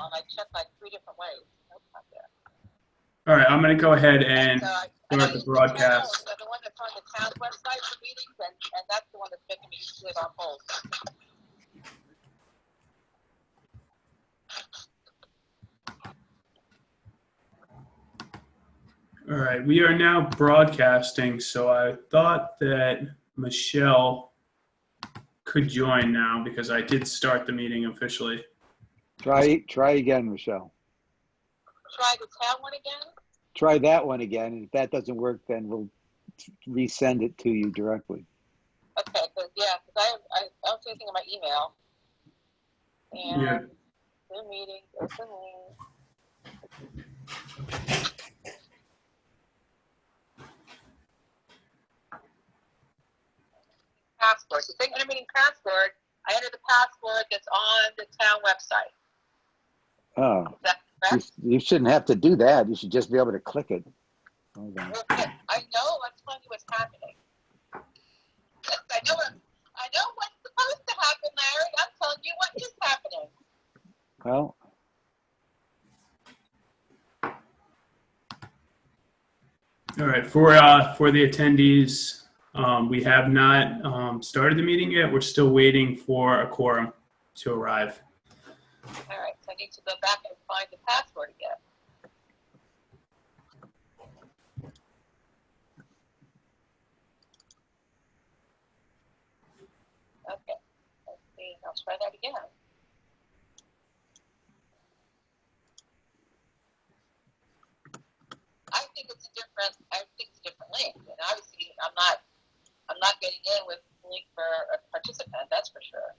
email, and I checked like 3 different ways. Nope, not there. All right, I'm going to go ahead and start the The broadcast. the one that's on the town website for meetings, and that's the one that's making me do it on hold. All right, we are now broadcasting, so I thought that Michelle could join now because I did start the meeting officially. Try again, Michelle. Try the town one again? Try that one again, and if that doesn't work, then we'll resend it to you directly. Okay, because I don't see anything in my email. And Yeah. Zoom meeting, open link. Password. The thing intermitting password, I enter the password that's on the town website. Oh, Is that correct? you shouldn't have to do that. You should just be able to click it. Hold on. Okay, I know. I'm telling you what's happening. I know what's supposed to happen, Larry. I'm telling you what is happening. Well, All right, for the attendees, we have not started the meeting yet. We're still waiting for a quorum to arrive. All right, so I need to go back and find the password again. Okay, let's see. I'll try that again. I think it's a different link, and obviously I'm not getting in with the link for a participant. That's for sure.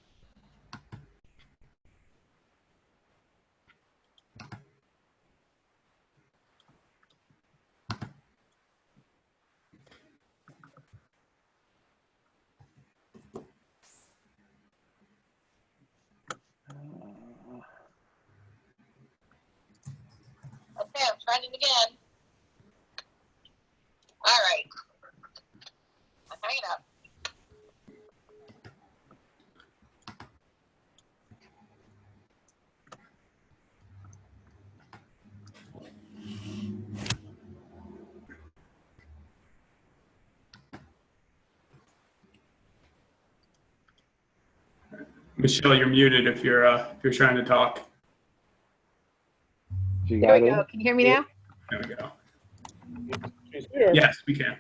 Okay, I'm trying it again. All right. I'm hanging up. Michelle, you're muted if you're trying to talk. you There got we it? go. Can you hear me now? There we go. Yeah. Yes, we can.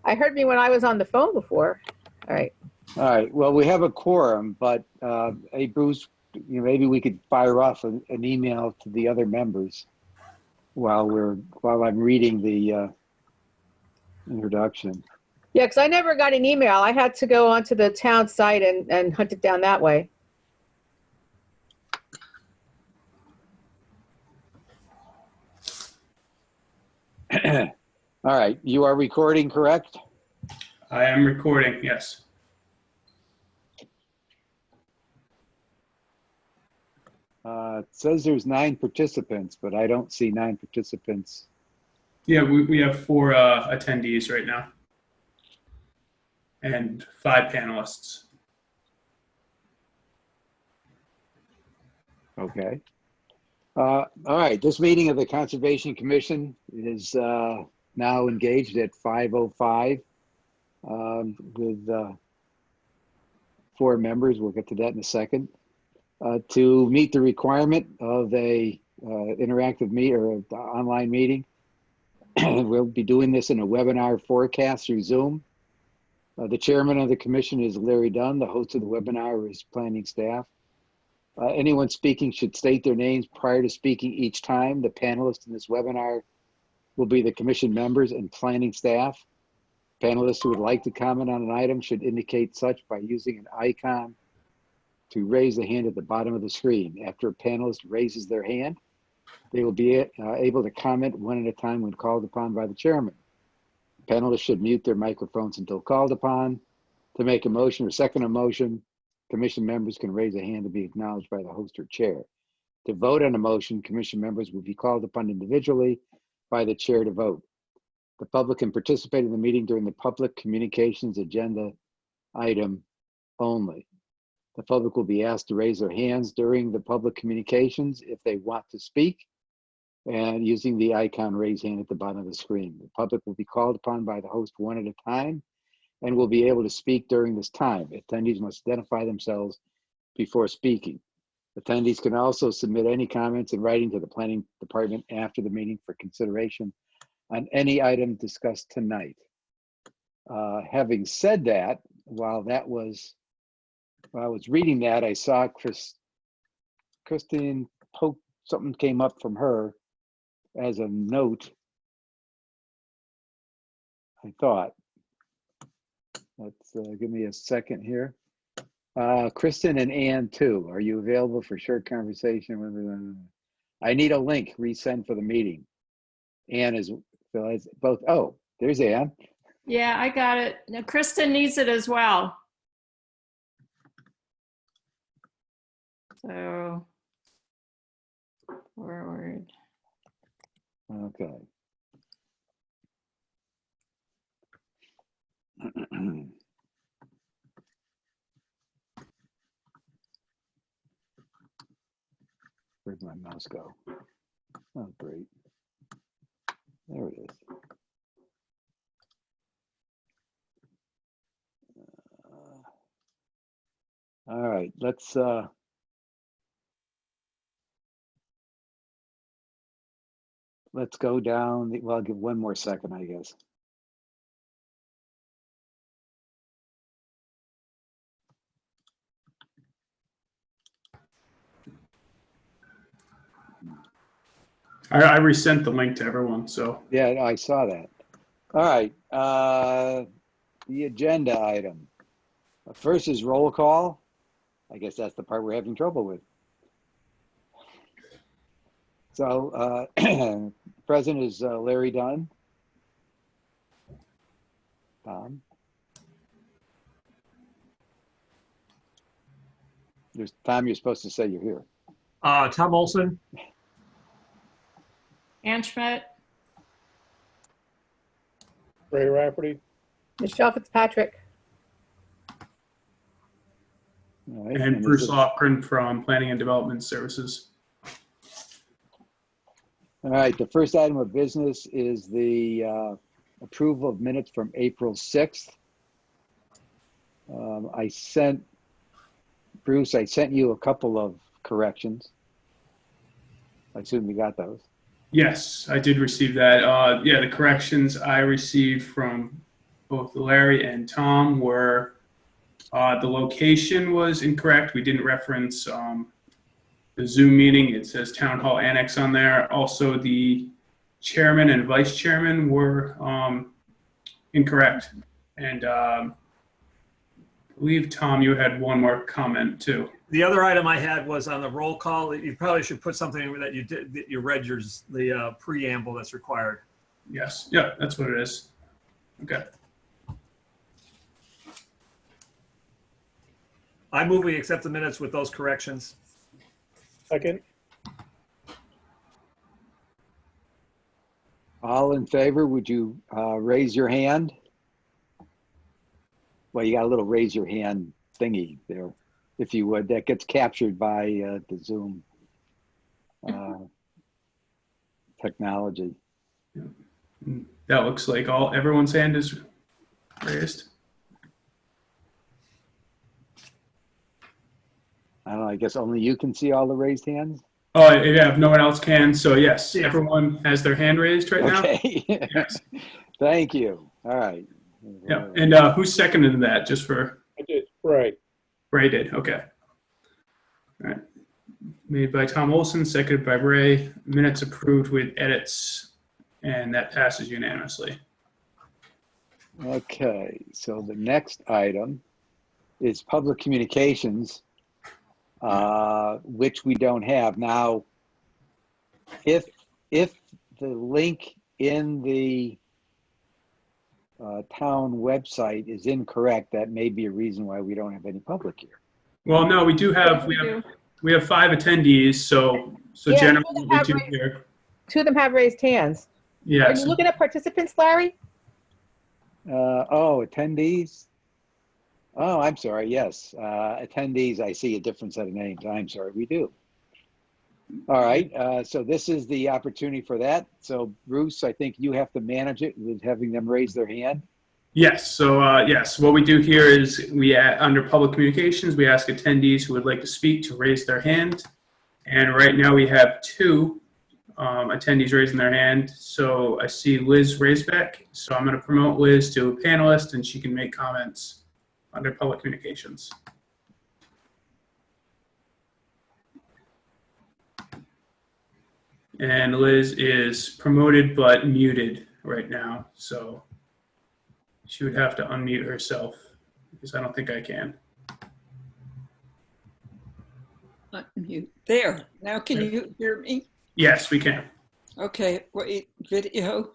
I heard me when I was on the phone before. All right. All right. Well, we have a quorum, but hey, Bruce, maybe we could fire off an email to the other members while I'm reading the introduction. Yeah, because I never got an email. I had to go onto the town site and hunt it down that way. All right. You are recording, correct? I am recording, yes. It says there's 9 participants, but I don't see 9 participants. Yeah, we have 4 attendees right now and 5 panelists. Okay. All right. This meeting of the Conservation Commission is now engaged at 5:05 with 4 members. We'll get to that in a second. To meet the requirement of a interactive online meeting, we'll be doing this in a webinar forecast through Zoom. The chairman of the commission is Larry Dunn. The host of the webinar is planning staff. Anyone speaking should state their names prior to speaking each time. The panelists in this webinar will be the commission members and planning staff. Panelists who would like to comment on an item should indicate such by using an icon to raise the hand at the bottom of the screen. After a panelist raises their hand, they will be able to comment one at a time when called upon by the chairman. Panelists should mute their microphones until called upon. To make a motion or second a motion, commission members can raise a hand to be acknowledged by the host or chair. To vote on a motion, commission members will be called upon individually by the chair to vote. The public can participate in the meeting during the public communications agenda item only. The public will be asked to raise their hands during the public communications if they want to speak, and using the icon raise hand at the bottom of the screen. The public will be called upon by the host one at a time and will be able to speak during this time. Attendees must identify themselves before speaking. Attendees can also submit any comments in writing to the planning department after the meeting for consideration on any item discussed tonight. Having said that, while I was reading that, I saw Christine Pope, something came up from her as a note. I thought, let's give me a second here. Kristen and Ann too, are you available for short conversation? I need a link resend for the meeting. Ann is both. Oh, there's Ann. Yeah, I got it. Now, Kristen needs it as well. So, forward. Okay. Where'd my mouse go? Oh, great. There it is. All right, let's go down. Well, I'll give one more second, I guess. I resent the link to everyone, so. Yeah, I saw that. All right, the agenda item. First is roll call. I guess that's the part we're having trouble with. So, present is Larry Dunn. Tom. Tom, you're supposed to say you're here. Tom Olson. Ann Schmidt. Ray Rafferty. Michelle Fitzpatrick. All right, And Bruce Lofgren from Planning and Development Services. All right, the first item of business is the approval of minutes from April 6th. Bruce, I sent you a couple of corrections. I assume you got those. Yes, I did receive that. Yeah, the corrections I received from both Larry and Tom were the location was incorrect. We didn't reference the Zoom meeting. It says Town Hall Annex on there. Also, the chairman and vice chairman were incorrect. And I believe, Tom, you had one more comment too. The other item I had was on the roll call. You probably should put something that you did, that you read the preamble that's required. Yes, yeah, that's what it is. Okay. I move we accept the minutes with those corrections. Second. All in favor, would you raise your hand? Well, you got a little raise your hand thingy there, if you would. That gets captured by the Zoom technology. That looks like everyone's hand is raised. I don't know, I guess only you can see all the raised hands? Oh, yeah, if no one else can. So yes, Yeah. Everyone has their hand raised right now? Okay. Yes. Thank you. All right. Yeah, and who seconded that, just for? I did. Right. Ray did, okay. All right. Made by Tom Olson, seconded by Ray. Minutes approved with edits, and that passes unanimously. Okay, so the next item is public communications, which we don't have. Now, if the link in the town website is incorrect, that may be a reason why we don't have any public here. Well, no, we have 5 attendees, so Yeah, generally we have do raised- here. Two of them have raised hands. Are Yes. you looking at participants, Larry? Oh, attendees? Oh, I'm sorry. Yes. Attendees, I see a different set of names. I'm sorry. We do. All right. So this is the opportunity for that. So Bruce, I think you have to manage it with having them raise their hand. Yes. So yes, what we do here is under public communications, we ask attendees who would like to speak to raise their hand. And right now we have two attendees raising their hand. So I see Liz Raisbeck. So I'm going to promote Liz to a panelist, and she can make comments under public communications. And Liz is promoted but muted right now. So she would have to unmute herself because I don't think I can. Unmute. There. Now can you hear me? Yes, we can. Okay, wait, video.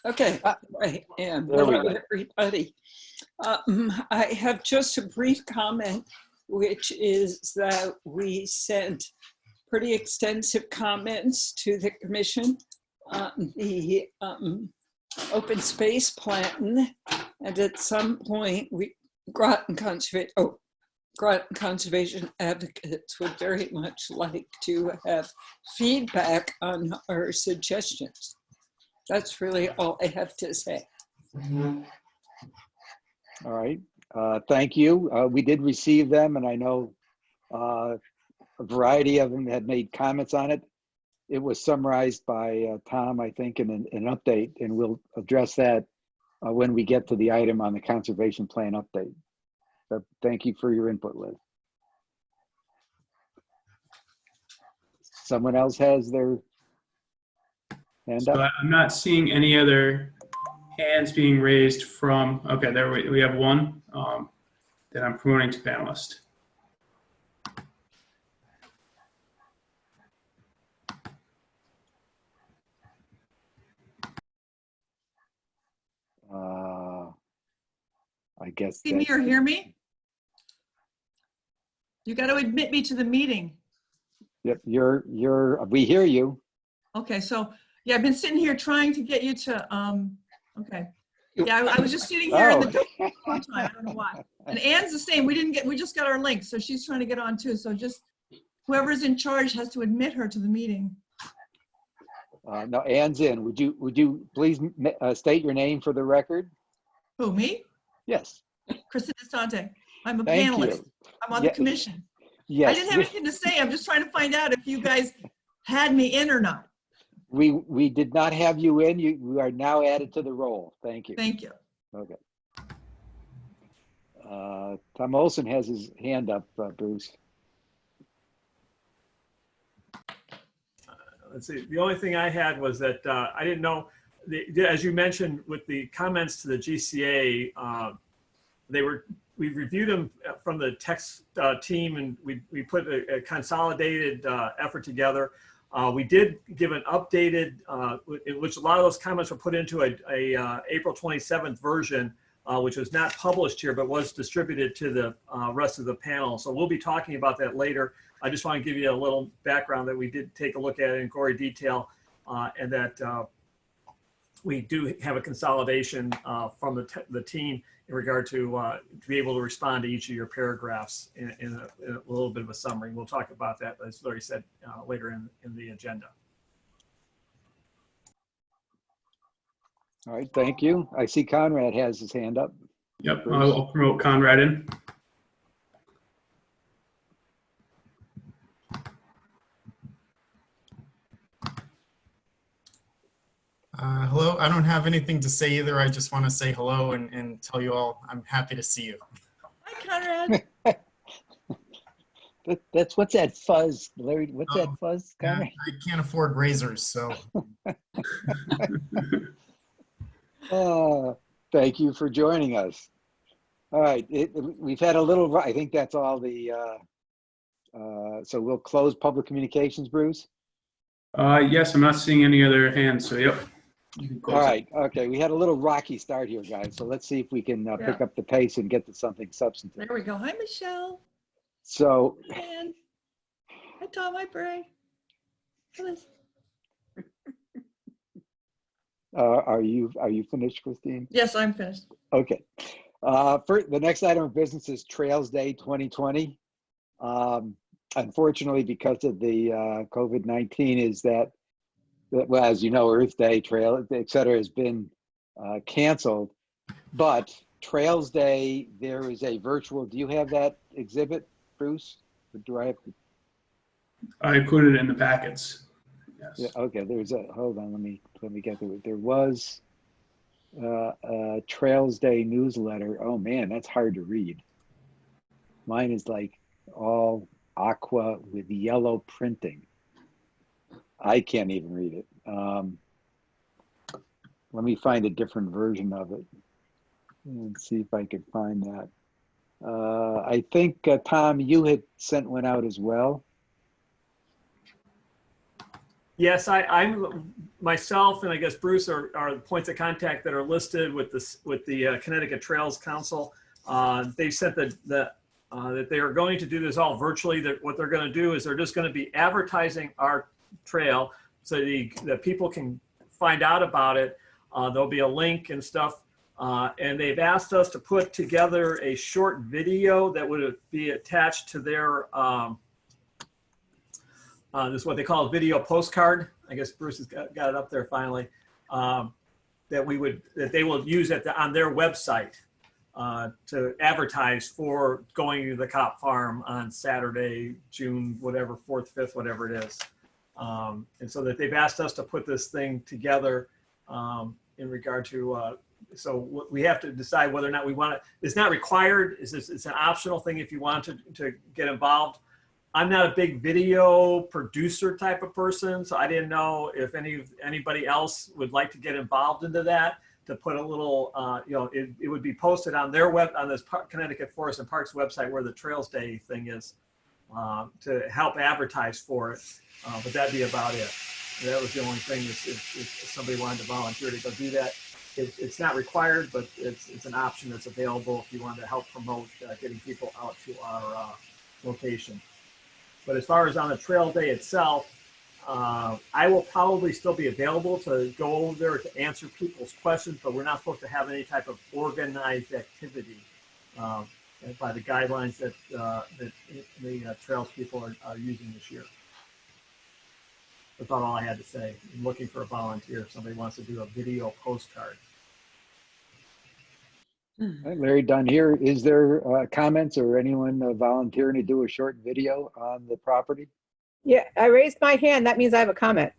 Okay, I am. There we Hello, go. everybody. I have just a brief comment, which is that we sent pretty extensive comments to the commission on the open space plan. And at some point, Groton Conservation Advocates would very much like to have feedback on our suggestions. That's really all I have to say. All right. Thank you. We did receive them, and I know a variety of them had made comments on it. It was summarized by Tom, I think, in an update, and we'll address that when we get to the item on the conservation plan update. So thank you for your input, Liz. Someone else has their hand So up? I'm not seeing any other hands being raised from, okay, there we have one that I'm promoting to panelist. I guess See me or hear me? You got to admit me to the meeting. Yep, we hear you. Okay, so yeah, I've been sitting here trying to get you to, okay. Yeah, I was just sitting here in the dark for a long time. I don't know why. And Anne's the same. We just got our link, so she's trying to get on too. So just whoever's in charge has to admit her to the meeting. No, Anne's in. Would you please state your name for the record? Who, me? Yes. Kristen Estante. I'm a Thank panelist. you. I'm on the commission. Yes. I didn't have anything to say. I'm just trying to find out if you guys had me in or not. We did not have you in. You are now added to the roll. Thank you. Thank you. Okay. Tom Olson has his hand up, Bruce. Let's see. The only thing I had was that I didn't know, as you mentioned with the comments to the GCA, we reviewed them from the text team, and we put a consolidated effort together. We did give an updated, in which a lot of those comments were put into a April 27th version, which was not published here, but was distributed to the rest of the panel. So we'll be talking about that later. I just want to give you a little background that we did take a look at it in gory detail, and that we do have a consolidation from the team in regard to be able to respond to each of your paragraphs in a little bit of a summary. We'll talk about that, as Larry said, later in the agenda. All right, thank you. I see Conrad has his hand up. Yep, I'll promote Conrad in. Hello, I don't have anything to say either. I just want to say hello and tell you all I'm happy to see you. Hi, Conrad. That's what's that fuzz, Larry? What's that fuzz, Yeah, Conrad? I can't afford razors, so. Thank you for joining us. All right, we've had a little, I think that's all the, so we'll close public communications, Bruce? Yes, I'm not seeing any other hands, so yep. All right, okay, we had a little rocky start here, guys, so let's see if we can pick up the pace and get to something substantive. There we go. Hi, Michelle. So, Hi, Ann. Hi, Tom. Hi, Bray. Hi, Liz. are you finished, Christine? Yes, I'm finished. Okay. For the next item of business is Trails Day 2020. Unfortunately, because of the COVID-19, is that, well, as you know, Earth Day, Trail, et cetera, has been canceled. But Trails Day, there is a virtual. Do you have that exhibit, Bruce? Or do I have to? I included it in the packets. Yes. Yeah, okay, there's a, hold on, let me get to it. There was a Trails Day newsletter. Oh man, that's hard to read. Mine is like all aqua with yellow printing. I can't even read it. Let me find a different version of it and see if I can find that. I think, Tom, you had sent one out as well. Yes, I'm myself, and I guess Bruce are the points of contact that are listed with the Connecticut Trails Council. They sent that they are going to do this all virtually. That what they're going to do is they're just going to be advertising our trail so that people can find out about it. There'll be a link and stuff, and they've asked us to put together a short video that would be attached to their. This is what they call a video postcard. I guess Bruce has got it up there finally. That they will use on their website to advertise for going to the Cop Farm on Saturday, June, whatever, 4th, 5th, whatever it is. And so that they've asked us to put this thing together in regard to, so we have to decide whether or not we want it. It's not required. It's an optional thing if you want to get involved. I'm not a big video producer type of person, so I didn't know if anybody else would like to get involved into that, to put a little, it would be posted on their on this Connecticut Forest and Parks website where the Trails Day thing is, to help advertise for it. But that'd be about it. That was the only thing, if somebody wanted to volunteer to go do that. It's not required, but it's an option that's available if you want to help promote getting people out to our location. But as far as on the trail day itself, I will probably still be available to go over there to answer people's questions, but we're not supposed to have any type of organized activity by the guidelines that the trails people are using this year. That's about all I had to say. I'm looking for a volunteer if somebody wants to do a video postcard. All right, Larry, done here. Is there comments or anyone volunteering to do a short video on the property? Yeah, I raised my hand. That means I have a comment.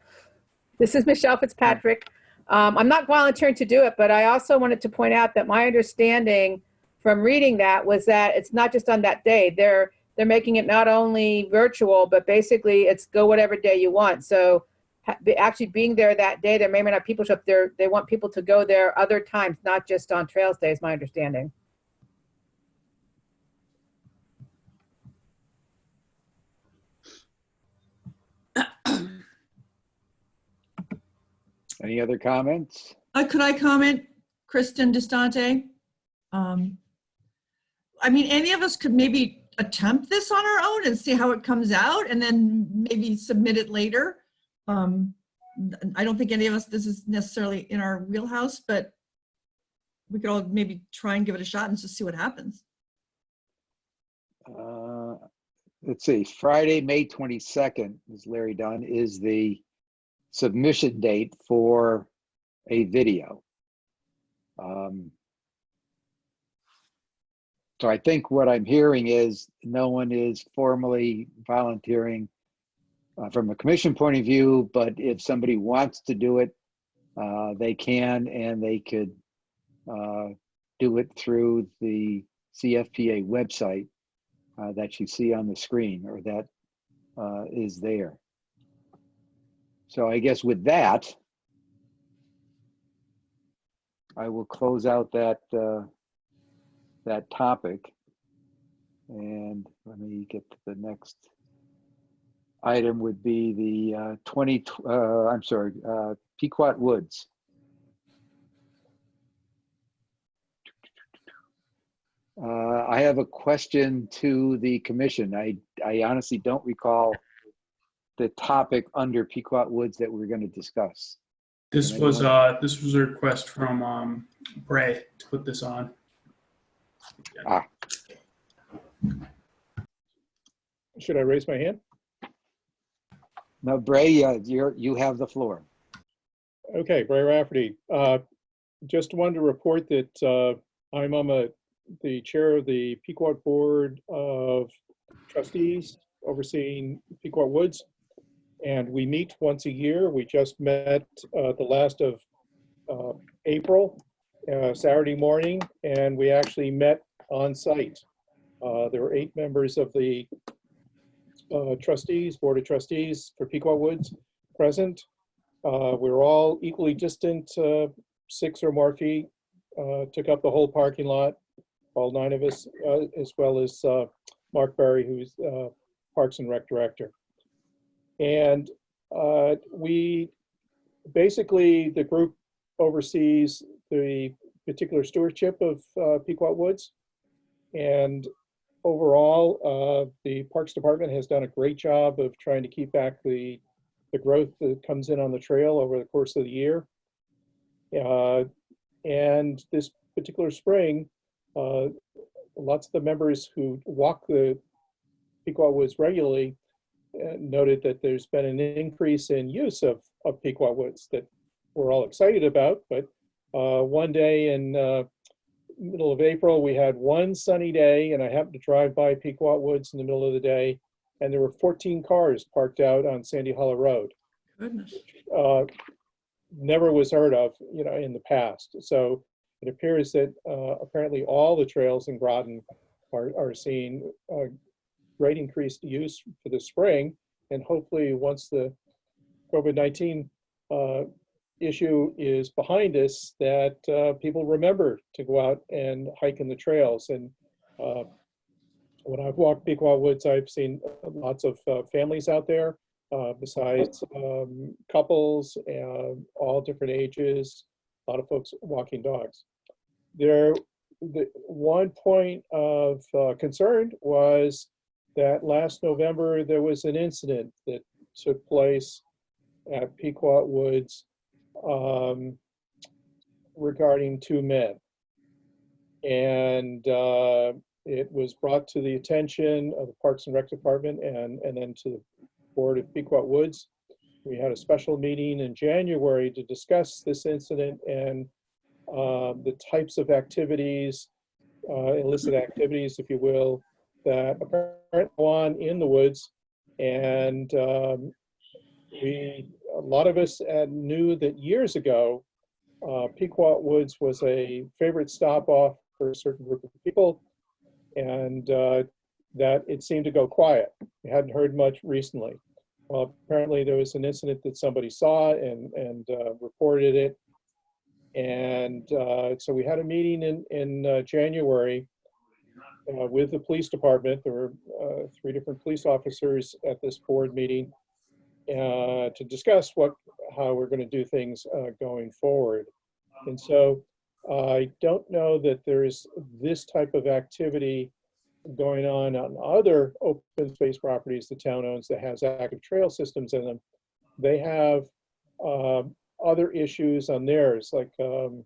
This is Michelle Fitzpatrick. I'm not volunteering to do it, but I also wanted to point out that my understanding from reading that was that it's not just on that day. They're making it not only virtual, but basically it's go whatever day you want. So actually being there that day, there may not people show up there. They want people to go there other times, not just on Trails Day, is my understanding. Any other comments? Could I comment, Kristen Distante? I mean, any of us could maybe attempt this on our own and see how it comes out and then maybe submit it later. I don't think any of us, this is necessarily in our wheelhouse, but we could all maybe try and give it a shot and just see what happens. Let's see, Friday, May 22nd, as Larry Dunn, is the submission date for a video. So I think what I'm hearing is no one is formally volunteering from a commission point of view, but if somebody wants to do it, they can, and they could do it through the CFPA website that you see on the screen, or that is there. So I guess with that, I will close out that that topic, and let me get to the next item. Would be the Pequot Woods. I have a question to the commission. I honestly don't recall the topic under Pequot Woods that we're going to discuss. This was a request from Bray to put this on. Should I raise my hand? No, Bray, you have the floor. Okay, Ray Rafferty. Just wanted to report that I'm on the chair of the Pequot Board of Trustees overseeing Pequot Woods. And we meet once a year. We just met the last of April, Saturday morning, and we actually met on site. There were 8 members of the trustees, Board of Trustees for Pequot Woods present. We were all equally distant, 6 or more feet, took up the whole parking lot, all 9 of us, as well as Mark Berry, who's Parks and Rec Director. And we basically, the group oversees the particular stewardship of Pequot Woods. And overall, the Parks Department has done a great job of trying to keep back the growth that comes in on the trail over the course of the year. And this particular spring, lots of the members who walk the Pequot Woods regularly noted that there's been an increase in use of Pequot Woods that we're all excited about. But one day in middle of April, we had one sunny day, and I happened to drive by Pequot Woods in the middle of the day, and there were 14 cars parked out on Sandy Hollow Road. Goodness. Never was heard of, in the past. So it appears that apparently all the trails in Groton are seeing great increased use for the spring, and hopefully once the COVID-19 issue is behind us, that people remember to go out and hike in the trails. And when I've walked Pequot Woods, I've seen lots of families out there, besides couples, all different ages, a lot of folks walking dogs. The one point of concern was that last November, there was an incident that took place at Pequot Woods regarding 2 men. And it was brought to the attention of the Parks and Rec Department and then to the Board of Pequot Woods. We had a special meeting in January to discuss this incident and the types of activities, illicit activities, if you will, that apparently go on in the woods. And a lot of us knew that years ago, Pequot Woods was a favorite stop off for a certain group of people, and that it seemed to go quiet. We hadn't heard much recently. Well, apparently there was an incident that somebody saw and reported it. And so we had a meeting in January with the police department. There were 3 different police officers at this board meeting to discuss how we're going to do things going forward. And so I don't know that there's this type of activity going on other open space properties the town owns that has active trail systems in them. They have other issues on theirs, like the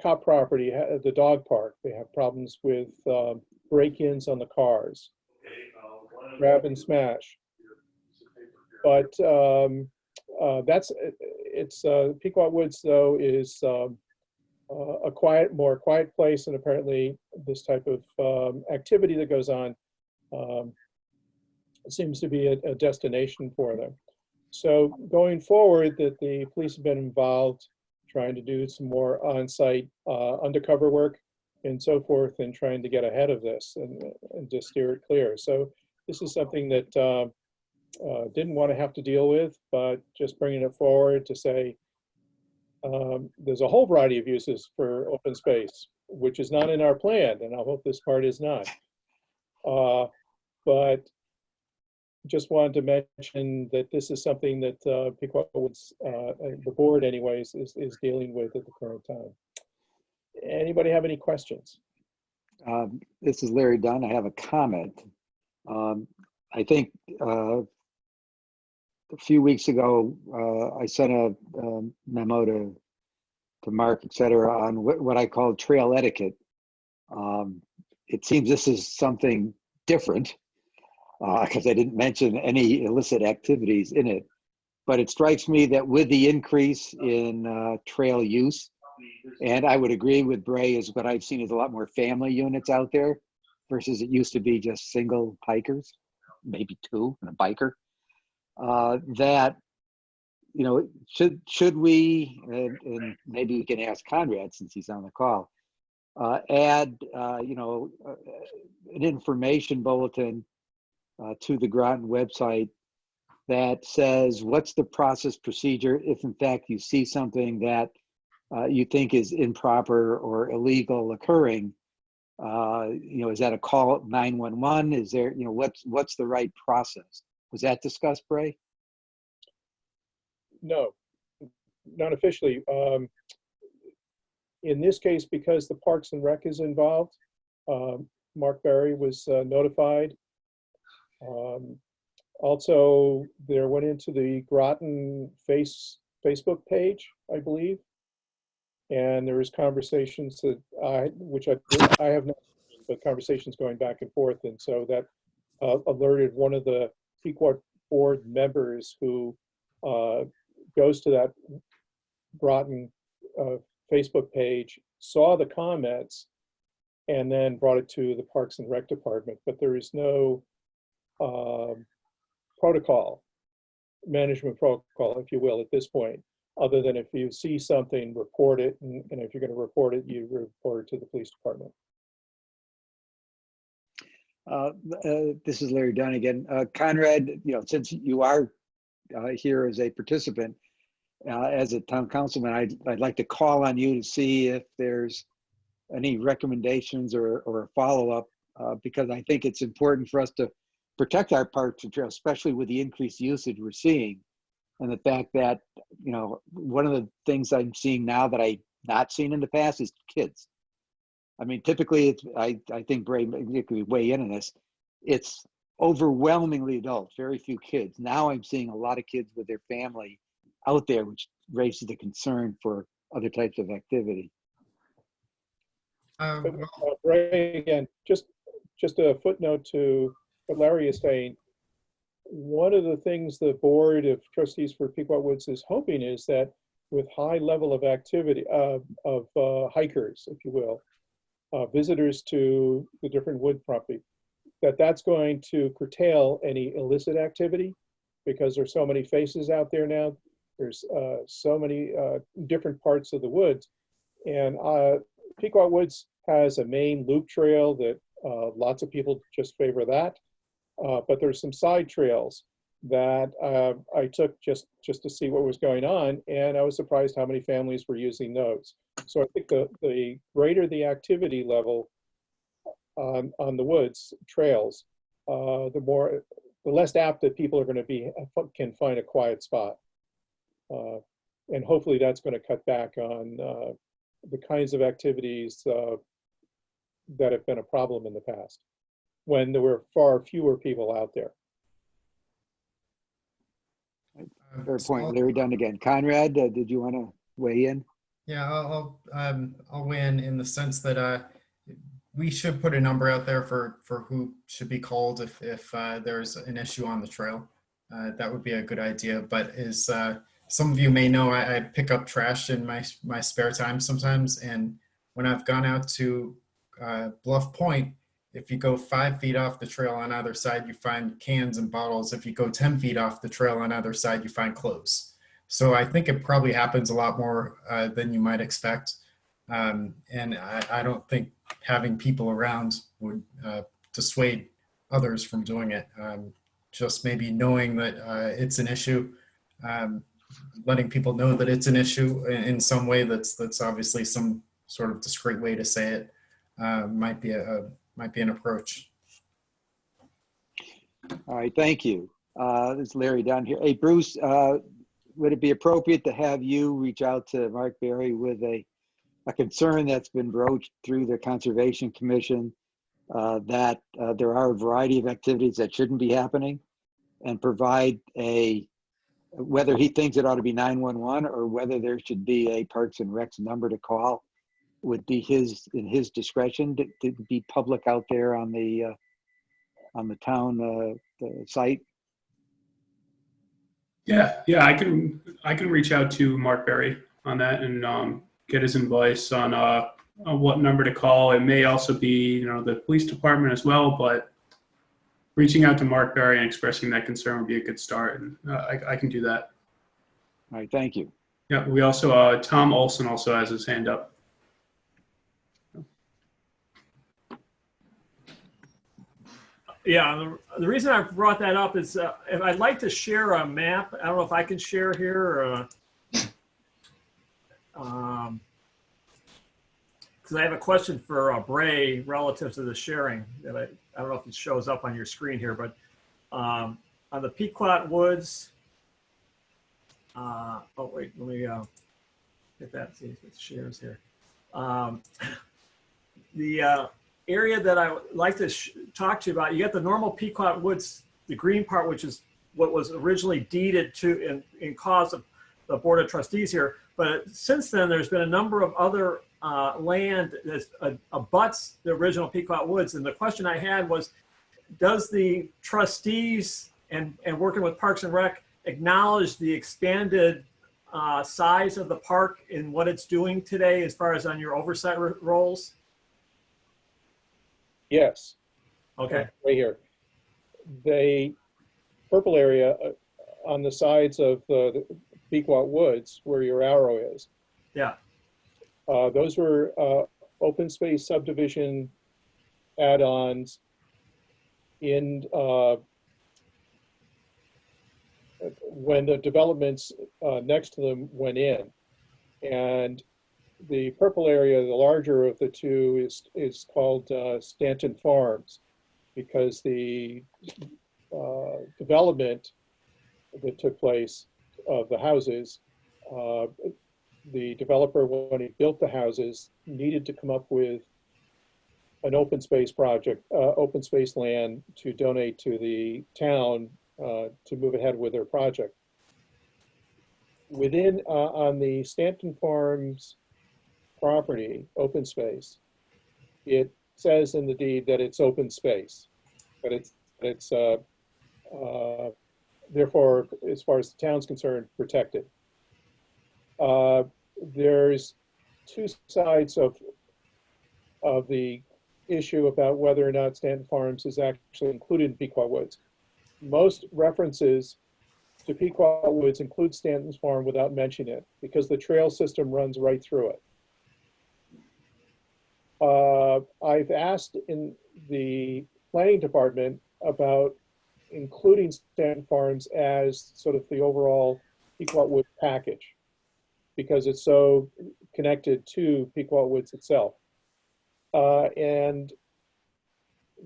cop property, the dog park. They have problems with break-ins on the cars, grab and smash. But Pequot Woods, though, is a more quiet place, and apparently this type of activity that goes on seems to be a destination for them. So going forward, that the police have been involved trying to do some more on-site undercover work and so forth, and trying to get ahead of this and just steer it clear. So this is something that didn't want to have to deal with, but just bringing it forward to say there's a whole variety of uses for open space, which is not in our plan, and I hope this part is not. But just wanted to mention that this is something that Pequot Woods, the board anyways, is dealing with at the current time. Anybody have any questions? This is Larry Dunn. I have a comment. I think a few weeks ago, I sent a memo to Mark, et cetera, on what I call trail etiquette It seems this is something different because I didn't mention any illicit activities in it. But it strikes me that with the increase in trail use, and I would agree with Bray, is what I've seen is a lot more family units out there versus it used to be just single hikers, maybe two and a biker. That, you know, should we, and maybe we can ask Conrad since he's on the call, add, you know, an information bulletin to the Groton website that says what's the process procedure if in fact you see something that you think is improper or illegal occurring. You know, is that a call at 911? Is there, you know, what's the right process? Was that discussed, Bray? No, not officially. In this case, because the Parks and Rec is involved, Mark Berry was notified. Also, there went into the Groton Facebook page, I believe, and there was conversations that I have not, but conversations going back and forth, and so that alerted one of the Pequot board members who goes to that Groton Facebook page, saw the comments, and then brought it to the Parks and Rec department. But there is no protocol, management protocol, if you will, at this point, other than if you see something, report it, and if you're going to report it, you report it to the police department. This is Larry Dunn again. Conrad, you know, since you are here as a participant, as a town councilman, I'd like to call on you to see if there's any recommendations or a follow-up, because I think it's important for us to protect our parks and trails, especially with the increased usage we're seeing. And the fact that, you know, one of the things I'm seeing now that I've not seen in the past is kids. I mean, typically, it's, I think Bray, you could weigh in on this, it's overwhelmingly adults, very few kids. Now I'm seeing a lot of kids with their family out there, which raises the concern for other types of activity. Ray, again, just a footnote to what Larry is saying. One of the things the Board of Trustees for Pequot Woods is hoping is that with high level of activity of hikers, if you will, visitors to the different wood property, that's going to curtail any illicit activity, because there's so many faces out there now. There's so many different parts of the woods, and Pequot Woods has a main loop trail that lots of people just favor that, but there's some side trails that I took just to see what was going on, and I was surprised how many families were using those. So I think the greater the activity level on the woods trails, the less apt that people are going to be can find a quiet spot, and hopefully that's going to cut back on the kinds of activities that have been a problem in the past, when there were far fewer people out there. Fair point. Larry Dunn again. Conrad, did you want to weigh in? Yeah, I'll weigh in the sense that we should put a number out there for who should be called if there's an issue on the trail. That would be a good idea. But as some of you may know, I pick up trash in my spare time sometimes, and when I've gone out to Bluff Point, if you go 5 feet off the trail on either side, you find cans and bottles. If you go 10 feet off the trail on either side, you find clothes. So I think it probably happens a lot more than you might expect. And I don't think having people around would dissuade others from doing it. Just maybe knowing that it's an issue, letting people know that it's an issue in some way that's obviously some sort of discreet way to say it, might be an approach. All right, thank you. This is Larry down here. Hey, Bruce, would it be appropriate to have you reach out to Mark Berry with a concern that's been broached through the Conservation Commission, that there are a variety of activities that shouldn't be happening, and provide whether he thinks it ought to be 911 or whether there should be a Parks and Recs number to call would be in his discretion to be public out there on the town the site. Yeah, I can reach out to Mark Berry on that and get his advice on what number to call. It may also be the police department as well, but reaching out to Mark Berry and expressing that concern would be a good start, and I can do that. All right, thank you. Yeah, we also Tom Olson also has his hand up. Yeah, the reason I brought that up is if I'd like to share a map. I don't know if I can share here, because I have a question for Bray relative to the sharing. That I don't know if it shows up on your screen here, but on the Pequot Woods. Oh wait, let me get that. See if it shares here. The area that I would like to talk to you about, you got the normal Pequot Woods, the green part, which is what was originally deeded to in cause of the Board of Trustees here. But since then, there's been a number of other land that abuts the original Pequot Woods. And the question I had was, does the trustees and working with Parks and Rec acknowledge the expanded size of the park and what it's doing today as far as on your oversight roles? Yes. Okay. Right here. The purple area on the sides of the Pequot Woods, where your arrow is. Yeah. Those were open space subdivision add-ons in when the developments next to them went in. And the purple area, the larger of the two, is called Stanton Farms, because the development that took place of the houses, the developer, when he built the houses, needed to come up with an open space project, open space land to donate to the town to move ahead with their project. Within, on the Stanton Farms property, open space, it says in the deed that it's open space, but it's therefore, as far as the town's concerned, protected. There's two sides of the issue about whether or not Stanton Farms is actually included in Pequot Woods. Most references to Pequot Woods include Stanton's Farm without mentioning it, because the trail system runs right through it. I've asked in the planning department about including Stanton Farms as sort of the overall Pequot Woods package, because it's so connected to Pequot Woods itself. And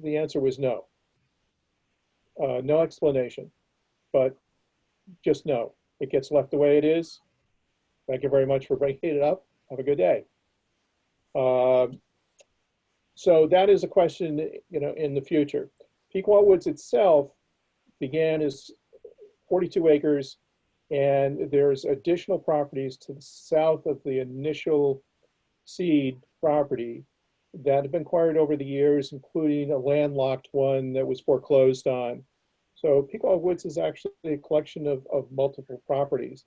the answer was no. No explanation, but just no. It gets left the way it is. Thank you very much for bringing it up. Have a good day. So that is a question, in the future. Pequot Woods itself began as 42 acres, and there's additional properties to the south of the initial seed property that have been acquired over the years, including a landlocked one that was foreclosed on. So Pequot Woods is actually a collection of multiple properties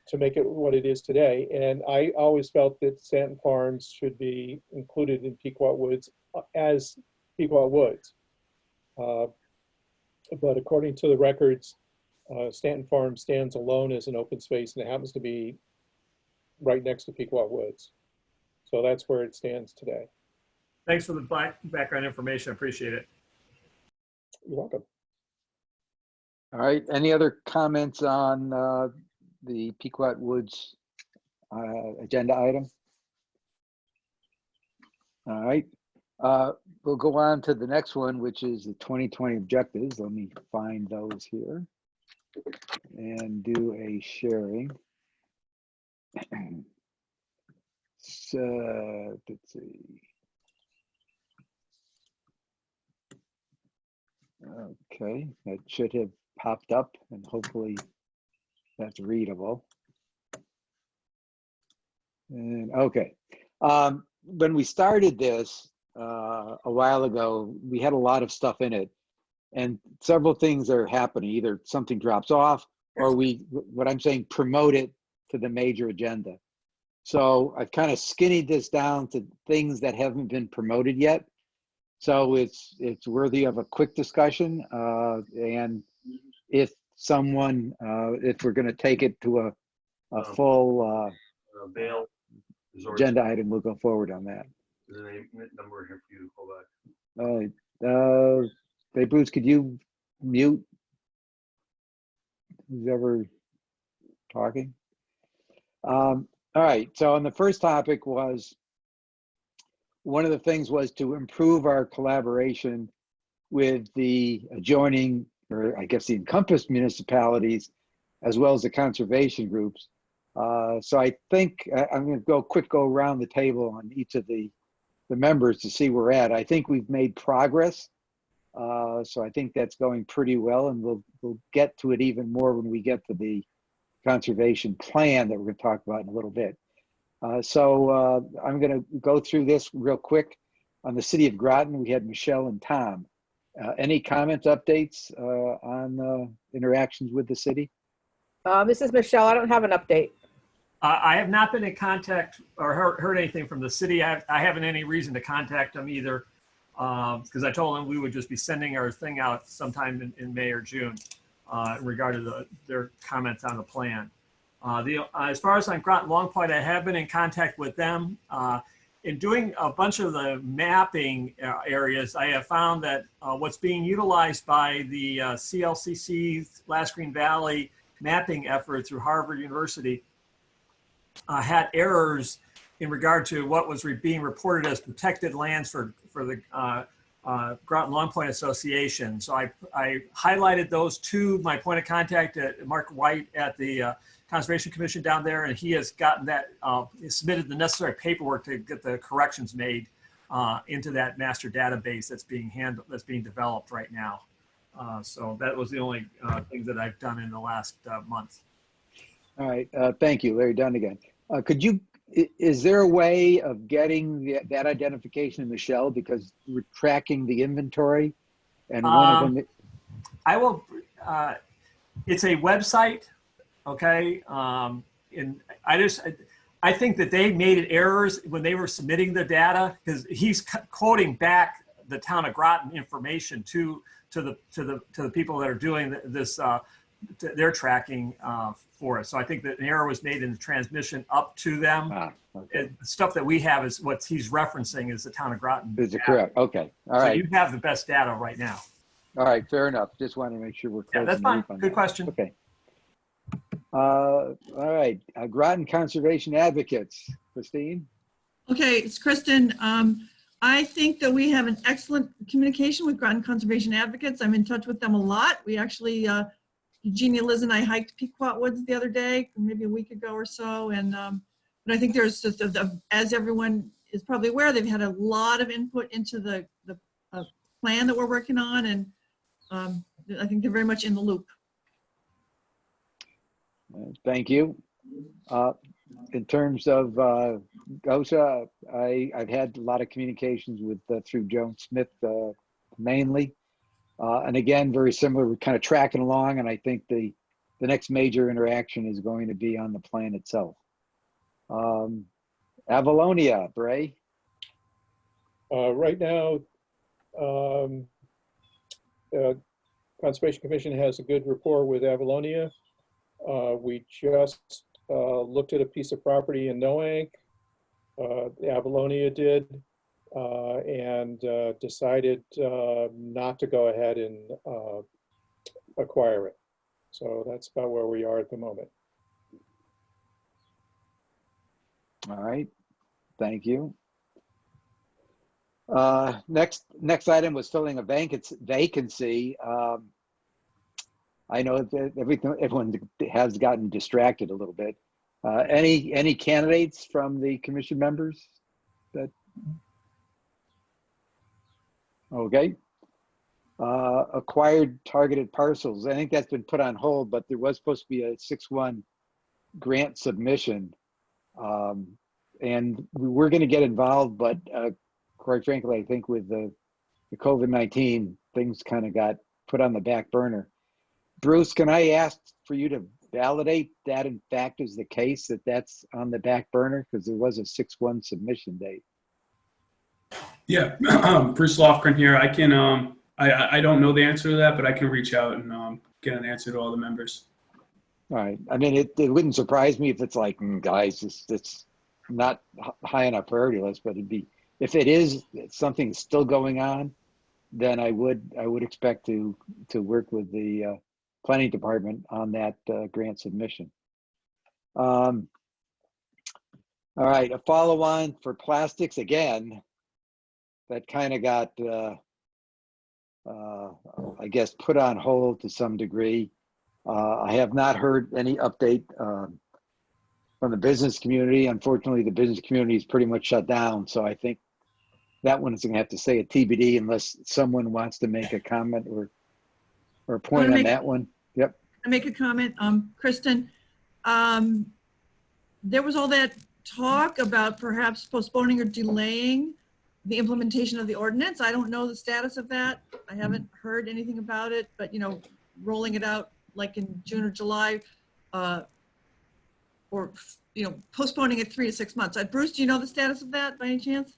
to make it what it is today. And I always felt that Stanton Farms should be included in Pequot Woods as Pequot Woods. But according to the records, Stanton Farms stands alone as an open space, and it happens to be right next to Pequot Woods. So that's where it stands today. Thanks for the background information. I appreciate it. You're welcome. All right, any other comments on the Pequot Woods agenda item? All right, we'll go on to the next one, which is the 2020 objectives. Let me find those here and do a sharing. So let's see. Okay, that should have popped up, and hopefully that's readable. And okay, When we started this a while ago, we had a lot of stuff in it, and several things are happening. Either something drops off, or what I'm saying, promote it to the major agenda. So I've kind of skinnied this down to things that haven't been promoted yet. So it's worthy of a quick discussion. And if we're going to take it to a full bail agenda item, we'll go forward on that. Is there any number here for you to call back? Hey, Bruce, could you mute who's ever talking? All right, so on the first topic was, one of the things was to improve our collaboration with the adjoining, or I guess the encompassed municipalities, as well as the conservation groups. So I think I'm going to go around the table on each of the members to see where we're at. I think we've made progress. So I think that's going pretty well, and we'll get to it even more when we get to the conservation plan that we're going to talk about in a little bit. So I'm going to go through this real quick. On the city of Groton, we had Michelle and Tom. Any comments, updates on interactions with the city? This is Michelle. I don't have an update. I have not been in contact or heard anything from the city. I haven't any reason to contact them either, because I told them we would just be sending our thing out sometime in May or June in regard to their comments on the plan. As far as on Groton Long Point, I have been in contact with them. In doing a bunch of the mapping areas, I have found that what's being utilized by the CLCC Last Green Valley mapping effort through Harvard University had errors in regard to what was being reported as protected lands for the Groton Long Point Association. So I highlighted those to my point of contact, Mark White at the Conservation Commission down there, and he has gotten that, submitted the necessary paperwork to get the corrections made into that master database that's being developed right now. So that was the only thing that I've done in the last month. All right, thank you, Larry Dunnigan. Is there a way of getting that identification in Michelle, because we're tracking the inventory, and one of them? I will. It's a website, okay. And I think that they made errors when they were submitting the data, because he's quoting back the town of Groton information to the people that are doing this. They're tracking for us. So I think that an error was made in the transmission up to them. Okay. The stuff that we have is what he's referencing is the town of Groton. Is it correct? Okay. All right. So you have the best data right now. All right. Fair enough. Just wanted to make sure we're close. Yeah, that's fine. Good question. Okay. All right. Groton Conservation Advocates. Christine? Okay, it's Kristen. I think that we have an excellent communication with Groton Conservation Advocates. I'm in touch with them a lot. We actually, Eugenia, Liz, and I hiked Pequot Woods the other day, maybe a week ago or so. And I think there's just, as everyone is probably aware, they've had a lot of input into the plan that we're working on. And I think they're very much in the loop. Thank you. In terms of GOSA, I've had a lot of communications with through Joan Smith mainly. And again, very similar, we're kind of tracking along, and I think the next major interaction is going to be on the plan itself. Avalonia, Bray? Right now, Conservation Commission has a good rapport with Avalonia. We just looked at a piece of property in Noank, Avalonia did, and decided not to go ahead and acquire it. So that's about where we are at the moment. All right, thank you. Next item was filling a vacancy. I know that everyone has gotten distracted a little bit. Any candidates from the commission members? Okay. Acquired targeted parcels. I think that's been put on hold, but there was supposed to be a 6-1 grant submission. and we were going to get involved, but quite frankly, I think with the COVID-19, things kind of got put on the back burner. Bruce, can I ask for you to validate that in fact is the case, that that's on the back burner? Because there was a 6/1 submission date. Yeah, Bruce Lofgren here. I can, I don't know the answer to that, but I can reach out and get an answer to all the members. All right. I mean, it wouldn't surprise me if it's like, guys, it's not high on our priority list, but it'd be, if it is something still going on, then I would expect to work with the planning department on that grant submission. All right, a follow on for plastics again. That kind of got, I guess, put on hold to some degree. I have not heard any update from the business community. Unfortunately, the business community is pretty much shut down. So I think that one is going to have to say a TBD unless someone wants to make a comment or a point on that one. Yep. I make a comment, Kristen. There was all that talk about perhaps postponing or delaying the implementation of the ordinance. I don't know the status of that. I haven't heard anything about it, but rolling it out like in June or July, or postponing it 3 to 6 months. Bruce, do you know the status of that by any chance?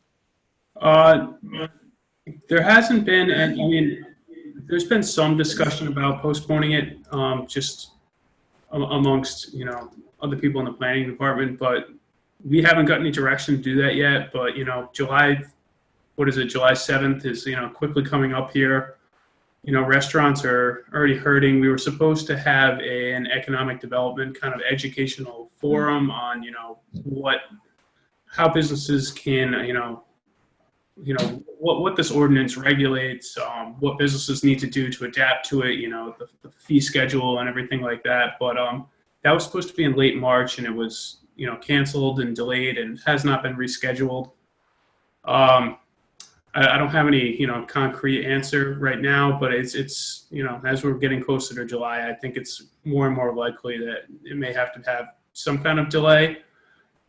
There hasn't been, and I mean, there's been some discussion about postponing it, just amongst other people in the planning department, but we haven't gotten any direction to do that yet. But July 7th is quickly coming up here. Restaurants are already hurting. We were supposed to have an economic development kind of educational forum on how businesses can what this ordinance regulates, what businesses need to do to adapt to it, the fee schedule and everything like that. But that was supposed to be in late March, and it was canceled and delayed and has not been rescheduled. I don't have any concrete answer right now, but it's as we're getting closer to July, I think it's more and more likely that it may have to have some kind of delay.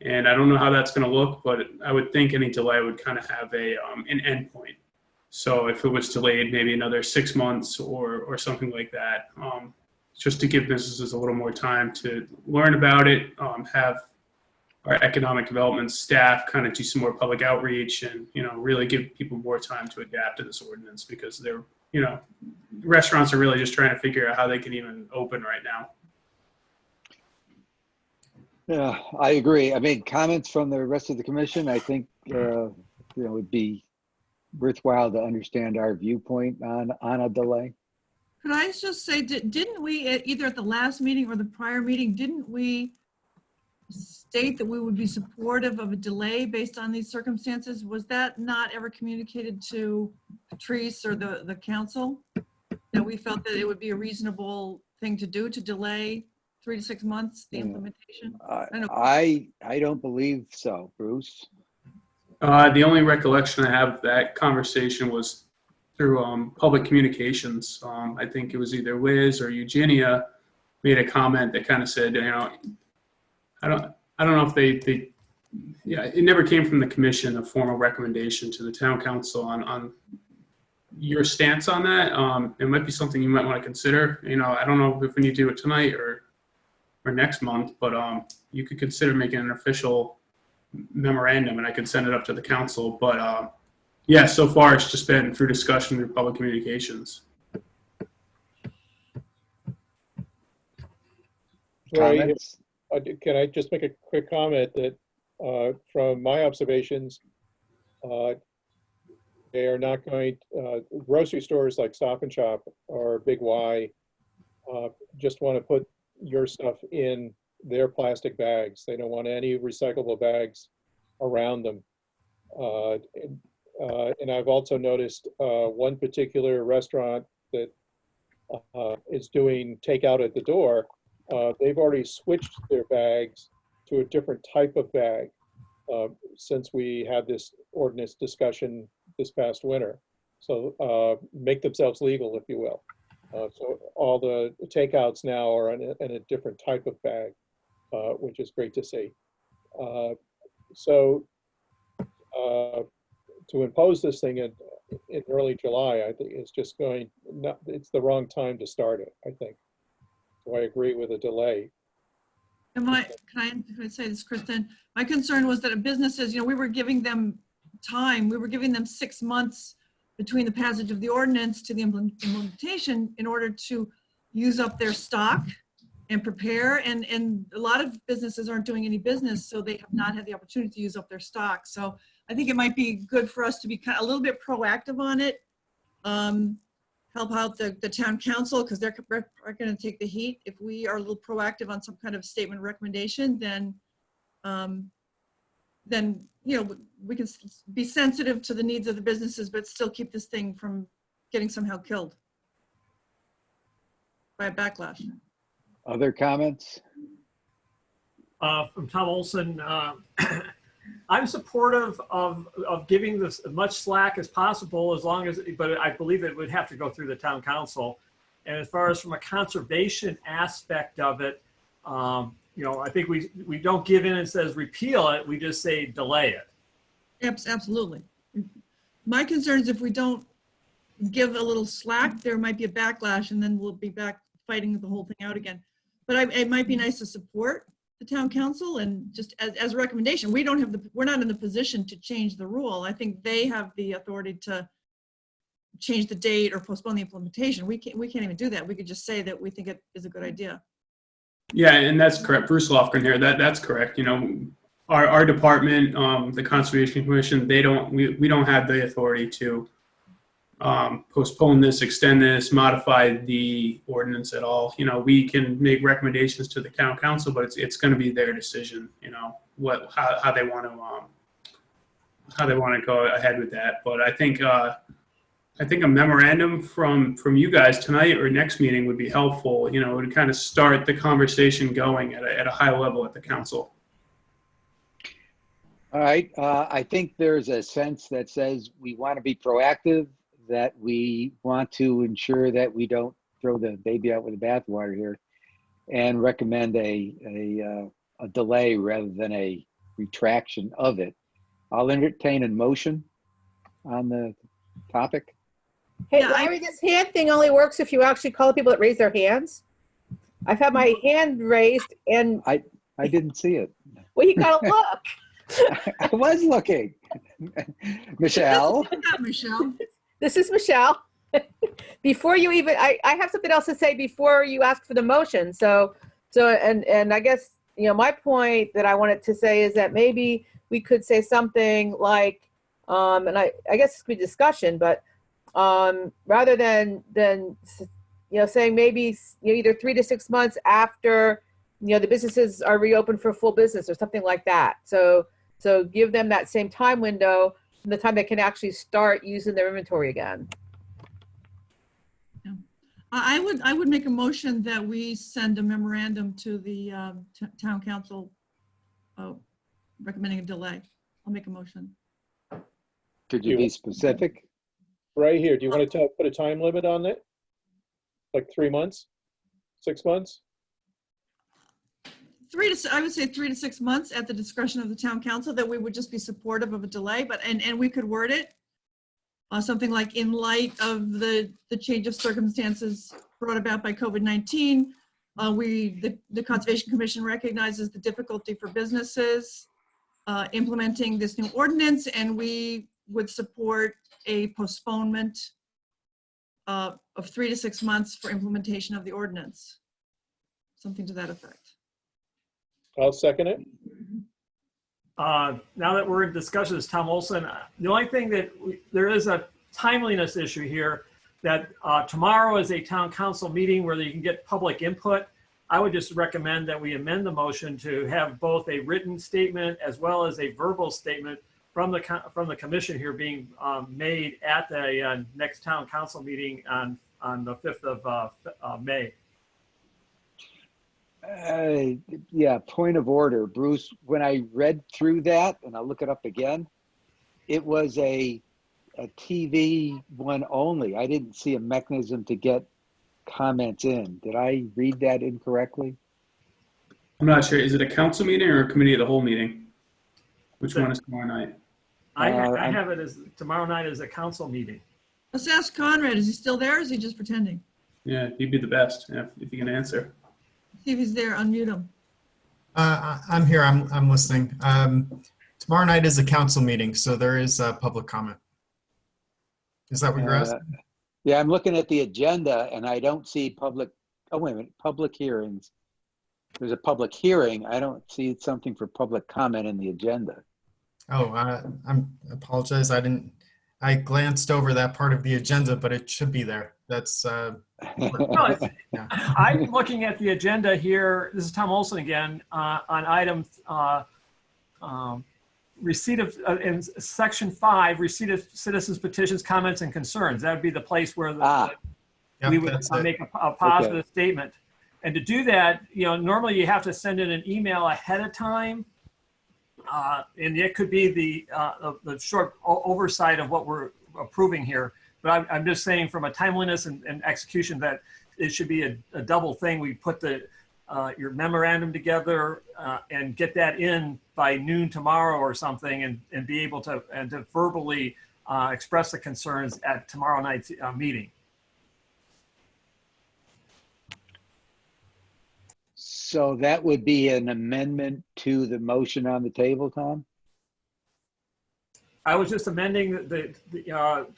And I don't know how that's going to look, but I would think any delay would kind of have an end point. So if it was delayed, maybe another 6 months or something like that, just to give businesses a little more time to learn about it, have our economic development staff kind of do some more public outreach and, really give people more time to adapt to this ordinance, because they're, restaurants are really just trying to figure out how they can even open right now. Yeah, I agree. I mean, comments from the rest of the commission, I think, would be worthwhile to understand our viewpoint on a delay. Could I just say, didn't we, either at the last meeting or the prior meeting, didn't we state that we would be supportive of a delay based on these circumstances? Was that not ever communicated to Patrice or the council? That we felt that it would be a reasonable thing to do to delay 3 to 6 months the implementation? I don't believe so, Bruce. The only recollection I have of that conversation was through public communications. I think it was either Liz or Eugenia made a comment that kind of said, I don't know if they it never came from the commission, a formal recommendation to the town council on your stance on that. It might be something you might want to consider. I don't know if we need to do it tonight or next month, but you could consider making an official memorandum, and I could send it up to the council. But yeah, so far it's just been through discussion through public communications. Comments? Can I just make a quick comment that from my observations, they are not going, grocery stores like Stop and Shop or Big Y just want to put your stuff in their plastic bags. They don't want any recyclable bags around them. And I've also noticed one particular restaurant that is doing takeout at the door. They've already switched their bags to a different type of bag since we had this ordinance discussion this past winter. So make themselves legal, if you will. So all the takeouts now are in a different type of bag, which is great to see. So to impose this thing in early July, I think it's just it's the wrong time to start it, I think. So I agree with a delay. And can I say this, Kristen? My concern was that businesses, we were giving them time. We were giving them 6 months between the passage of the ordinance to the implementation in order to use up their stock and prepare. And a lot of businesses aren't doing any business, so they have not had the opportunity to use up their stock. So I think it might be good for us to be a little bit proactive on it. Help out the town council, because they're going to take the heat. If we are a little proactive on some kind of statement recommendation, then we can be sensitive to the needs of the businesses, but still keep this thing from getting somehow killed by a backlash. Other comments? From Tom Olson, I'm supportive of giving this as much slack as possible, but I believe it would have to go through the town council. And as far as from a conservation aspect of it, I think we don't give in and says repeal it. We just say delay it. Absolutely. My concern is if we don't give a little slack, there might be a backlash, and then we'll be back fighting the whole thing out again. But it might be nice to support the town council, and just as a recommendation, we're not in the position to change the rule. I think they have the authority to change the date or postpone the implementation. We can't even do that. We could just say that we think it is a good idea. Yeah, and that's correct. Bruce Lofgren here. That's correct. Our department, the Conservation Commission, we don't have the authority to postpone this, extend this, modify the ordinance at all. We can make recommendations to the town council, but it's going to be their decision. How they want to go ahead with that. But I think a memorandum from you guys tonight or next meeting would be helpful. To kind of start the conversation going at a high level at the council. All right. I think there's a sense that says we want to be proactive, that we want to ensure that we don't throw the baby out with the bathwater here, and recommend a delay rather than a retraction of it. I'll entertain a motion on the topic. Hey, Larry, this hand thing only works if you actually call people that raise their hands. I've had my hand raised, and I didn't see it. Well, you gotta look. I was looking. Michelle. Michelle. This is Michelle. Before you even, I have something else to say before you ask for the motion. And I guess, my point that I wanted to say is that maybe we could say something like, and I guess this could be discussion, but rather than saying maybe either 3 to 6 months after the businesses are reopened for full business or something like that. So give them that same time window from the time they can actually start using their inventory again. Yeah. I would make a motion that we send a memorandum to the town council recommending a delay. I'll make a motion. Could you be specific? Right here, do you want to put a time limit on it? Like 3 months, 6 months? I would say 3 to 6 months at the discretion of the town council, that we would just be supportive of a delay, but, and we could word it something like, in light of the change of circumstances brought about by COVID-19, the Conservation Commission recognizes the difficulty for businesses implementing this new ordinance, and we would support a postponement of 3 to 6 months for implementation of the ordinance. Something to that effect. I'll second it. Now that we're in discussion, as Tom Olson, the only thing that there is a timeliness issue here, that tomorrow is a town council meeting where you can get public input. I would just recommend that we amend the motion to have both a written statement as well as a verbal statement from the commission here being made at the next town council meeting on the 5th of May. Yeah, point of order, Bruce. When I read through that, and I'll look it up again, it was a TV one only. I didn't see a mechanism to get comments in. Did I read that incorrectly? I'm not sure. Is it a council meeting or a committee of the whole meeting? Which one is tomorrow night? I I'm- have it as tomorrow night as a council meeting. Let's ask Conrad, is he still there or is he just pretending? Yeah, he'd be the best if you can answer. See if he's there, unmute him. I'm here. I'm listening. Tomorrow night is a council meeting, so there is public comment. Is that what you're asking? Yeah, I'm looking at the agenda and I don't see public, oh, wait a minute, public hearings. There's a public hearing. I don't see something for public comment in the agenda. Oh, I apologize. I glanced over that part of the agenda, but it should be there. That's, No, yeah. I'm looking at the agenda here. This is Tom Olson again on item receipt of in section 5, receipt of citizens petitions, comments, and concerns. That would be the place where Yep, we would that's it. make a positive statement. And to do that, normally you have to send in an email ahead of time. And it could be the short oversight of what we're approving here. But I'm just saying from a timeliness and execution that it should be a double thing. We put your memorandum together and get that in by noon tomorrow or something and be able to verbally express the concerns at tomorrow night's meeting. So that would be an amendment to the motion on the table, Tom? I was just amending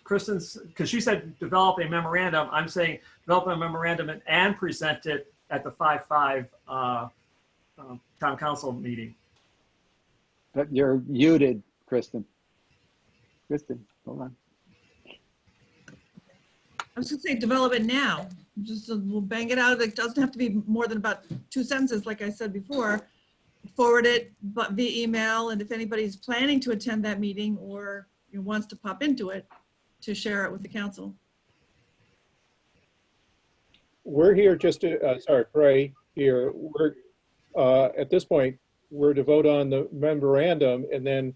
Kristen's, because she said develop a memorandum. I'm saying develop a memorandum and present it at the 5-5 town council meeting. But you're muted, Kristen. Kristen, hold on. I was gonna say, develop it now. Just we'll bang it out. It doesn't have to be more than about 2 sentences, like I said before. Forward it but via email, and if anybody's planning to attend that meeting or wants to pop into it, to share it with the council. We're here just to, sorry, Pray here. We're, at this point, we're to vote on the memorandum, and then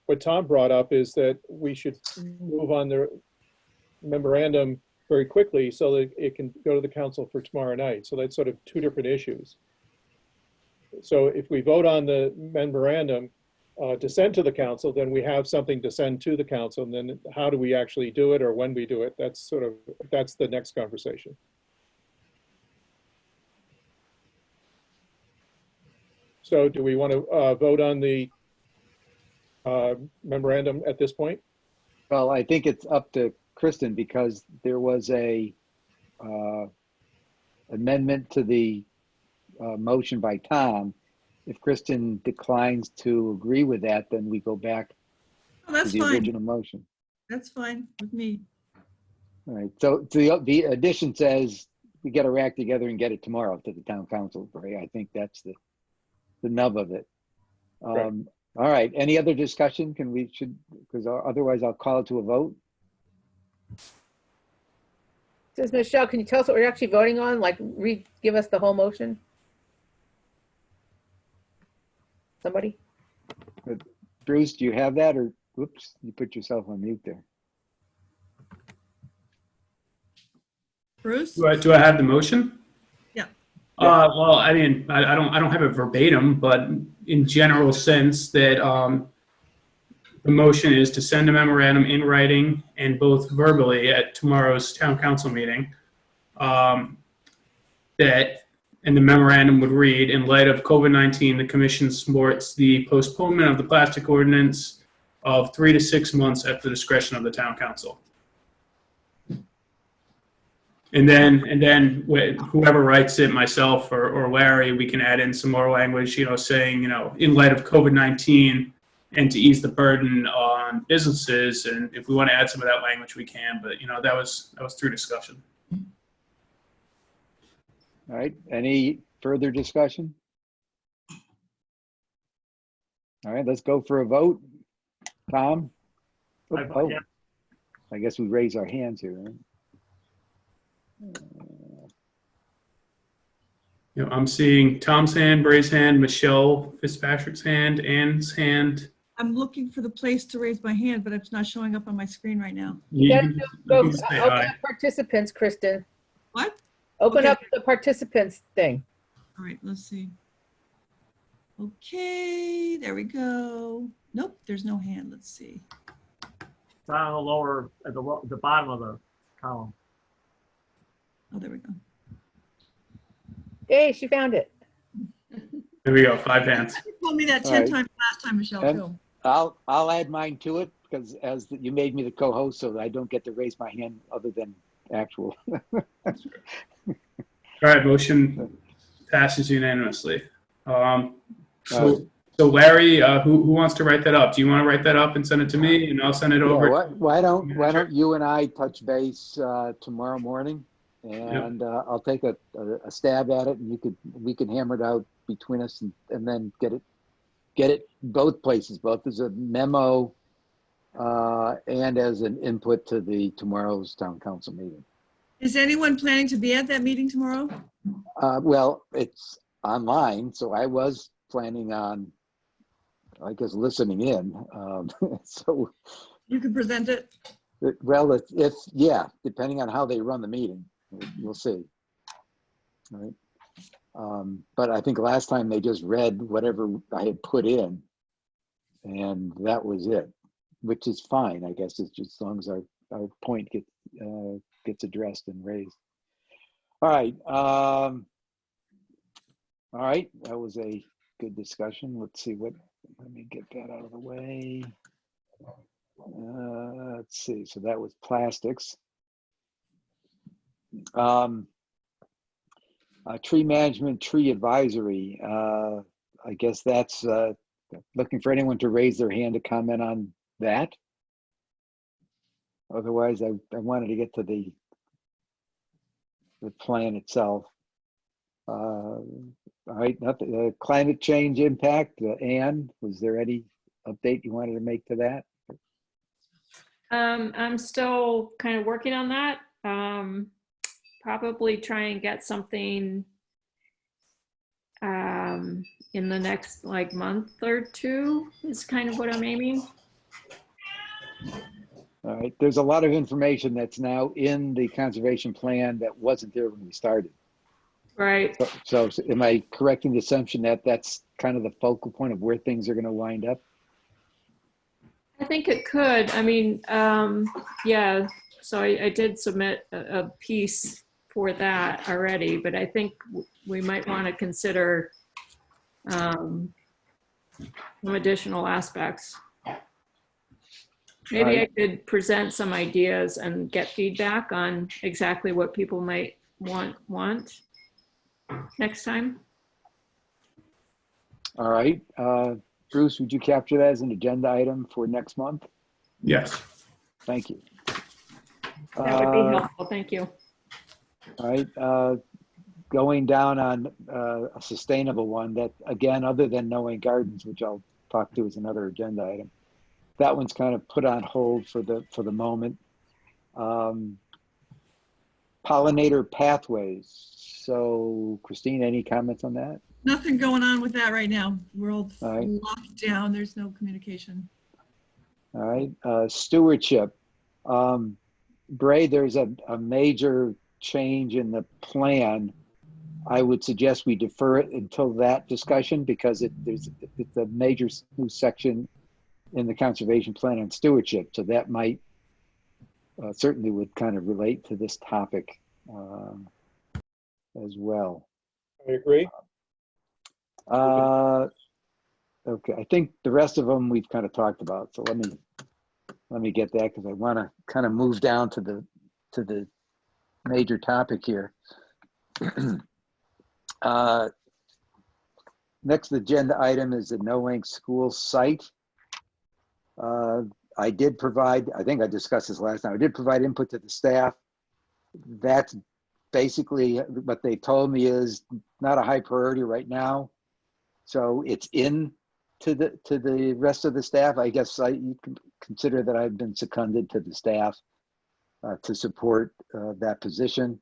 what Tom brought up is that we should move on the memorandum very quickly so that it can go to the council for tomorrow night. So that's sort of 2 different issues. So if we vote on the memorandum to send to the council, then we have something to send to the council. And then how do we actually do it or when we do it? That's the next conversation. So do we want to vote on the memorandum at this point? Well, I think it's up to Kristen because there was a amendment to the motion by Tom. If Kristen declines to agree with that, then we go back Oh, that's to the fine. original motion. That's fine with me. All right, so the addition says we got to act together and get it tomorrow to the town council, right? I think that's the nub of it. Right. All right, any other discussion? Because otherwise I'll call it to a vote. Says Michelle, can you tell us what we're actually voting on? Like, give us the whole motion? Somebody? Bruce, do you have that, or whoops, you put yourself on mute there. Bruce? Do I have the motion? Yeah. Well, I mean, I don't have it verbatim, but in general sense that the motion is to send a memorandum in writing and both verbally at tomorrow's town council meeting. And the memorandum would read, in light of COVID-19, the commission supports the postponement of the plastic ordinance of 3 to 6 months at the discretion of the town council. And then whoever writes it, myself or Larry, we can add in some more language, saying, in light of COVID-19 and to ease the burden on businesses. And if we want to add some of that language, we can, but that was through discussion. All right, any further discussion? All right, let's go for a vote. Tom? Oh, Yeah. I guess we raise our hands here, right? I'm seeing Tom's hand, Bray's hand, Michelle Fitzpatrick's hand, Ann's hand. I'm looking for the place to raise my hand, but it's not showing up on my screen right now. You Yeah, can- Go, you can say open aye. up participants, Kristen. What? Open Okay. up the participants thing. All right, let's see. Okay, there we go. Nope, there's no hand. Let's see. It's on the lower, at the bottom of the column. Oh, there we go. Hey, she found it. There we go, 5 hands. You told me that All 10 right. times last time, Michelle, And- too. I'll add mine to it because you made me the co-host, so I don't get to raise my hand other than actual. All right, motion passes unanimously. So Larry, who wants to write that up? Do you want to write that up and send it to me, and I'll send it Yeah, over? why don't you and I touch base tomorrow morning, and I'll take a stab at it, and we can hammer it out between us, and then get it both places, both as a memo and as an input to tomorrow's town council meeting. Is anyone planning to be at that meeting tomorrow? Well, it's online, so I was planning on, I guess, listening in. So, You can present it. well, depending on how they run the meeting, we'll see. All right. But I think last time they just read whatever I had put in, and that was it, which is fine, I guess. It's just as long as our point gets addressed and raised. All right. All right. That was a good discussion. Let's see let me get that out of the way. Let's see. So that was plastics. Tree management, tree advisory. I guess that's looking for anyone to raise their hand to comment on that. Otherwise, I wanted to get to the plan itself. All right, nothing. Climate change impact. Anne, was there any update you wanted to make to that? I'm still kind of working on that. Probably try and get something in the next month or two is kind of what I'm aiming. All right, there's a lot of information that's now in the conservation plan that wasn't there when we started. Right. So am I correct in the assumption that that's kind of the focal point of where things are going to wind up? I think it could. I mean, yeah, so I did submit a piece for that already, but I think we might want to consider some additional aspects. Maybe I could present some ideas and get feedback on exactly what people might want next time. All right. Bruce, would you capture that as an agenda item for next month? Yes. Thank you. That would be helpful. Thank you. All right. Going down on a sustainable one that, again, other than Knowing Gardens, which I'll talk to as another agenda item, that one's kind of put on hold for the moment. Pollinator pathways. So, Christine, any comments on that? Nothing going on with that right now. We're all right. locked down. There's no communication. All right. Stewardship. Bray, there's a major change in the plan. I would suggest we defer it until that discussion because it's a major new section in the conservation plan on stewardship. So that might certainly would kind of relate to this topic as well. I agree. Okay, I think the rest of them we've kind of talked about. So let me get that because I want to kind of move down to the major topic here. Next agenda item is the Knowing School site. I did provide, I think I discussed this last time, I did provide input to the staff. That's basically what they told me is not a high priority right now. So it's in to the rest of the staff. I guess you can consider that I've been seconded to the staff to support that position.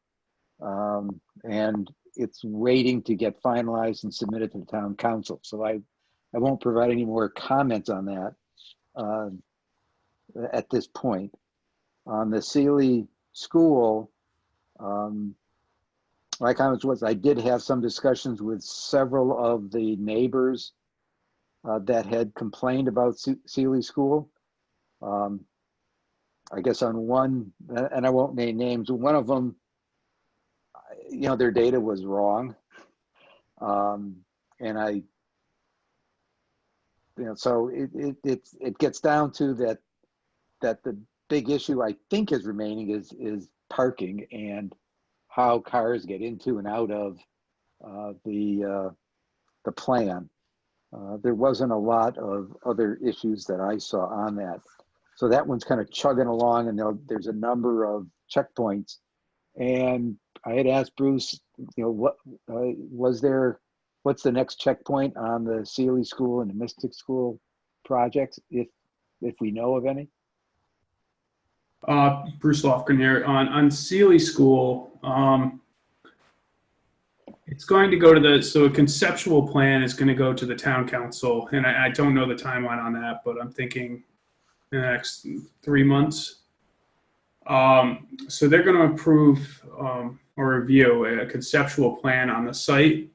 And it's waiting to get finalized and submitted to the town council. So I won't provide any more comments on that at this point. On the Sealy School, my comments was I did have some discussions with several of the neighbors that had complained about Sealy School. I guess on one, and I won't name names, one of them, their data was wrong. And so it gets down to that the big issue I think is remaining is parking and how cars get into and out of the plan. There wasn't a lot of other issues that I saw on that. So that one's kind of chugging along, and there's a number of checkpoints. And I had asked Bruce, what what's the next checkpoint on the Sealy School and the Mystic School projects, if we know of any? Bruce Lofgren here. On Sealy School, it's going to go to so a conceptual plan is going to go to the town council, and I don't know the timeline on that, but I'm thinking in the next 3 months. So they're going to approve or review a conceptual plan on the site.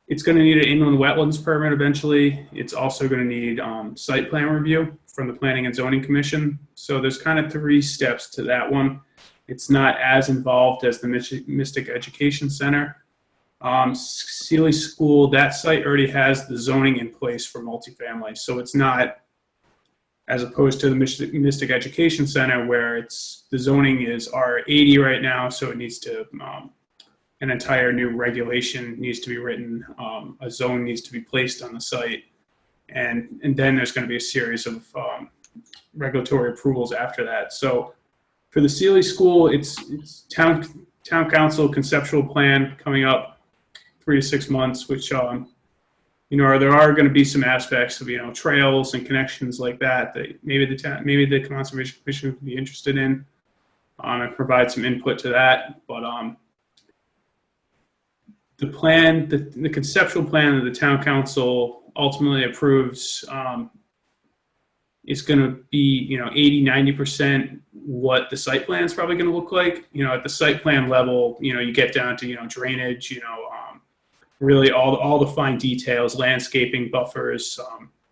It's going to need an inland wetlands permit eventually. It's also going to need site plan review from the Planning and Zoning Commission. So there's kind of 3 steps to that one. It's not as involved as the Mystic Education Center. Sealy School, that site already has the zoning in place for multifamily. So it's not, as opposed to the Mystic Education Center, where the zoning is R80 right now, so it needs to, an entire new regulation needs to be written, a zone needs to be placed on the site, and then there's going to be a series of regulatory approvals after that. So for the Sealy School, it's town council conceptual plan coming up 3 to 6 months, which there are going to be some aspects of trails and connections like that maybe the Conservation Commission would be interested in, and provide some input to that. But the plan, the conceptual plan that the town council ultimately approves, is going to be 80-90% what the site plan is probably going to look like. At the site plan level, you get down to drainage, really all the fine details, landscaping, buffers,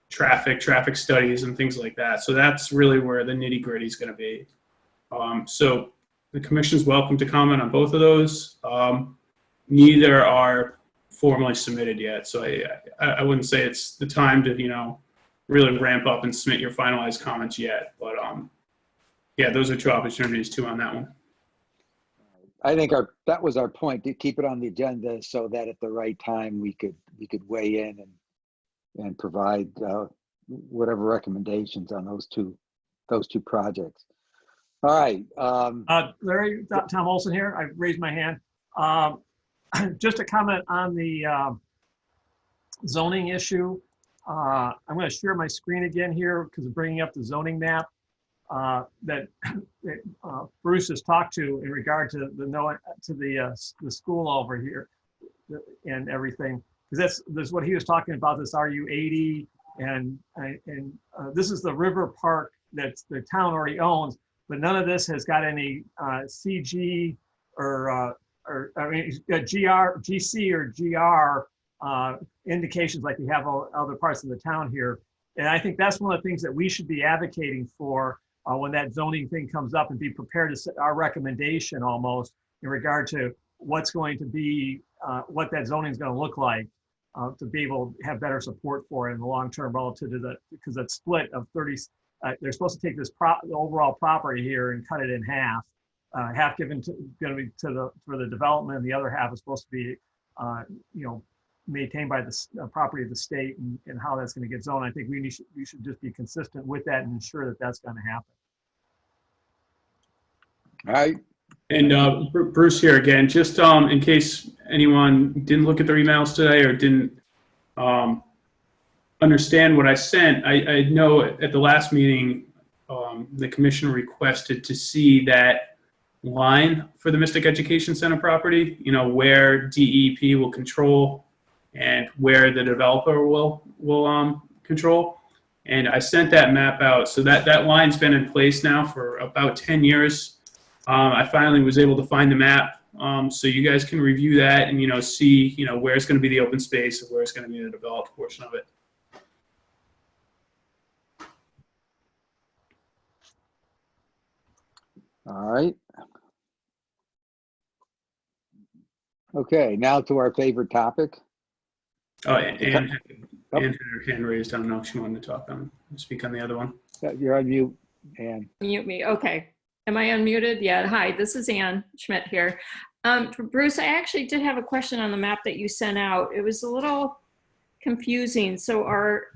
traffic studies, and things like that. So that's really where the nitty gritty is going to be. So the commission's welcome to comment on both of those. Neither are formally submitted yet, so I wouldn't say it's the time to really ramp up and submit your finalized comments yet. But yeah, those are 2 opportunities too on that one. I think that was our point, to keep it on the agenda so that at the right time we could weigh in and provide whatever recommendations on those two projects. All right. Larry, Tom Olson here. I raised my hand. Just a comment on the zoning issue. I'm going to share my screen again here because of bringing up the zoning map that Bruce has talked to in regard to the school over here and everything. Because that's what he was talking about, this RU80, and this is the river park that the town already owns, but none of this has got any CG or GC or GR indications like we have other parts of the town here. And I think that's one of the things that we should be advocating for when that zoning thing comes up, and be prepared to set our recommendation almost in regard to what's going to be, what that zoning is going to look like, to be able to have better support for it in the long term relative to because that split of 30, they're supposed to take this the overall property here and cut it in half. Half going to be for the development, and the other half is supposed to be, maintained by the property of the state, and how that's going to get zoned. I think we should just be consistent with that and ensure that that's going to happen. All right. And Bruce here again, just in case anyone didn't look at their emails today or didn't understand what I sent, I know at the last meeting, the commission requested to see that line for the Mystic Education Center property, where DEP will control and where the developer will control. And I sent that map out. So that line's been in place now for about 10 years. I finally was able to find the map So you guys can review that and, see, where it's going to be the open space and where it's going to be the developed portion of it. All right. Okay, now to our favorite topic. Oh, and had her hand raised. I don't know if she wanted to speak on the other one. You're on mute, Ann. Mute me. Okay. Am I unmuted? Yeah. Hi, this is Ann Schmidt here. Bruce, I actually did have a question on the map that you sent out. It was a little confusing. So are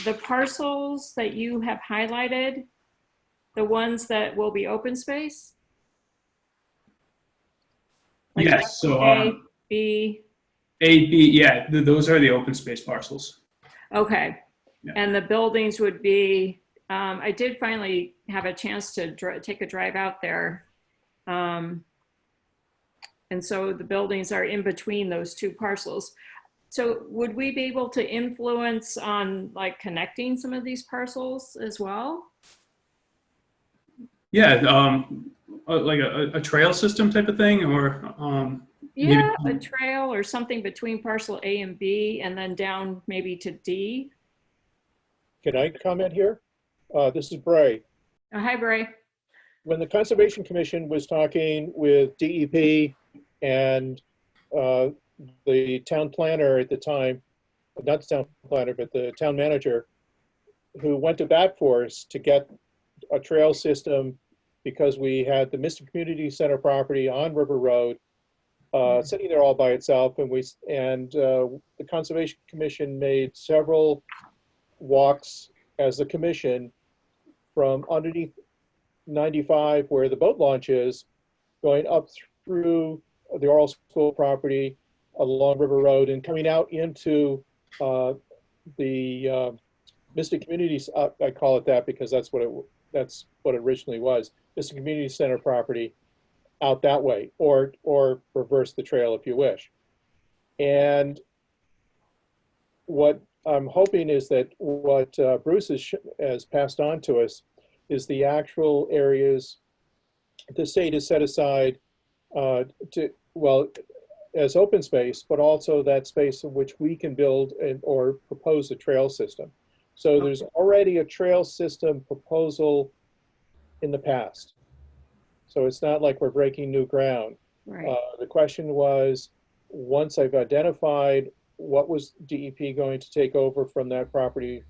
the parcels that you have highlighted the ones that will be open space? Like yes. So A, B. Yeah, those are the open space parcels. Okay. Yeah. And the buildings would be, I did finally have a chance to take a drive out there. And so the buildings are in between those two parcels. So would we be able to influence on like connecting some of these parcels as well? Yeah, like a trail system type of thing, or yeah, a trail or something between parcel A and B, and then down maybe to D. Can I comment here? This is Bray. Oh, hi, Bray. When the Conservation Commission was talking with DEP and the town planner at the time, not the town planner, but the town manager, who went to bat for us to get a trail system because we had the Mystic Community Center property on River Road sitting there all by itself, and the Conservation Commission made several walks as a commission from underneath 95 where the boat launch is, going up through the Oral School property along River Road and coming out into the Mystic Communities. I call it that because that's what it originally was. Mystic Community Center property out that way, or reverse the trail if you wish. And what I'm hoping is that what Bruce has passed on to us is the actual areas the state has set aside as open space, but also that space in which we can build or propose a trail system. So there's already a trail system proposal in the past. So it's not like we're breaking new ground. Right. The question was, once I've identified what was DEP going to take over from that property,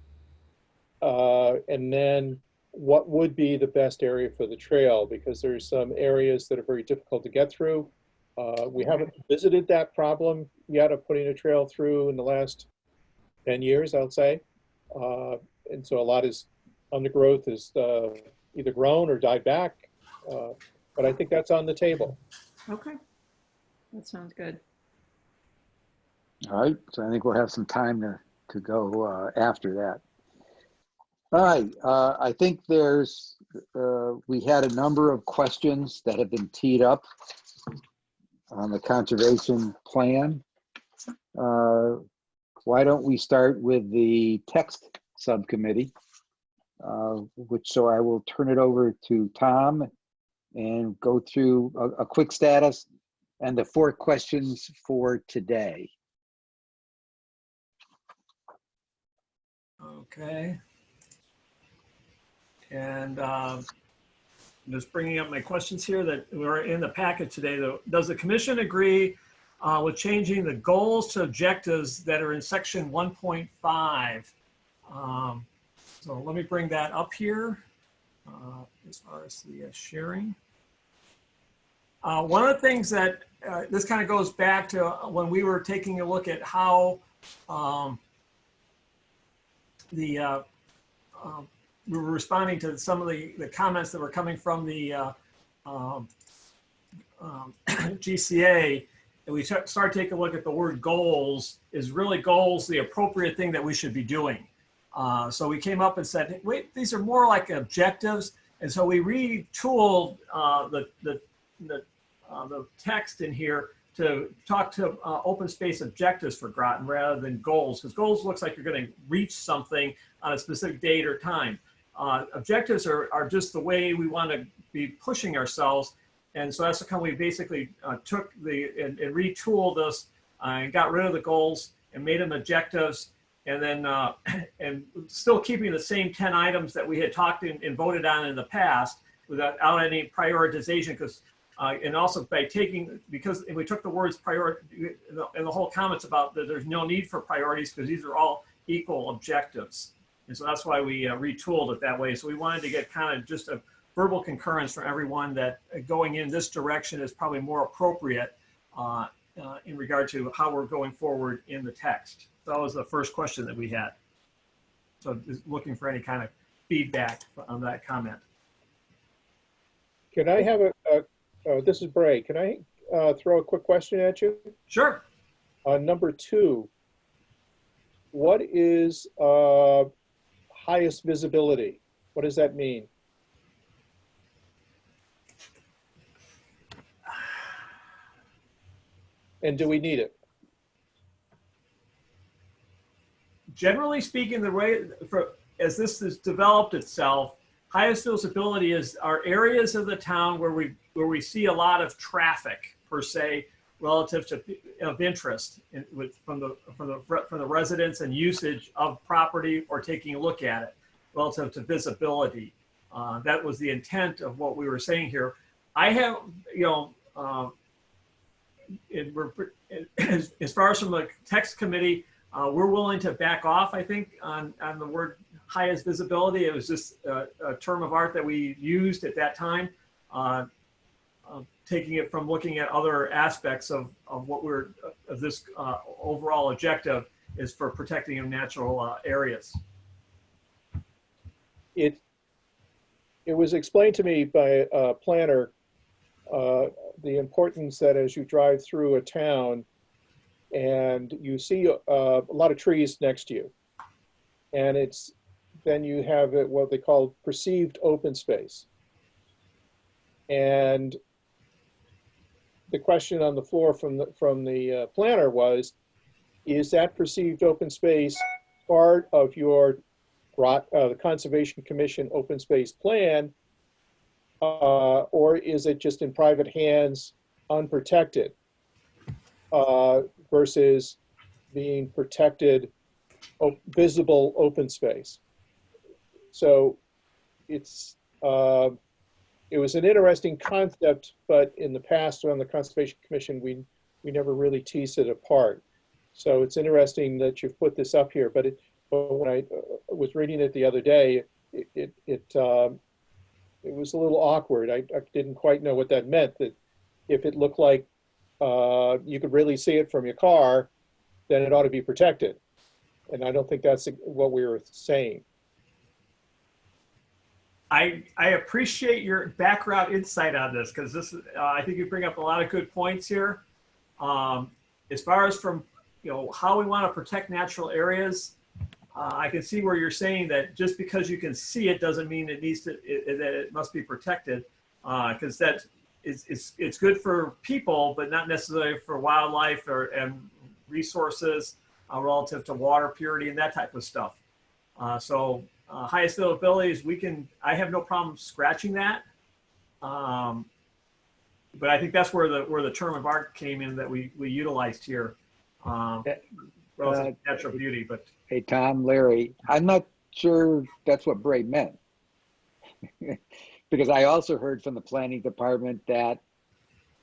and then what would be the best area for the trail, because there's some areas that are very difficult to get through. We haven't visited that problem yet of putting a trail through in the last 10 years, I would say. And so a lot is undergrowth is either grown or died back. But I think that's on the table. Okay, that sounds good. All right, so I think we'll have some time to go after that. All right, I think we had a number of questions that have been teed up on the conservation plan. Why don't we start with the text subcommittee, so I will turn it over to Tom and go through a quick status and the 4 questions for today. Okay. And just bringing up my questions here that were in the packet today. Does the commission agree with changing the goals to objectives that are in section 1.5? So let me bring that up here as far as the sharing. One of the things that this kind of goes back to when we were taking a look at how we were responding to some of the comments that were coming from the GCA, and we started taking a look at the word goals. Is really goals the appropriate thing that we should be doing? So we came up and said, wait, these are more like objectives. And so we retooled the text in here to talk to open space objectives for Groton rather than goals, because goals looks like you're going to reach something on a specific date or time. Objectives are just the way we want to be pushing ourselves. And so that's how we basically took and retooled this and got rid of the goals and made them objectives. And then, and still keeping the same 10 items that we had talked and voted on in the past without any prioritization, because and also by taking, because we took the words priority and the whole comments about that there's no need for priorities because these are all equal objectives. And so that's why we retooled it that way. So we wanted to get kind of just a verbal concurrence from everyone that going in this direction is probably more appropriate in regard to how we're going forward in the text. That was the first question that we had. So just looking for any kind of feedback on that comment. Can I have this is Bray. Can I throw a quick question at you? Sure. Number 2, what is highest visibility? What does that mean? And do we need it? Generally speaking, the way as this has developed itself, highest visibility are areas of the town where we see a lot of traffic per se relative to of interest from the residents and usage of property or taking a look at it relative to visibility. That was the intent of what we were saying here. I have, as far as from the text committee, we're willing to back off, I think, on the word highest visibility. It was just a term of art that we used at that time, taking it from looking at other aspects of what of this overall objective is for protecting of natural areas. It was explained to me by a planner the importance that as you drive through a town and you see a lot of trees next to you, and then you have what they call perceived open space. And the question on the floor from the planner was, is that perceived open space part of your the Conservation Commission open space plan, or is it just in private hands, unprotected, versus being protected, visible open space? So it was an interesting concept, but in the past on the Conservation Commission, we never really teased it apart. So it's interesting that you've put this up here, but when I was reading it the other day, it was a little awkward. I didn't quite know what that meant, that if it looked like you could really see it from your car, then it ought to be protected. And I don't think that's what we were saying. I appreciate your background insight on this, because this I think you bring up a lot of good points here. As far as from how we want to protect natural areas, I can see where you're saying that just because you can see it doesn't mean that it must be protected, because it's good for people, but not necessarily for wildlife and resources relative to water purity and that type of stuff. So highest availability is I have no problem scratching that. But I think that's where the term of art came in that we utilized here. Relative to natural beauty, but. Hey, Tom, Larry, I'm not sure that's what Bray meant. Because I also heard from the planning department that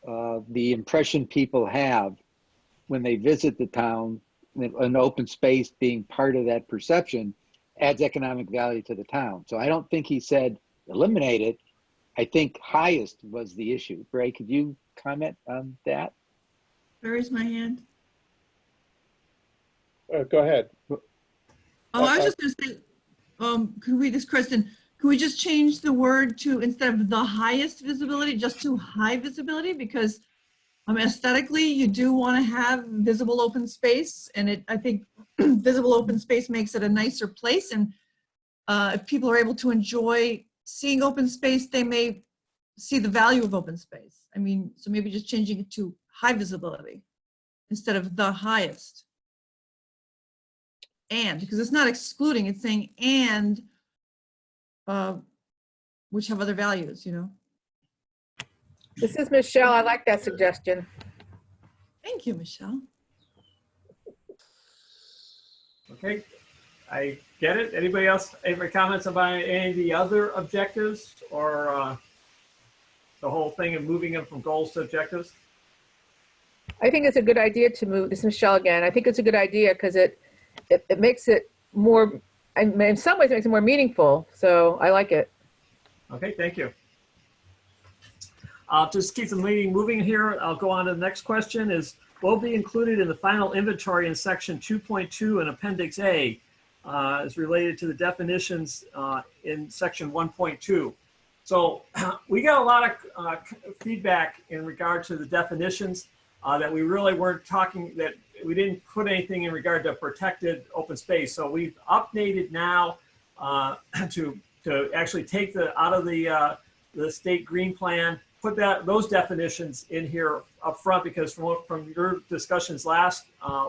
the impression people have when they visit the town, an open space being part of that perception, adds economic value to the town. So I don't think he said eliminate it. I think highest was the issue. Bray, could you comment on that? Raise my hand. Go ahead. Oh, I was just going to say, could we just, Kristen, could we just change the word to, instead of the highest visibility, just to high visibility? Because aesthetically, you do want to have visible open space, and I think visible open space makes it a nicer place. And if people are able to enjoy seeing open space, they may see the value of open space. I mean, so maybe just changing it to high visibility instead of the highest. And, because it's not excluding, it's saying and, which have other values, This is Michelle. I like that suggestion. Thank you, Michelle. Okay, I get it. Anybody else, any comments about any of the other objectives or the whole thing of moving them from goals to objectives? I think it's a good idea to move, this is Michelle again. I think it's a good idea because it makes it more, in some ways it makes it more meaningful. So I like it. Okay, thank you. I'll just keep the meeting moving here. I'll go on to the next question is, will be included in the final inventory in section 2.2 and appendix A is related to the definitions in section 1.2. So we got a lot of feedback in regard to the definitions that we really weren't talking, that we didn't put anything in regard to protected open space. So we've updated now to actually take out of the state green plan, put those definitions in here up front, because from your discussions last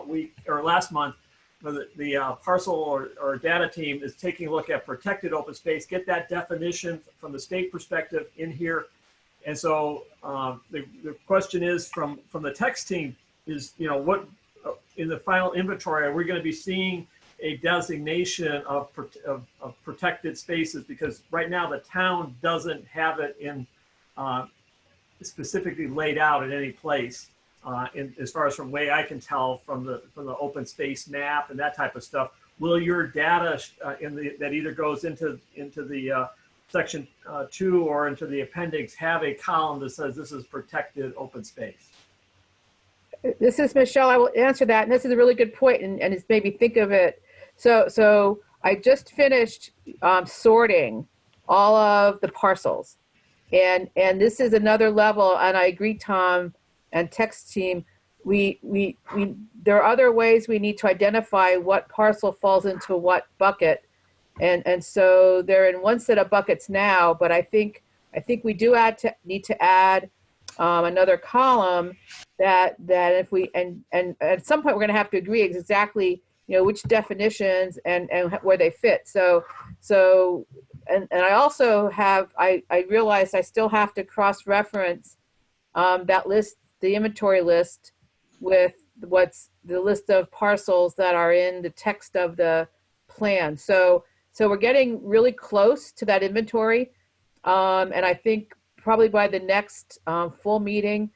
week or last month, the parcel or data team is taking a look at protected open space, get that definition from the state perspective in here. And so the question is from the text team is, what in the final inventory, are we going to be seeing a designation of protected spaces? Because right now the town doesn't have it in specifically laid out in any place. As far as from way I can tell from the open space map and that type of stuff, will your data that either goes into the section 2 or into the appendix have a column that says this is protected open space? This is Michelle. I will answer that, and this is a really good point, and it's made me think of it. So I just finished sorting all of the parcels, and this is another level. And I agree, Tom and text team. There are other ways we need to identify what parcel falls into what bucket, and so they're in one set of buckets now. But I think we do need to add another column that if we and at some point we're going to have to agree exactly which definitions and where they fit. So I also have I realized I still have to cross-reference that list, the inventory list, with what's the list of parcels that are in the text of the plan. So we're getting really close to that inventory, and I think probably by the next full meeting,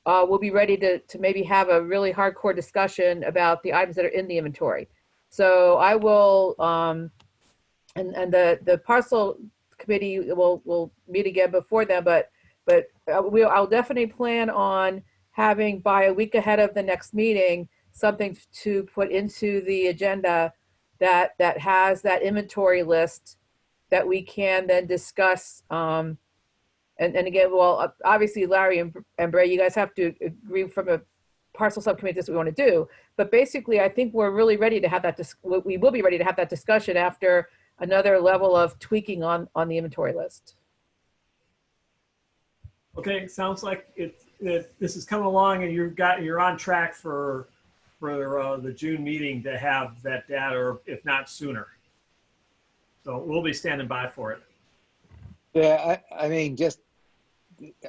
we'll be ready to maybe have a really hardcore discussion about the items that are in the inventory. So I will, and the parcel committee will meet again before then, but I'll definitely plan on having, by a week ahead of the next meeting, something to put into the agenda that has that inventory list that we can then discuss. And again, well, obviously, Larry and Bray, you guys have to agree from a parcel subcommittee this is what we want to do. But basically, I think we're really ready to have that. We will be ready to have that discussion after another level of tweaking on the inventory list. Okay, sounds like this is coming along, and you're on track for the June meeting to have that data, or if not sooner. So we'll be standing by for it. Yeah, I mean,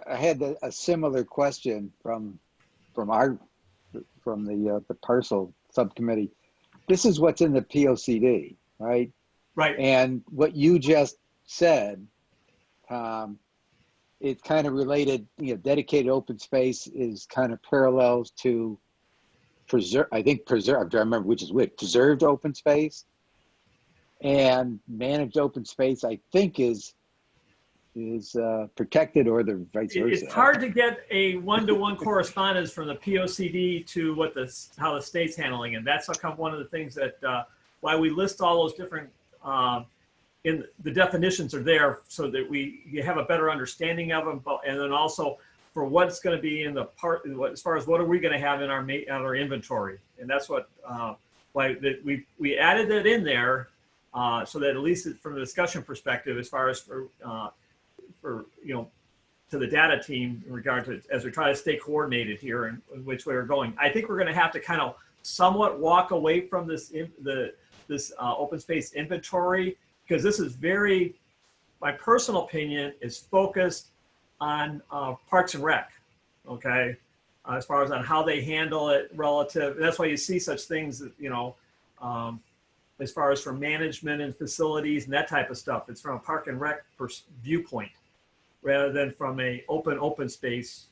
I had a similar question from the parcel subcommittee. This is what's in the POCD, right? Right. And what you just said, it's kind of related. Dedicated open space is kind of parallels to preserved. I'm trying to remember which is which. Preserved open space and managed open space, I think, is protected, or the vice versa. It's hard to get a one-to-one correspondence from the POCD to how the state's handling it. That's one of the things that why we list all those different in the definitions are there, so that you have a better understanding of them, and then also for what's going to be in the part as far as what are we going to have in our inventory, and that's what why we added that in there so that at least from the discussion perspective, as far as for to the data team in regard to, as we try to stay coordinated here and in which way we're going. I think we're going to have to kind of somewhat walk away from this open space inventory, because this is my personal opinion is focused on Parks and Rec, okay? As far as on how they handle it relative, that's why you see such things, you know, as far as from management and facilities and that type of stuff. It's from a Park and Rec viewpoint rather than from a open space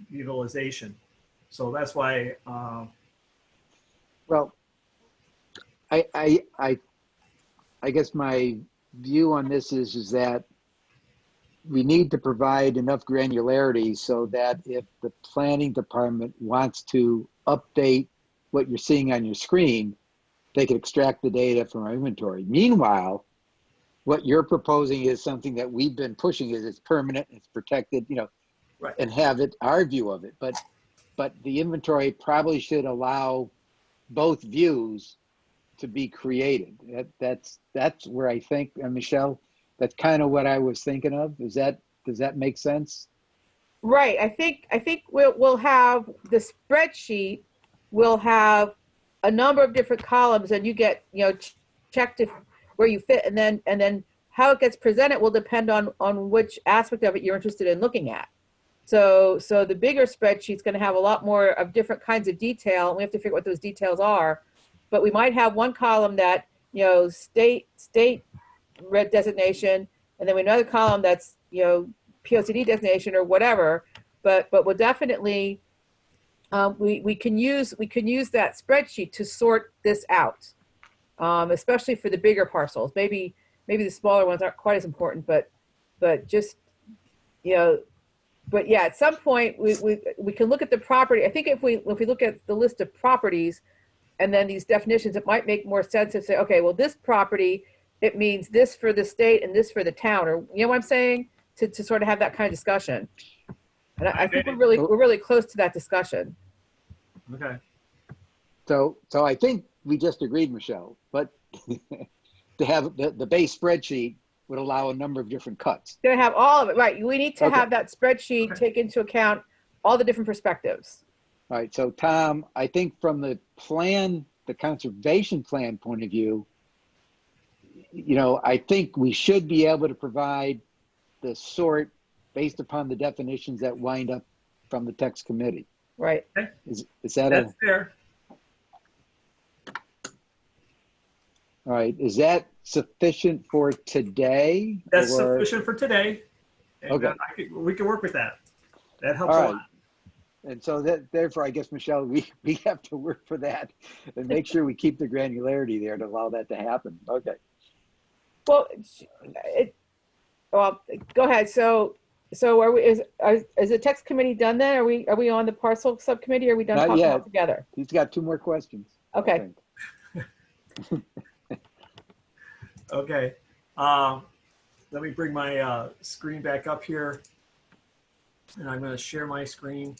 utilization. So that's why. Well, I guess my view on this is that we need to provide enough granularity so that if the planning department wants to update what you're seeing on your screen, they can extract the data from our inventory. Meanwhile, what you're proposing is something that we've been pushing is it's permanent, it's protected, you know, Right. and have it, our view of it. But the inventory probably should allow both views to be created. That's where I think, Michelle, that's kind of what I was thinking of. Does that make sense? Right. I think we'll have the spreadsheet will have a number of different columns, and you get, you know, checked if where you fit, and then how it gets presented will depend on which aspect of it you're interested in looking at. So the bigger spreadsheet's going to have a lot more of different kinds of detail, and we have to figure out what those details are. But we might have one column that, you know, state red designation, and then another column that's, you know, POCD designation or whatever. But we'll definitely we can use that spreadsheet to sort this out, especially for the bigger parcels. Maybe the smaller ones aren't quite as important, but just, you know. But yeah, at some point we can look at the property. I think if we look at the list of properties and then these definitions, it might make more sense to say, okay, well, this property, it means this for the state and this for the town, or, you know what I'm saying? To sort of have that kind of discussion. And I think we're really close to that discussion. Okay. So I think we just agreed, Michelle, but to have the base spreadsheet would allow a number of different cuts. Gonna have all of it, right? We need to Okay. have that spreadsheet take into account all the different perspectives. All right, so Tom, I think from the conservation plan point of view, you know, I think we should be able to provide the sort based upon the definitions that wind up from the text committee. Right. Okay. Is that That's fair. all right? Is that sufficient for today? That's or- sufficient for today. And, Okay. we can work with that. That helps All a right. lot. And so therefore, I guess, Michelle, we have to work for that and make sure we keep the granularity there to allow that to happen. Okay. Well, well, go ahead. So are we? Is the text committee done then? Are we on the parcel subcommittee? Or are we done Not talking yet. all together? He's got two more questions. I Okay. think. Okay. Let me bring my screen back up here. And I'm going to share my screen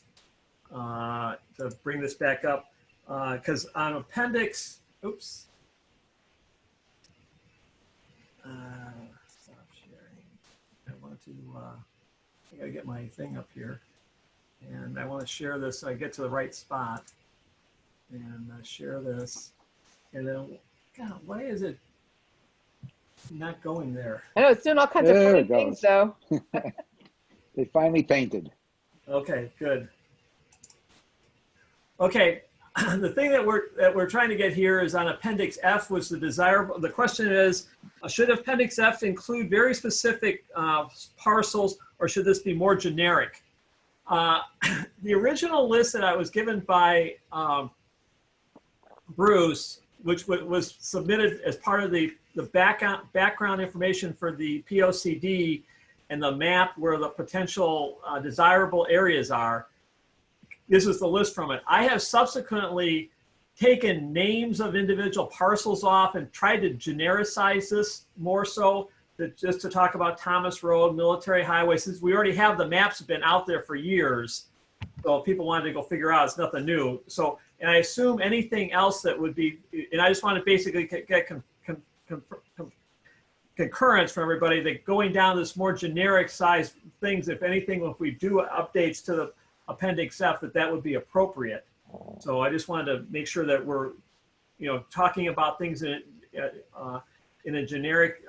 to bring this back up. Because on appendix, oops. Stop sharing. I want to, I got to get my thing up here. And I want to share this so I get to the right spot. And share this. And then, God, why is it not going there? I know it's doing all kinds of There funny it things, goes. though. They finally painted. Okay, good. Okay, the thing that we're trying to get here is on Appendix F was the desirable. The question is, should Appendix F include very specific parcels, or should this be more generic? The original list that I was given by Bruce, which was submitted as part of the background information for the POCD and the map where the potential desirable areas are. This is the list from it. I have subsequently taken names of individual parcels off and tried to genericize this more so, just to talk about Thomas Road, Military Highway, since we already have the maps have been out there for years. So if people wanted to go figure out, it's nothing new. So, and I assume anything else that would be, and I just want to basically get concurrence from everybody that going down this more generic size things, if anything, if we do updates to the Appendix F, that would be appropriate. So I just wanted to make sure that we're, you know, talking about things in a generic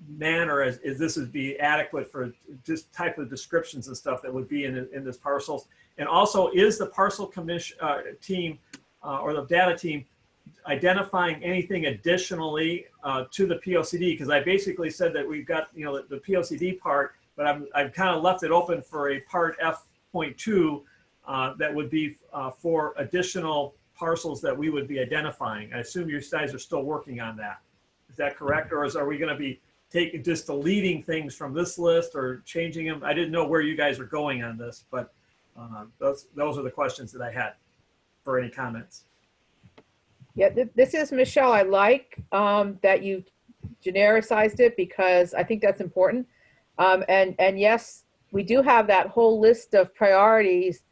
manner as this would be adequate for just type of descriptions and stuff that would be in this parcels. And also, is the parcel commission team or the data team identifying anything additionally to the POCD? Because I basically said that we've got, you know, the POCD part, but I've kind of left it open for a part F.2 that would be for additional parcels that we would be identifying. I assume you guys are still working on that. Is that correct? Or are we going to be just deleting things from this list or changing them? I didn't know where you guys are going on this, but those are the questions that I had for any comments. Yeah, this is Michelle. I like that you genericized it because I think that's important. And yes, we do have that whole list of priorities,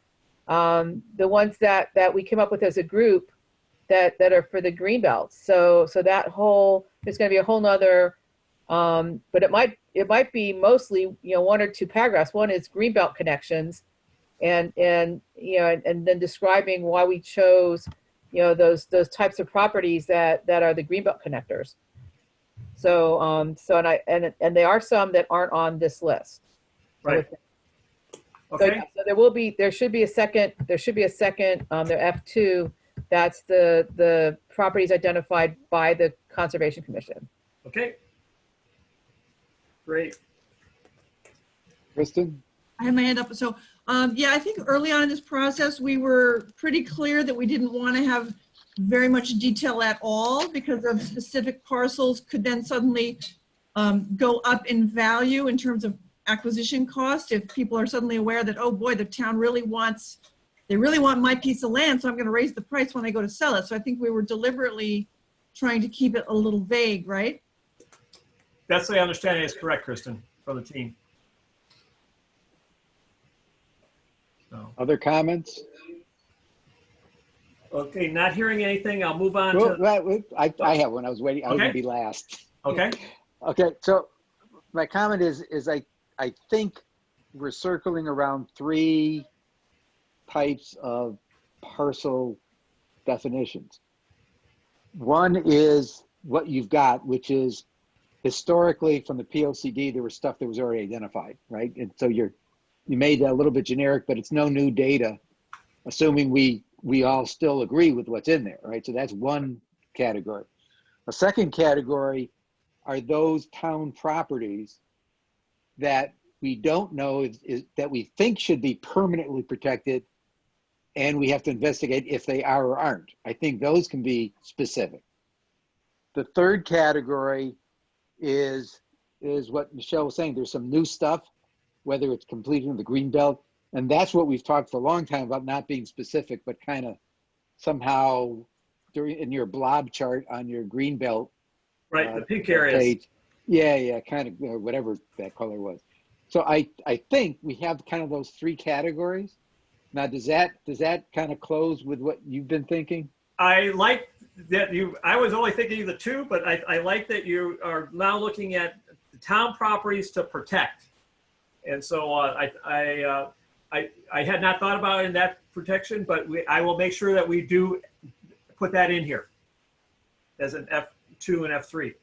the ones that we came up with as a group that are for the green belts. So that whole, there's going to be a whole nother, but it might be mostly, you know, 1 or 2 paragraphs. One is green belt connections, and you know, and then describing why we chose, you know, those types of properties that are the greenbelt connectors. So and there are some that aren't on this list. Right. Okay. So there should be a second, their F2, that's the properties identified by the Conservation Commission. Okay. Great. Kristen? I have my hand up. So, yeah, I think early on in this process, we were pretty clear that we didn't want to have very much detail at all because of specific parcels could then suddenly go up in value in terms of acquisition cost. If people are suddenly aware that, oh boy, the town really want my piece of land, so I'm going to raise the price when I go to sell it. So I think we were deliberately trying to keep it a little vague, right? That's the understanding is correct, Kristen, from the team. So. Other comments? Okay, not hearing anything. I'll move on Well, to. I have one. I was waiting. I was Okay. going to be last. Okay. Okay. So my comment is I think we're circling around 3 types of parcel definitions. One is what you've got, which is historically from the POCD, there was stuff that was already identified, right? And so you made that a little bit generic, but it's no new data, assuming we all still agree with what's in there, right? So that's one category. A second category are those town properties that we don't know is that we think should be permanently protected, and we have to investigate if they are or aren't. I think those can be specific. The third category is what Michelle was saying. There's some new stuff, whether it's completing the green belt, and that's what we've talked for a long time about, not being specific, but kind of somehow in your blob chart on your green belt. Right, the pink areas. Page, yeah, kind of whatever that color was. So I think we have kind of those 3 categories. Now, does that kind of close with what you've been thinking? I like that I was only thinking of the 2, but I like that you are now looking at the town properties to protect. And so I had not thought about it in that protection, but I will make sure that we do put that in here as an F2 and F3.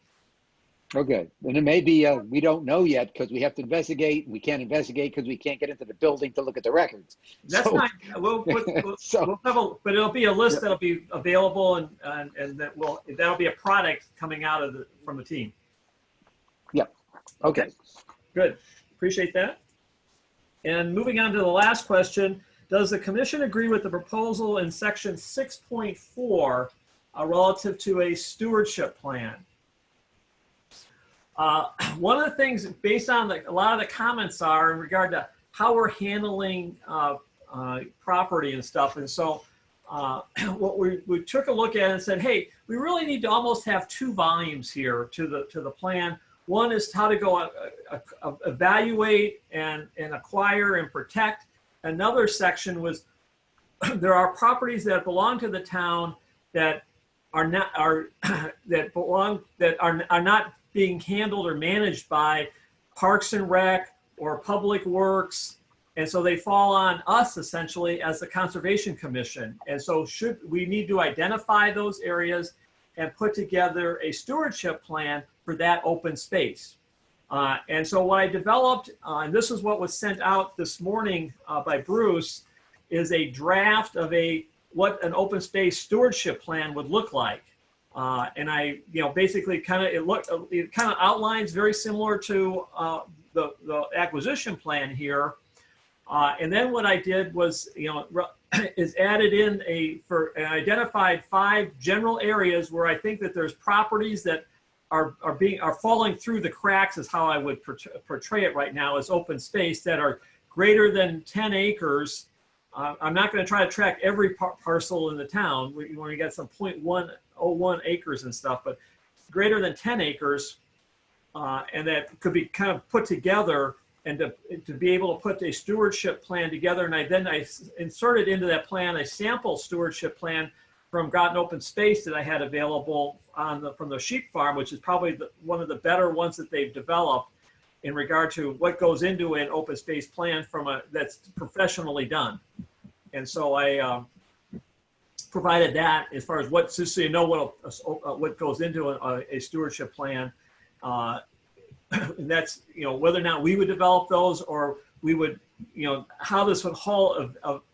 Okay, and it may be we don't know yet because we have to investigate. We can't investigate because we can't get into the building to look at the records. That's fine. We'll have but it'll be a list that'll be available, and that'll be a product coming out of from the team. Yep. Okay. Good. Appreciate that. And moving on to the last question, does the commission agree with the proposal in section 6.4 relative to a stewardship plan? One of the things based on a lot of the comments are in regard to how we're handling property and stuff. And so what we took a look at and said, hey, we really need to almost have 2 volumes here to the plan. One is how to go evaluate and acquire and protect. Another section was there are properties that belong to the town that are not being handled or managed by Parks and Rec or Public Works. And so they fall on us essentially as the Conservation Commission. And so we need to identify those areas and put together a stewardship plan for that open space. And so what I developed, and this is what was sent out this morning by Bruce, is a draft of what an open space stewardship plan would look like. And I, basically it kind of outlines very similar to the acquisition plan here. And then what I did was, is added in and identified 5 general areas where I think that there's properties that are falling through the cracks, is how I would portray it right now, as open space that are greater than 10 acres. I'm not going to try to track every parcel in the town when you got some 0.101 acres and stuff, but greater than 10 acres, and that could be kind of put together, and to be able to put a stewardship plan together. And I inserted into that plan a sample stewardship plan from Groton Open Space that I had available from the sheep farm, which is probably one of the better ones that they've developed in regard to what goes into an open space plan that's professionally done. And so I provided that as far as just so you know what goes into a stewardship plan. And that's, whether or not we would develop those, or we would, how this would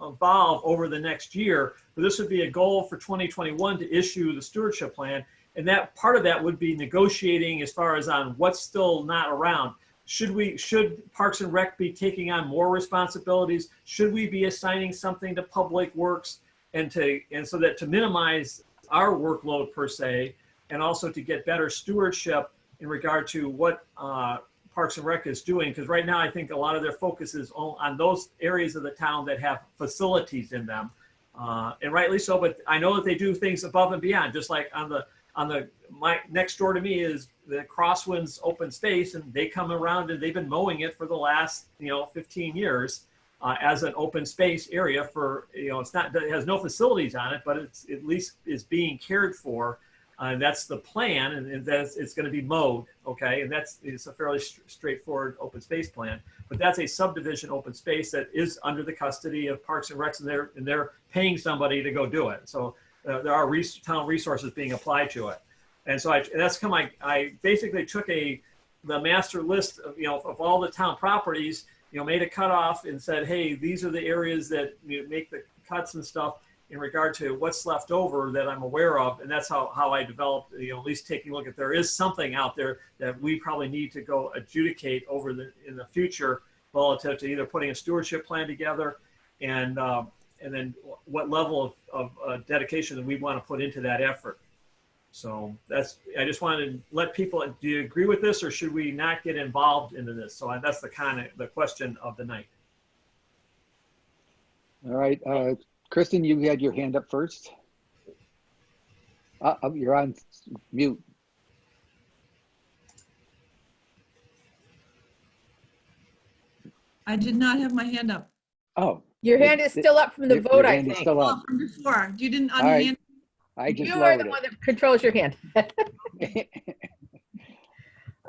evolve over the next year. But this would be a goal for 2021 to issue the stewardship plan. And that part of that would be negotiating as far as on what's still not around. Should Parks and Rec be taking on more responsibilities? Should we be assigning something to Public Works, and so that to minimize our workload per se, and also to get better stewardship in regard to what Parks and Rec is doing? Because right now I think a lot of their focus is on those areas of the town that have facilities in them, and rightly so. But I know that they do things above and beyond. Just like my next door to me is the Crosswinds Open Space, and they come around and they've been mowing it for the last 15 years as an open space area for it has no facilities on it, but it's at least is being cared for. And that's the plan, and it's going to be mowed, okay? And it's a fairly straightforward open space plan. But that's a subdivision open space that is under the custody of Parks and Recs, and they're paying somebody to go do it. So there are town resources being applied to it. And so I basically took the master list of all the town properties, made a cutoff and said, hey, these are the areas that make the cuts and stuff in regard to what's left over that I'm aware of. And that's how I developed, at least taking a look at, there is something out there that we probably need to go adjudicate in the future relative to either putting a stewardship plan together and then what level of dedication that we want to put into that effort. So I just wanted to let people, do you agree with this, or should we not get involved into this? So that's the question of the night. All right, Kristen, you had your hand up first. You're on mute. I did not have my hand up. Oh. Your hand is still up from the vote, I think. Still up. From before. You didn't unhand. Right. I just You are the one that controls your hand. Oops,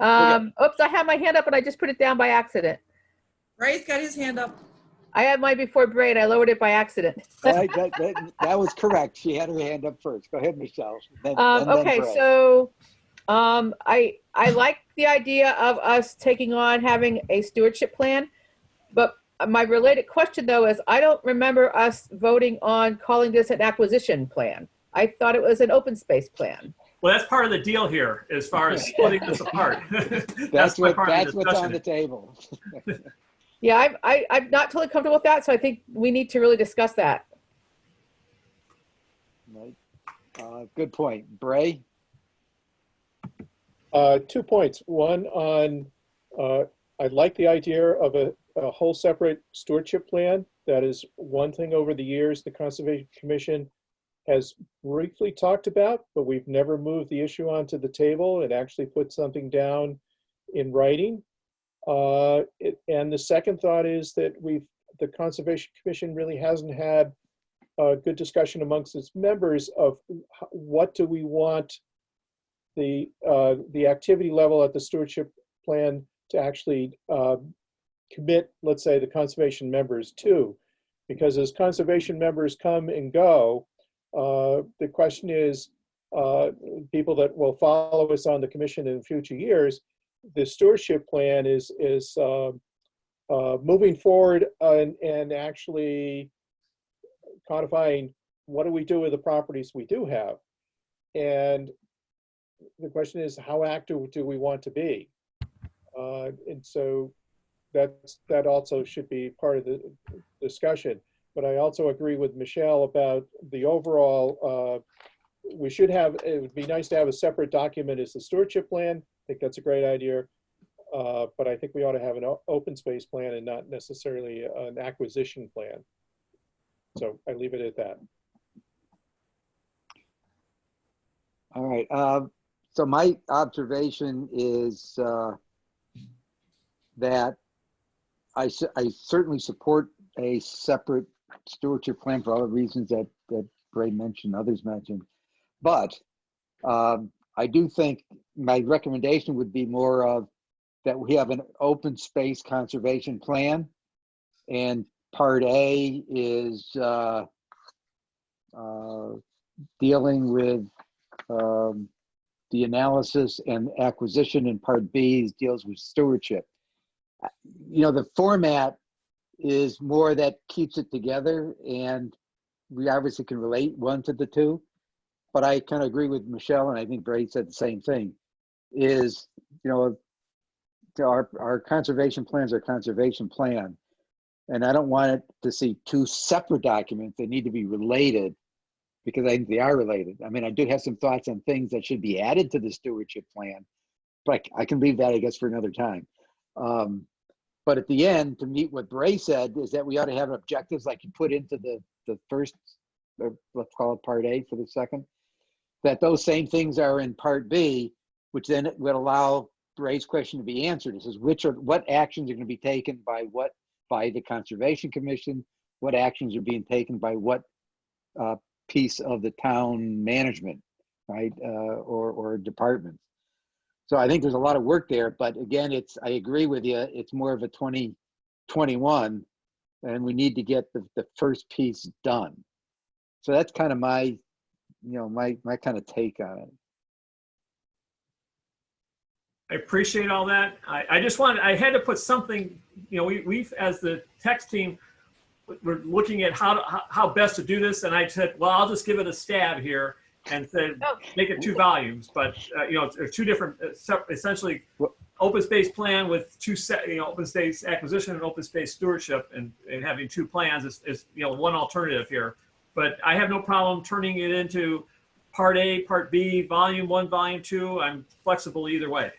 I had my hand up and I just put it down by accident. Ray's got his hand up. I had mine before Bray and I lowered it by accident. That was correct. She had her hand up first. Go ahead, Michelle. Okay, so I like the idea of us taking on having a stewardship plan, but my related question though is I don't remember us voting on calling this an acquisition plan. I thought it was an open space plan. Well, that's part of the deal here as far as splitting this apart. that's what's on the table. Yeah, I'm not totally comfortable with that, so I think we need to really discuss that. Right. Good point. Bray? 2 points. One on, I like the idea of a whole separate stewardship plan. That is one thing over the years the Conservation Commission has briefly talked about, but we've never moved the issue onto the table and actually put something down in writing. And the second thought is that the Conservation Commission really hasn't had a good discussion amongst its members of what do we want the activity level at the stewardship plan to actually commit, let's say, the conservation members to. Because as conservation members come and go, the question is, people that will follow us on the commission in future years, the stewardship plan is moving forward and actually codifying what do we do with the properties we do have. And the question is, how active do we want to be? And so that also should be part of the discussion. But I also agree with Michelle about the overall, we should have, it would be nice to have a separate document as the stewardship plan. I think that's a great idea. But I think we ought to have an open space plan and not necessarily an acquisition plan. So I leave it at that. All right. So my observation is that I certainly support a separate stewardship plan for all the reasons that Ray mentioned, others mentioned. But I do think my recommendation would be more of that we have an open space conservation plan, and part A is dealing with the analysis and acquisition, and part B deals with stewardship. You know, the format is more that keeps it together, and we obviously can relate one to the two. But I kind of agree with Michelle, and I think Bray said the same thing, is, you know, our conservation plans are conservation plan. And I don't want it to see two separate documents. They need to be related, because I think they are related. I mean, I do have some thoughts on things that should be added to the stewardship plan, but I can leave that, I guess, for another time. But at the end, to meet what Bray said, is that we ought to have objectives like you put into the first, or let's call it part A for the second, that those same things are in part B, which then would allow Bray's question to be answered. It says what actions are going to be taken by the Conservation Commission, what actions are being taken by what piece of the town management, right, or departments. So I think there's a lot of work there, but again, I agree with you, it's more of a 2021, and we need to get the first piece done. So that's kind of my kind of take on it. I appreciate all that. I had to put something, you know, we've, as the text team, we're looking at how best to do this. And I said, well, I'll just give it a stab here and said, make it 2 volumes. But, you know, there's 2 different, essentially, open space plan with 2 open space acquisition and open space stewardship, and having 2 plans is, you know, one alternative here. But I have no problem turning it into part A, part B, volume 1, volume 2. I'm flexible either way.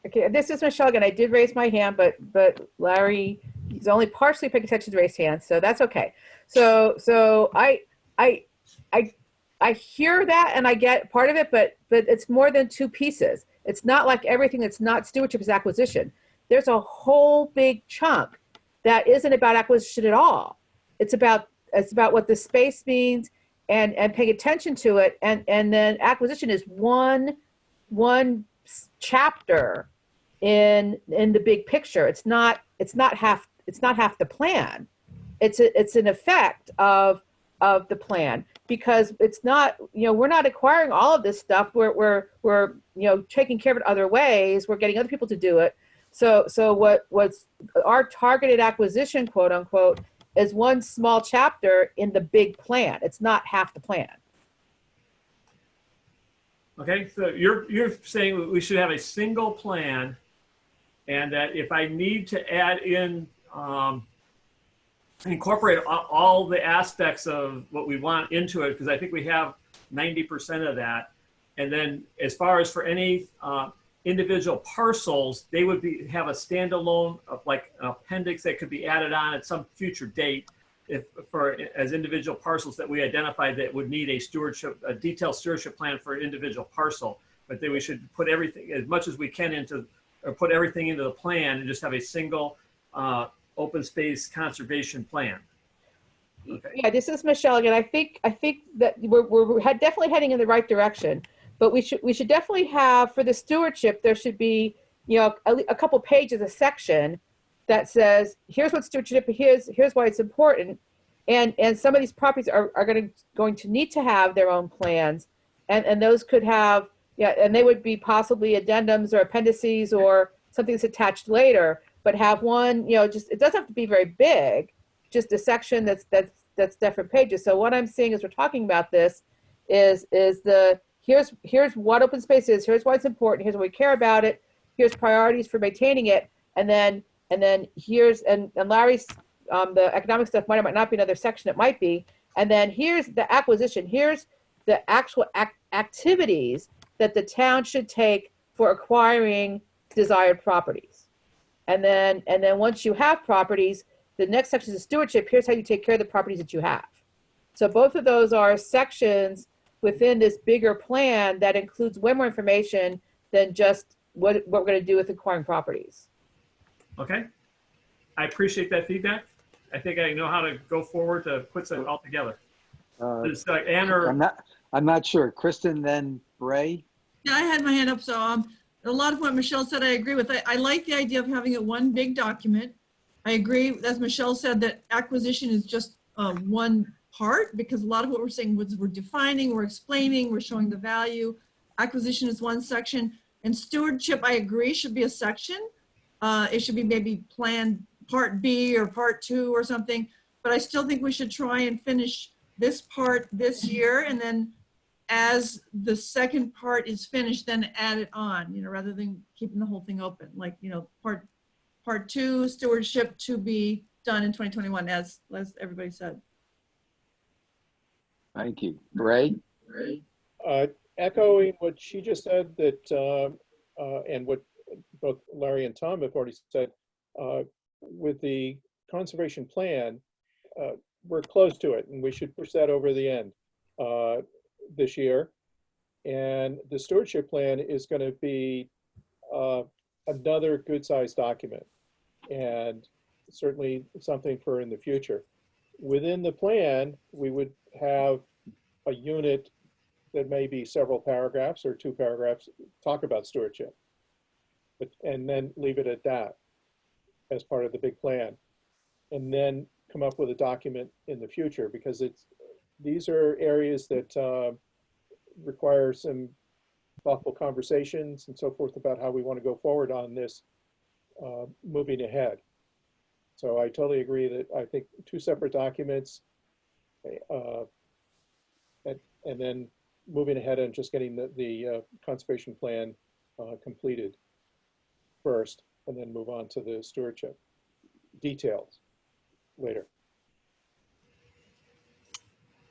Okay, this is Michelle again. I did raise my hand, but Larry, he's only partially paying attention to raised hands, so that's okay. So I hear that and I get part of it, but it's more than 2 pieces. It's not like everything that's not stewardship is acquisition. There's a whole big chunk that isn't about acquisition at all. It's about what the space means and paying attention to it, and then acquisition is one chapter in the big picture. It's not half the plan. It's an effect of the plan, because it's not, you know, we're not acquiring all of this stuff. We're you know, taking care of it other ways. We're getting other people to do it. So what's our targeted acquisition, quote unquote, is one small chapter in the big plan. It's not half the plan. Okay, so you're saying we should have a single plan, and that if I need to add in, incorporate all the aspects of what we want into it, because I think we have 90% of that. And then as far as for any individual parcels, they would have a standalone of like an appendix that could be added on at some future date as individual parcels that we identified that would need a detailed stewardship plan for an individual parcel. But then we should put everything, as much as we can, put everything into the plan and just have a single open space conservation plan. Okay. Yeah, this is Michelle again. I think that we're definitely heading in the right direction, but we should definitely have, for the stewardship, there should be, you know, a couple pages, a section that says, here's what stewardship is, here's why it's important, and some of these properties are going to need to have their own plans, and those could have, Yeah, and they would be possibly addendums or appendices or something that's attached later, but have one, just, it doesn't have to be very big, just a section that's different pages. So what I'm seeing as we're talking about this is here's what open space is, here's why it's important, here's why we care about it, here's priorities for maintaining it, and then here's, and Larry's, the economic stuff might or might not be another section, it might be, and then here's the acquisition, here's the actual activities that the town should take for acquiring desired properties. And then once you have properties, the next section is stewardship. Here's how you take care of the properties that you have. So both of those are sections within this bigger plan that includes way more information than just what we're going to do with acquiring properties. Okay. I appreciate that feedback. I think I know how to go forward to put something all together. Ann or I'm not sure. Kristen, then Ray. Yeah, I had my hand up, so a lot of what Michelle said I agree with. I like the idea of having it one big document. I agree, as Michelle said, that acquisition is just one part, because a lot of what we're saying was we're defining, we're explaining, we're showing the value. Acquisition is one section, and stewardship, I agree, should be a section. It should be maybe plan part B or part 2 or something, but I still think we should try and finish this part this year, and then as the second part is finished, then add it on, rather than keeping the whole thing open. Like, part 2, stewardship, to be done in 2021, as everybody said. Thank you. Ray? Echoing what she just said, that and what both Larry and Tom have already said, with the conservation plan, we're close to it, and we should push that over the end this year. And the stewardship plan is going to be another good-sized document, and certainly something for in the future. Within the plan, we would have a unit that may be several paragraphs or 2 paragraphs talk about stewardship, and then leave it at that as part of the big plan, and then come up with a document in the future, because these are areas that require some thoughtful conversations and so forth about how we want to go forward on this moving ahead. So I totally agree that I think 2 separate documents, and then moving ahead and just getting the conservation plan completed first, and then move on to the stewardship details later.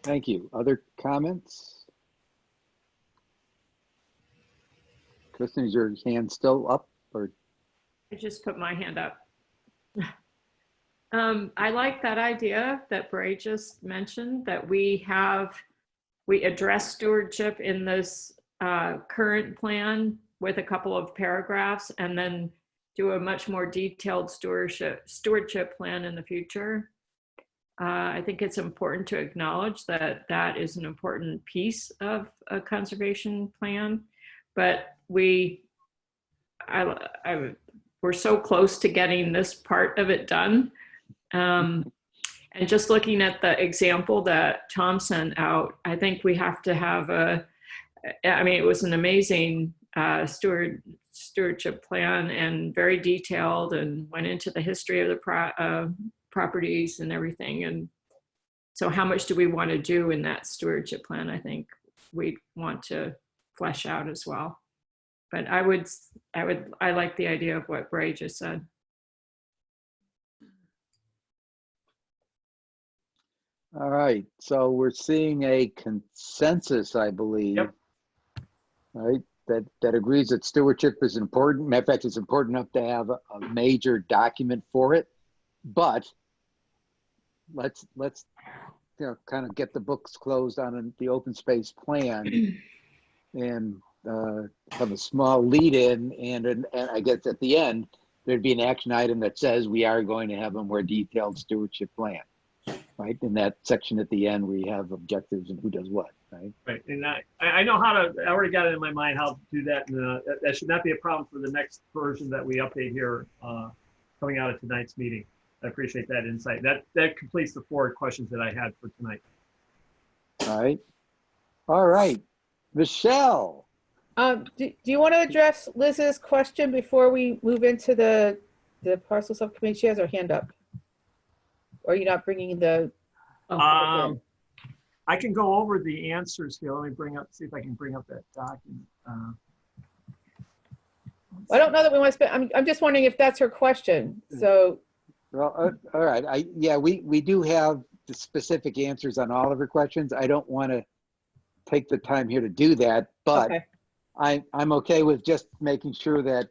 Thank you. Other comments? Kristen, is your hand still up, or? I just put my hand up. I like that idea that Bray just mentioned, that we address stewardship in this current plan with a couple of paragraphs, and then do a much more detailed stewardship plan in the future. I think it's important to acknowledge that that is an important piece of a conservation plan, but we're so close to getting this part of it done. And just looking at the example that Tom sent out, I think we have to have it was an amazing stewardship plan, and very detailed, and went into the history of the properties and everything. And so how much do we want to do in that stewardship plan? I think we want to flesh out as well. But I like the idea of what Bray just said. All right, so we're seeing a consensus, I believe. Yep. Right, that agrees that stewardship is important. Matter of fact, it's important enough to have a major document for it. But let's kind of get the books closed on the open space plan, and have a small lead in, and I guess at the end there'd be an action item that says we are going to have a more detailed stewardship plan. Right, in that section at the end, we have objectives and who does what, right? Right, and I know how to, I already got it in my mind how to do that, and that should not be a problem for the next version that we update here coming out of tonight's meeting. I appreciate that insight. That completes the 4 questions that I had for tonight. All right. Michelle. Do you want to address Liz's question before we move into the parcel subcommittee? She has her hand up. Or are you not bringing the? I can go over the answers here. Let me see if I can bring up that document. I don't know that we want to spend, I'm just wondering if that's her question. So. Well, all right. Yeah, we do have the specific answers on all of her questions. I don't want to take the time here to do that, but Okay. I'm okay with just making sure that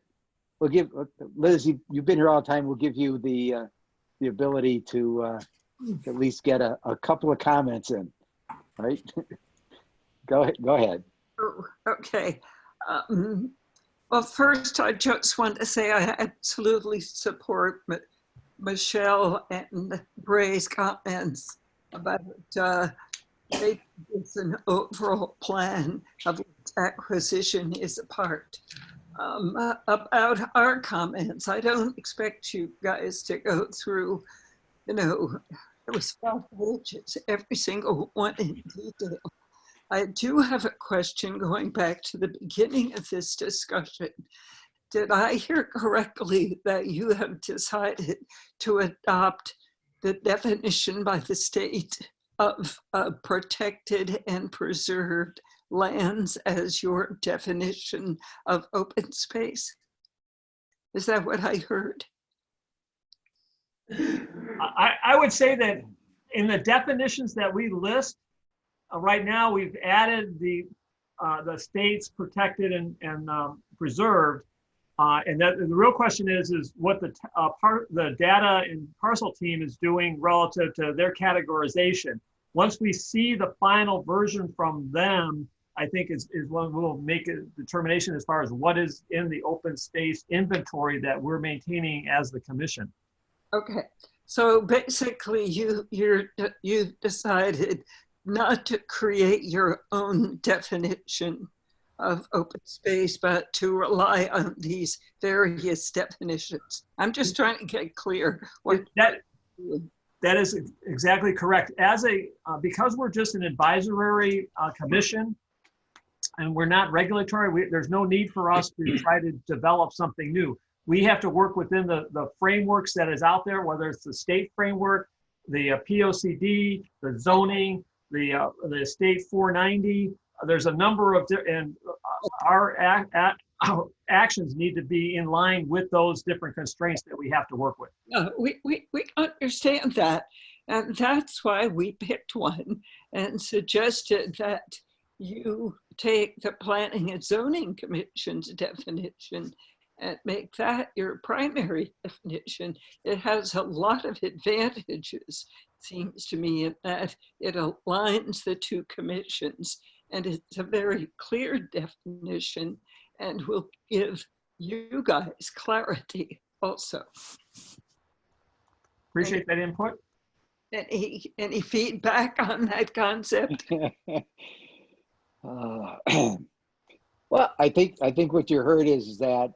we'll give Liz, you've been here all the time. We'll give you the ability to at least get a couple of comments in, right? Go ahead. Oh, okay. Well, first, I just want to say I absolutely support Michelle and Bray's comments about making this an overall plan of which acquisition is a part. About our comments, I don't expect you guys to go through, it was 5 pages, every single one in detail. I do have a question going back to the beginning of this discussion. Did I hear correctly that you have decided to adopt the definition by the state of protected and preserved lands as your definition of open space? Is that what I heard? I would say that in the definitions that we list, right now we've added the states protected and preserved. And that the real question is what the data and parcel team is doing relative to their categorization. Once we see the final version from them, I think is when we'll make a determination as far as what is in the open space inventory that we're maintaining as the commission. Okay, so basically you decided not to create your own definition of open space, but to rely on these various definitions. I'm just trying to get clear. That is exactly correct. Because we're just an advisory commission and we're not regulatory, there's no need for us to try to develop something new. We have to work within the frameworks that is out there, whether it's the state framework, the POCD, the zoning, the state 490. There's a number of, and our actions need to be in line with those different constraints that we have to work with. We understand that. And that's why we picked one and suggested that you take the Planning and Zoning Commission's definition and make that your primary definition. It has a lot of advantages, seems to me, in that it aligns the two commissions and it's a very clear definition and will give you guys clarity also. Appreciate that input. Any feedback on that concept? Well, I think what you heard is that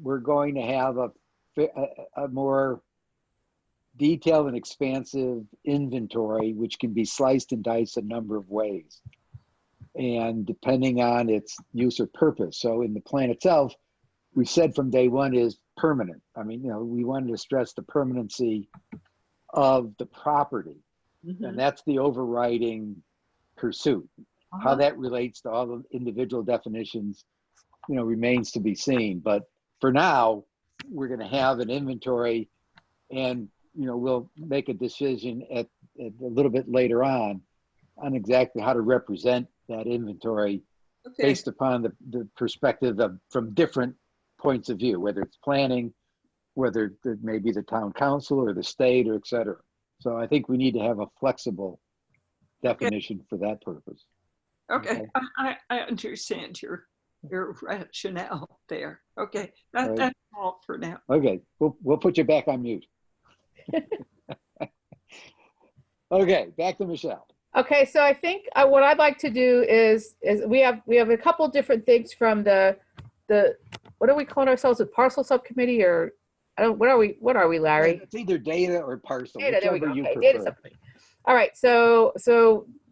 we're going to have a more detailed and expansive inventory, which can be sliced and diced a number of ways, and depending on its use or purpose. So in the plan itself, we've said from day one is permanent. I mean, we wanted to stress the permanency of the property, and that's the overriding pursuit. How that relates to all the individual definitions, remains to be seen. But for now, we're going to have an inventory, and we'll make a decision at a little bit later on exactly how to represent that inventory based upon the perspective from different points of view, whether it's planning, whether it may be the town council or the state or et cetera. So I think we need to have a flexible definition for that purpose. Okay. I understand your rationale there. Okay, that's all for now. Okay, we'll put you back on mute. Okay, back to Michelle. Okay, so I think what I'd like to do is we have a couple different things from the what are we calling ourselves, a parcel subcommittee, or what are we, Larry? It's either data or parcel. Data, there we go. You Okay, prefer. data subcommittee. All right, so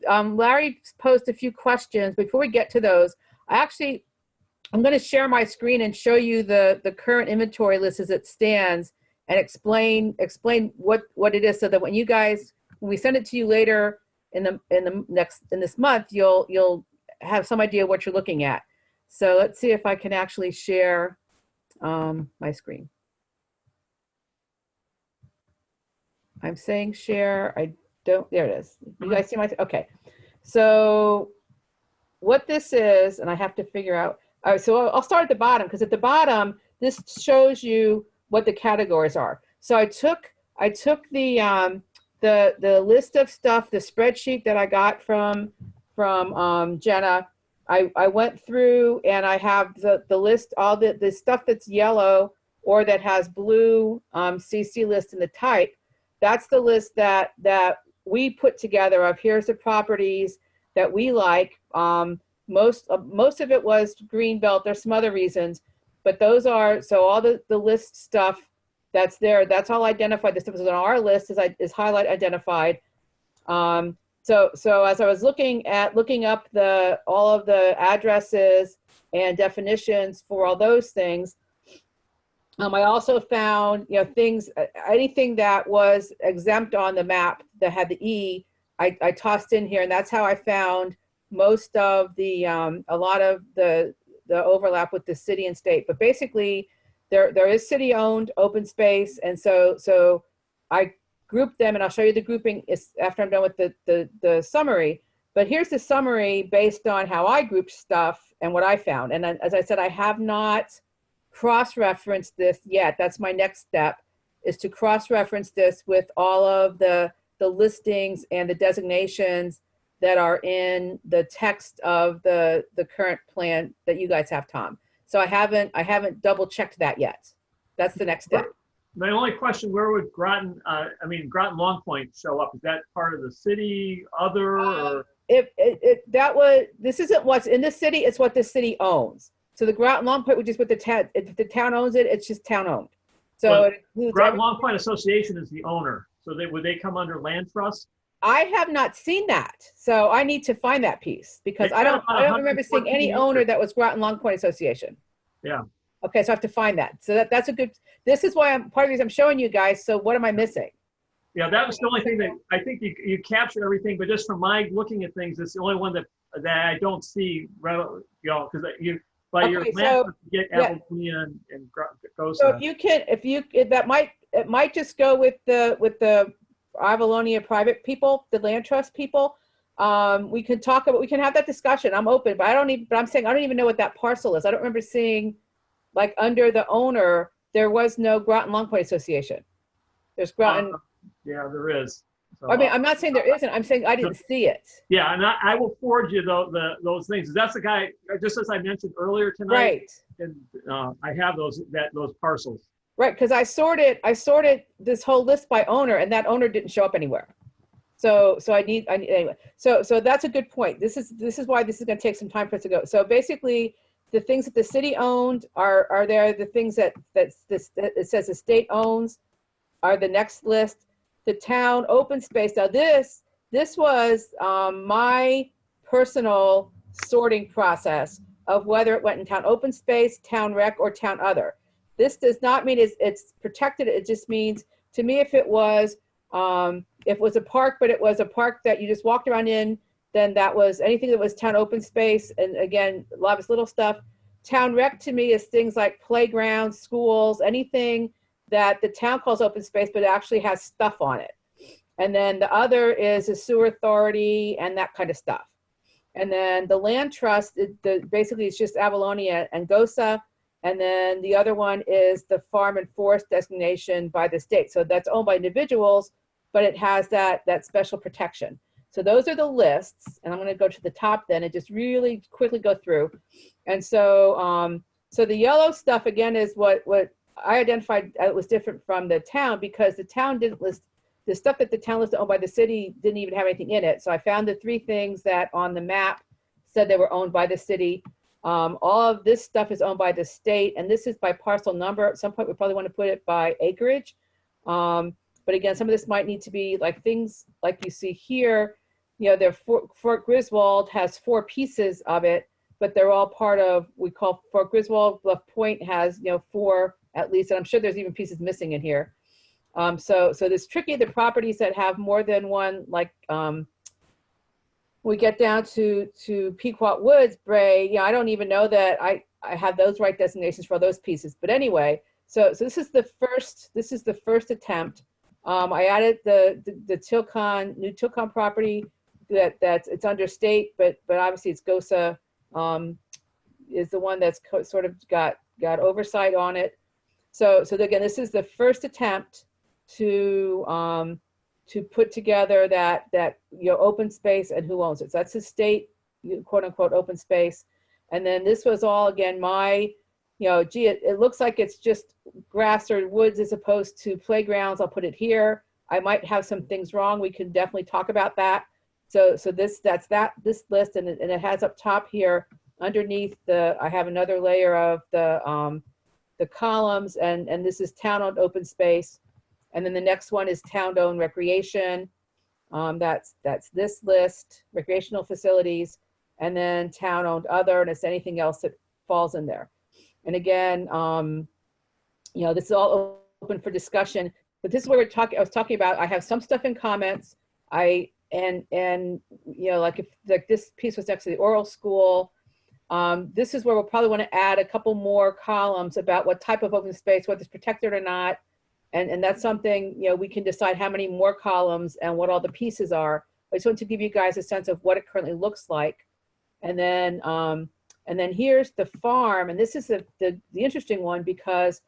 Larry posed a few questions. Before we get to those, I'm going to share my screen and show you the current inventory list as it stands and explain what it is, so that when we send it to you later in this month, you'll have some idea what you're looking at. So let's see if I can actually share my screen. I'm saying share. There it is. You guys see my, okay. So what this is, and I have to figure out, all right, so I'll start at the bottom, because at the bottom, this shows you what the categories are. So I took the list of stuff, the spreadsheet that I got from Jenna. I went through and I have the list, all the stuff that's yellow or that has blue CC list in the type. That's the list that we put together of here's the properties that we like. Most of it was Greenbelt. There's some other reasons, but those are, so all the list stuff that's there, that's all identified. The stuff that's on our list is highlight identified. So as I was looking up all of the addresses and definitions for all those things, I also found, things, anything that was exempt on the map that had the E, I tossed in here, and that's how I found most of the, a lot of the overlap with the city and state. But basically, there is city-owned open space, and so I grouped them, and I'll show you the grouping after I'm done with the summary. But here's the summary based on how I grouped stuff and what I found. And then, as I said, I have not cross-referenced this yet. That's my next step, is to cross-reference this with all of the listings and the designations that are in the text of the current plan that you guys have, Tom. So I haven't double-checked that yet. That's the next step. My only question, where would Groton, Groton Long Point show up? Is that part of the city, other, or? This isn't what's in the city, it's what the city owns. So the Groton Long Point, which is what the town, if the town owns it, it's just town owned. So well, it includes Groton Long Point Association is the owner. So would they come under land trust? I have not seen that. So I need to find that piece, because I don't remember seeing any owner that was Groton Long Point Association. Yeah. Okay, so I have to find that. So that's a good, this is why part of the reason I'm showing you guys. So what am I missing? Yeah, that was the only thing that I think you captured everything, but just from my looking at things, it's the only one that I don't see, because by your map, you get Avalonia and Gosa. So it might just go with the Avalonia private people, the land trust people. We can have that discussion. I'm open, but I'm saying I don't even know what that parcel is. I don't remember seeing, like, under the owner, there was no Groton Long Point Association. There's Groton. Yeah, there is. So, I mean, I'm not saying there isn't. I'm saying I didn't see it. Yeah, and I will forward you those things. That's the guy, just as I mentioned earlier tonight. Right. And I have those parcels. Right, because I sorted this whole list by owner, and that owner didn't show up anywhere. So I need anyway. So that's a good point. This is why this is going to take some time for us to go. So basically, the things that the city owned are there. The things that it says the state owns are the next list. The town open space. Now this was my personal sorting process of whether it went in town open space, town rec, or town other. This does not mean it's protected. It just means, to me, if it was a park, but it was a park that you just walked around in, then that was anything that was town open space. And again, a lot of this little stuff. Town rec to me is things like playgrounds, schools, anything that the town calls open space, but it actually has stuff on it. And then the other is the sewer authority and that kind of stuff. And then the land trust, basically it's just Avalonia and Gosa. And then the other one is the farm and forest designation by the state. So that's owned by individuals, but it has that special protection. So those are the lists. And I'm going to go to the top then and just really quickly go through. And so, so the yellow stuff, again, is what I identified was different from the town, because the town didn't list the stuff that the town listed owned by the city didn't even have anything in it. So I found the 3 things that on the map said they were owned by the city. All of this stuff is owned by the state, and this is by parcel number. At some point, we probably want to put it by acreage. But again, some of this might need to be like things like you see here. Fort Griswold has 4 pieces of it. but they're all part of, we call Fort Griswold. Bluff Point has, 4 at least, and I'm sure there's even pieces missing in here. So it's tricky, the properties that have more than one, like, we get down to Pequot Woods, Bray, I don't even know that I have those right designations for those pieces. But anyway, so this is the first attempt. I added the new Tilcon property that's it's under state, but obviously it's GOSA is the one that's sort of got oversight on it. So again, this is the first attempt to put together that open space and who owns it. So that's the state, quote unquote, open space. And then this was all, again, my, gee, it looks like it's just grass or woods as opposed to playgrounds. I'll put it here. I might have some things wrong. We can definitely talk about that. So this list, and it has up top here underneath I have another layer of the columns, and this is town-owned open space. And then the next one is town-owned recreation. That's this list, recreational facilities, and then town-owned other, and it's anything else that falls in there. And again, this is all open for discussion, but this is where I was talking about, I have some stuff in comments. Like if this piece was next to the oral school, this is where we'll probably want to add a couple more columns about what type of open space, whether it's protected or not. And that's something, we can decide how many more columns and what all the pieces are. I just want to give you guys a sense of what it currently looks like. And then here's the farm. And this is the interesting one, because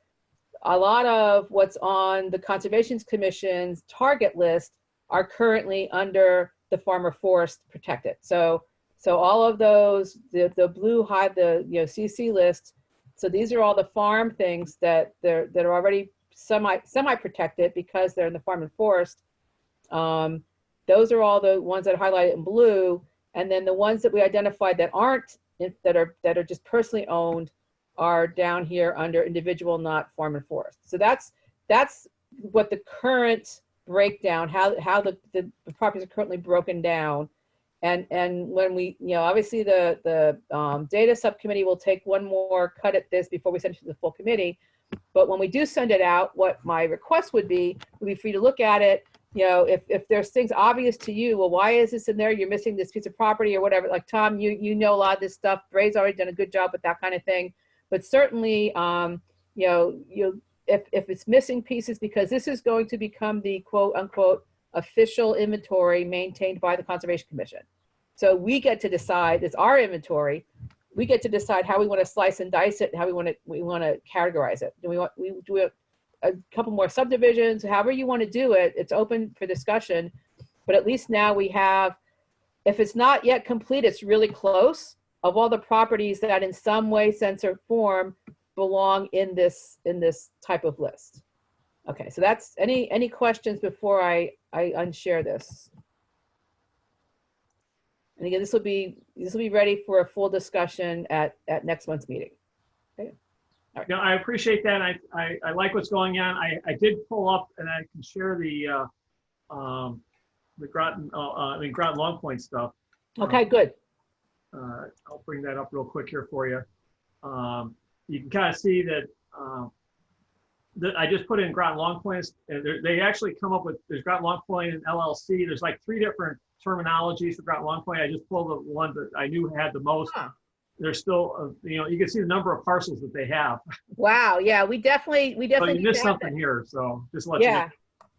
a lot of what's on the Conservation Commission's target list are currently under the farmer forest protected. So all of those, the blue CC list. So these are all the farm things that are already semi-protected because they're in the farm and forest. Those are all the ones that are highlighted in blue, and then the ones that we identified that aren't, that are just personally owned, are down here under individual, not farm and forest. So that's what the current breakdown, how the properties are currently broken down. And when we, obviously the data subcommittee will take one more cut at this before we send it to the full committee. But when we do send it out, what my request would be for you to look at it. If there's things obvious to you, well, why is this in there? You're missing this piece of property or whatever. Like Tom, you know a lot of this stuff. Bray's already done a good job with that kind of thing. But certainly, if it's missing pieces, because this is going to become the quote unquote official inventory maintained by the Conservation Commission. So we get to decide, it's our inventory. We get to decide how we want to slice and dice it, and how we want to categorize it. Do we do a couple more subdivisions? However you want to do it, it's open for discussion. But at least now we have, if it's not yet complete, it's really close, of all the properties that in some way, sense, or form belong in this type of list. Okay, so that's any questions before I unshare this. And again, this will be ready for a full discussion at next month's meeting. Okay. All right. No, I appreciate that. I like what's going on. I did pull up, and I can share the Groton Long Point stuff. Okay, good. I'll bring that up real quick here for you. You can kind of see that I just put in Groton Long Point. They actually come up with, there's Groton Long Point and LLC. There's like 3 different terminologies for Groton Long Point. I just pulled the one that I knew had the most. Huh. There's still, you can see the number of parcels that they have. Wow. Yeah, we definitely. So you missed something here. So just let you know.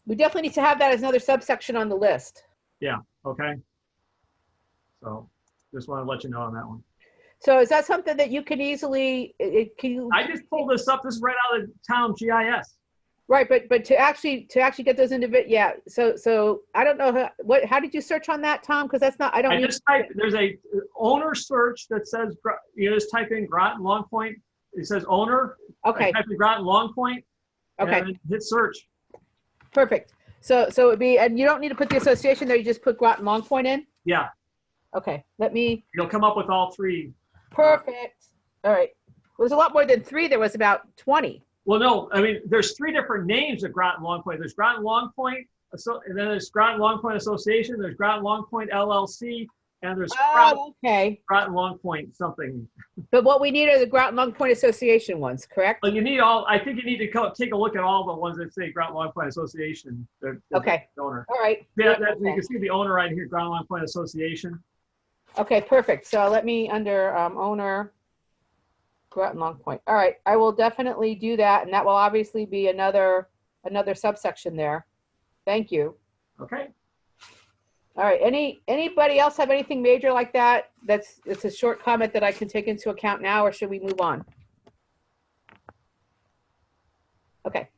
We definitely need to have that as another subsection on the list. Yeah. Okay. So just want to let you know on that one. So is that something that you can easily? I just pulled this up. This is right out of the town GIS. Right, but to actually get those individual, yeah. So I don't know how did you search on that, Tom? Because that's not, I don't. I just type. There's a owner search that says, just type in Groton Long Point. It says owner. Okay. I type in Groton Long Point. Okay. And hit search. Perfect. So it would be, and you don't need to put the association there. You just put Groton Long Point in. Yeah. Okay. Let me. You'll come up with all 3. Perfect. All right. Well, there's a lot more than 3. There was about 20. Well, no, I mean, there's 3 different names of Groton Long Point. There's Groton Long Point, and then there's Groton Long Point Association. There's Groton Long Point LLC. And there's Oh, okay. Groton Long Point something. But what we need are the Groton Long Point Association ones, correct? Well, you need I think you need to take a look at all the ones that say Groton Long Point Association. Okay. The owner. All right. Yeah, Okay. you can see the owner right here, Groton Long Point Association. Okay, perfect. So let me under owner, Groton Long Point. All right, I will definitely do that, and that will obviously be another subsection there. Thank you. Okay. All right, anybody else have anything major like that? It's a short comment that I can take into account now, or should we move on? Okay,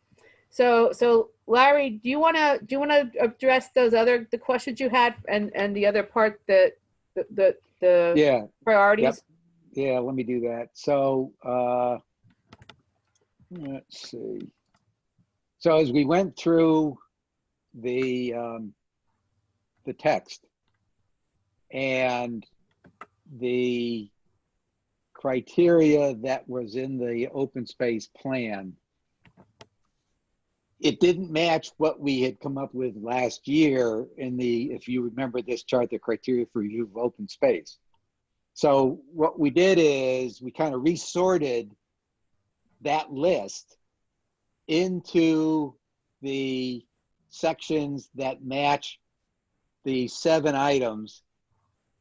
so Larry, do you want to address the questions you had and the other part that the Yeah. priorities? Yep. Yeah, let me do that. So let's see. So as we went through the text and the criteria that was in the open space plan, it didn't match what we had come up with last year in if you remember this chart, the criteria for review of open space. So what we did is we kind of resorted that list into the sections that match the 7 items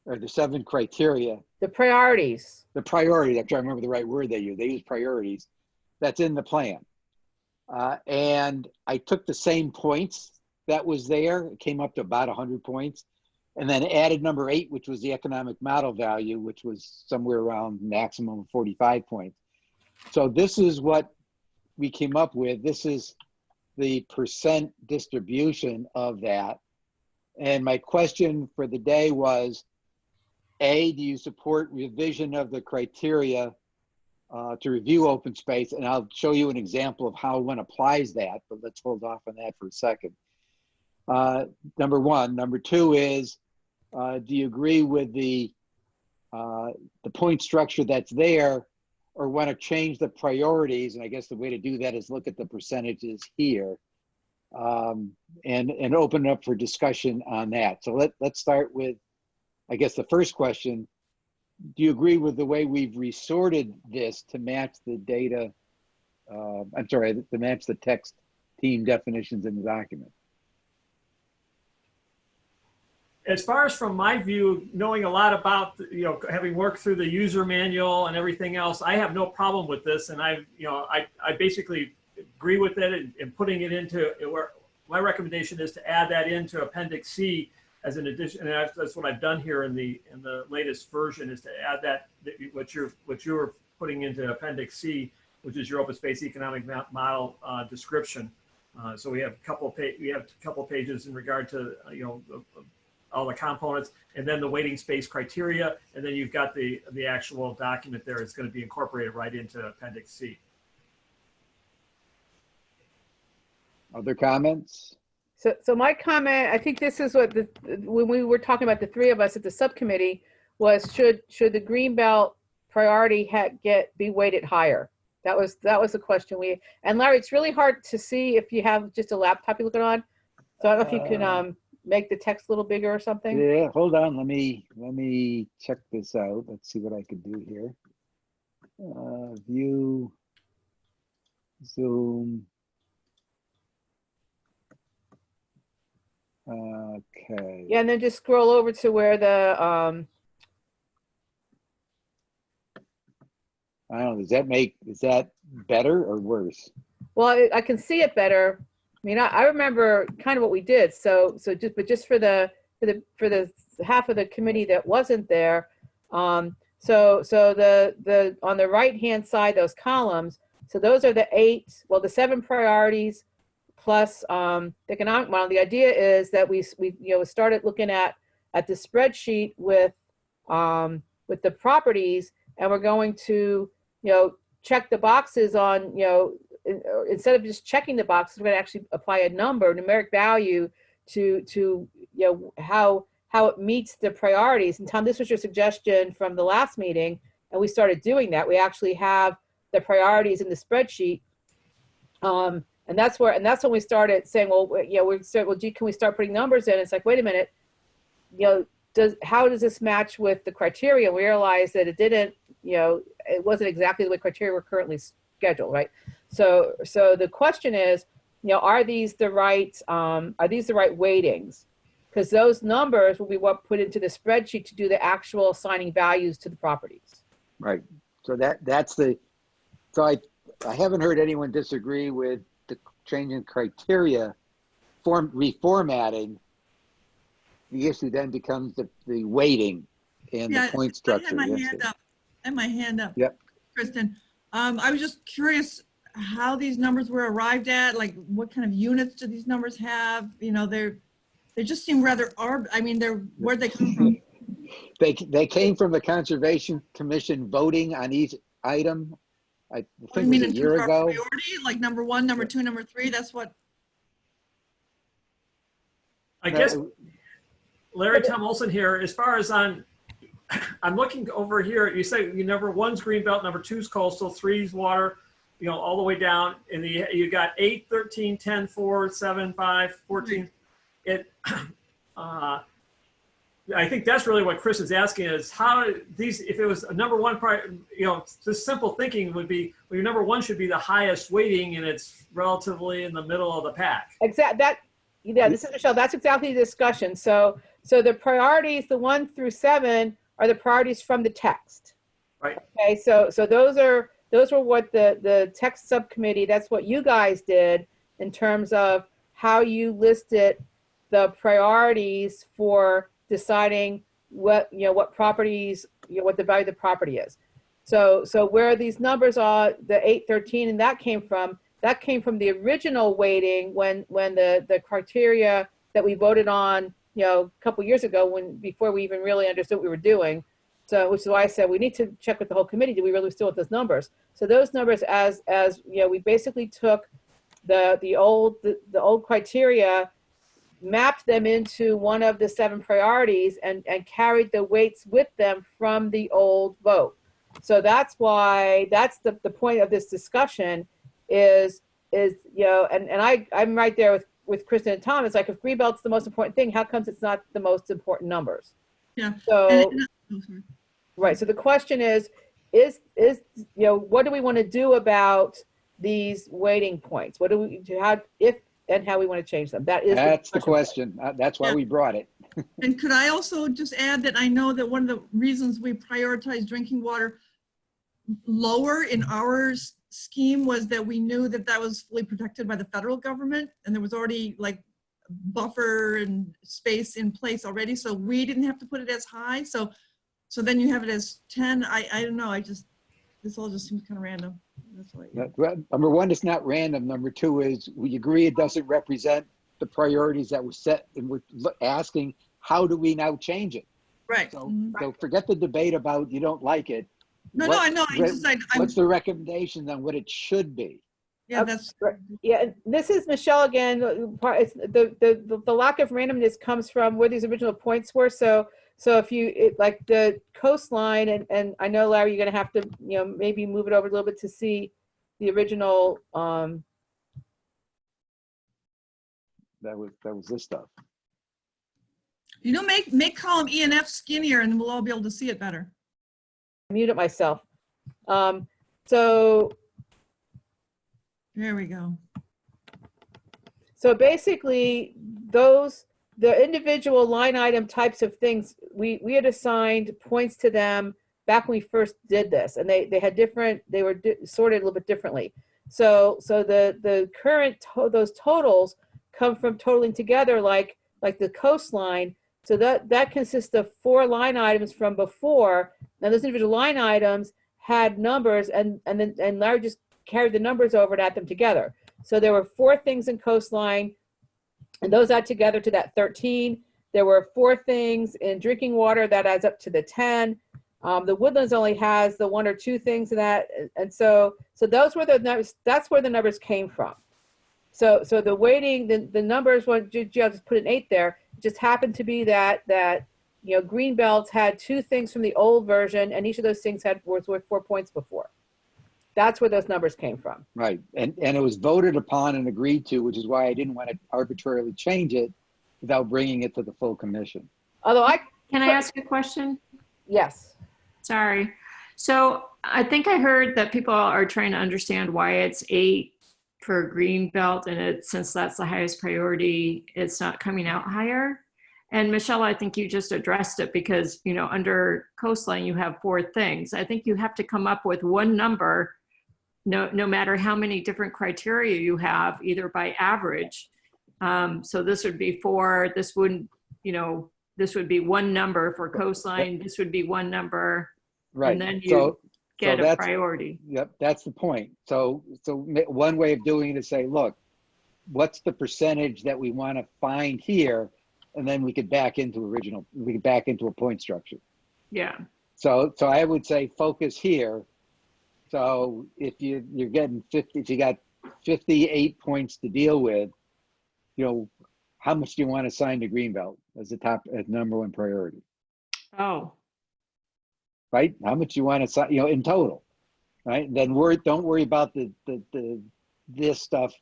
or the 7 criteria. The priorities. The priority, I'm trying to remember the right word they use. They use priorities. That's in the plan. And I took the same points that was there. It came up to about 100 points. And then added number 8, which was the economic model value, which was somewhere around maximum of 45 points. So this is what we came up with. This is the percent distribution of that. And my question for the day was, A, do you support revision of the criteria to review open space? And I'll show you an example of how one applies that, but let's hold off on that for a second. Number 1. Number 2 is, do you agree with the point structure that's there, or want to change the priorities? And I guess the way to do that is look at the percentages here and open it up for discussion on that. So let's start with, I guess, the first question. Do you agree with the way we've resorted this to match the data? I'm sorry, to match the text team definitions in the document? As far as from my view, knowing a lot about, having worked through the user manual and everything else, I have no problem with this. And I basically agree with it and putting it into where my recommendation is to add that into Appendix C as an addition. And that's what I've done here in the latest version, is to add that what you're putting into Appendix C, which is your open space economic model description. So we have a couple of pages in regard to all the components, and then the waiting space criteria, and then you've got the actual document there. It's going to be incorporated right into Appendix C. Other comments? So my comment, I think this is what when we were talking about the 3 of us at the subcommittee, was should the Greenbelt priority be weighted higher? That was the question and Larry, it's really hard to see if you have just a laptop you're looking on. So I don't know if you can make the text a little bigger or something. Yeah, hold on. Let me check this out. Let's see what I could do here. View, Zoom. Okay. Yeah, and then just scroll over to where the I don't know, is that better or worse? Well, I can see it better. I mean, I remember kind of what we did. So just for the half of the committee that wasn't there. So the on the right hand side, those columns. So those are the 7 priorities plus the economic model. The idea is that we started looking at the spreadsheet with the properties, and we're going to check the boxes on instead of just checking the boxes, we're going to actually apply a numeric value to how it meets the priorities. And Tom, this was your suggestion from the last meeting, and we started doing that. We actually have the priorities in the spreadsheet, and that's when we started saying, well, gee, can we start putting numbers in? It's like, wait a minute, how does this match with the criteria? We realized that it didn't, it wasn't exactly the way criteria were currently scheduled, right? So the question is, are these the right weightings? Because those numbers will be what put into the spreadsheet to do the actual assigning values to the properties. Right. So so I haven't heard anyone disagree with the changing criteria, reformatting. The issue then becomes the weighting and the point structure. I have my hand up. Yep. Kristen. I was just curious how these numbers were arrived at, like what kind of units do these numbers have? They just seem rather, where'd they come from? They came from the Conservation Commission voting on each item. I think it was a year ago. Priority, like number 1, number 2, number 3, that's what. I guess, Larry, Tom Olson here, as far as I'm looking over here, you say number 1's greenbelt, number 2's coastal, 3's water, all the way down, and you got 8, 13, 10, 4, 7, 5, 14. I think that's really what Chris is asking is how these, if it was a number 1, just simple thinking would be, well, your number 1 should be the highest weighting and it's relatively in the middle of the pack. This is Michelle, that's exactly the discussion. So the priorities, the 1 through 7 are the priorities from the text. Right. Okay, so those were what the text subcommittee, that's what you guys did in terms of how you listed the priorities for deciding what properties, what the value of the property is. So where these numbers are, the 8, 13, and that came from the original weighting when the criteria that we voted on, a couple years ago before we even really understood what we were doing. So, which is why I said we need to check with the whole committee. Do we really still want those numbers? So those numbers, as we basically took the old criteria, mapped them into one of the 7 priorities and carried the weights with them from the old vote. So that's why, that's the point of this discussion is I'm right there with Kristen and Tom. It's like, if greenbelt's the most important thing, how comes it's not the most important numbers? Yeah. So, right. So the question is what do we want to do about these weighting points? What do we do? How we want to change them? That's the question. That's why we brought it. And could I also just add that I know that one of the reasons we prioritize drinking water lower in our scheme was that we knew that was fully protected by the federal government, and there was already like buffer and space in place already, so we didn't have to put it as high. So then you have it as 10. I don't know. This all just seems kind of random. That's why. Number 1, it's not random. Number 2 is we agree it doesn't represent the priorities that were set, and we're asking how do we now change it? Right. So forget the debate about you don't like it. No, I know. What's the recommendation on what it should be? Yeah, that's right. Yeah. This is Michelle again. It's the lack of randomness comes from where these original points were. So if like the coastline, and I know, Larry, you're going to have to maybe move it over a little bit to see the original. That was this stuff. Make column E and F skinnier, and we'll all be able to see it better. Muted myself. So there we go. So basically, the individual line item types of things, we had assigned points to them back when we first did this, and they were sorted a little bit differently. So the current those totals come from totaling together like the coastline. So that consists of 4 line items from before. Now those individual line items had numbers, and Larry just carried the numbers over to add them together. So there were 4 things in coastline, and those add together to that 13. There were 4 things in drinking water that adds up to the 10. The woodlands only has the 1 or 2 things in that, and so those were the numbers. That's where the numbers came from. So the weighting, the numbers, I'll just put an 8 there. It just happened to be that greenbelt had 2 things from the old version, and each of those things was worth 4 points before. That's where those numbers came from. Right, and it was voted upon and agreed to, which is why I didn't want to arbitrarily change it without bringing it to the full commission. Although Can I ask a question? Yes. Sorry. So I think I heard that people are trying to understand why it's 8 for green belt, and since that's the highest priority, it's not coming out higher. And Michelle, I think you just addressed it because, under coastline, you have 4 things. I think you have to come up with one number, no matter how many different criteria you have, either by average. So this would be 4, this wouldn't, this would be one number for coastline, this would be one number, Right. and then you get a that's priority. Yep, that's the point. So one way of doing it is say, look, what's the percentage that we want to find here, and then we could back into a point structure. Yeah. So I would say focus here. So if you're getting 50, if you got 58 points to deal with, how much do you want to assign to Greenbelt as number 1 priority? Oh. Right? How much you want to assign, in total, right? Then don't worry about this stuff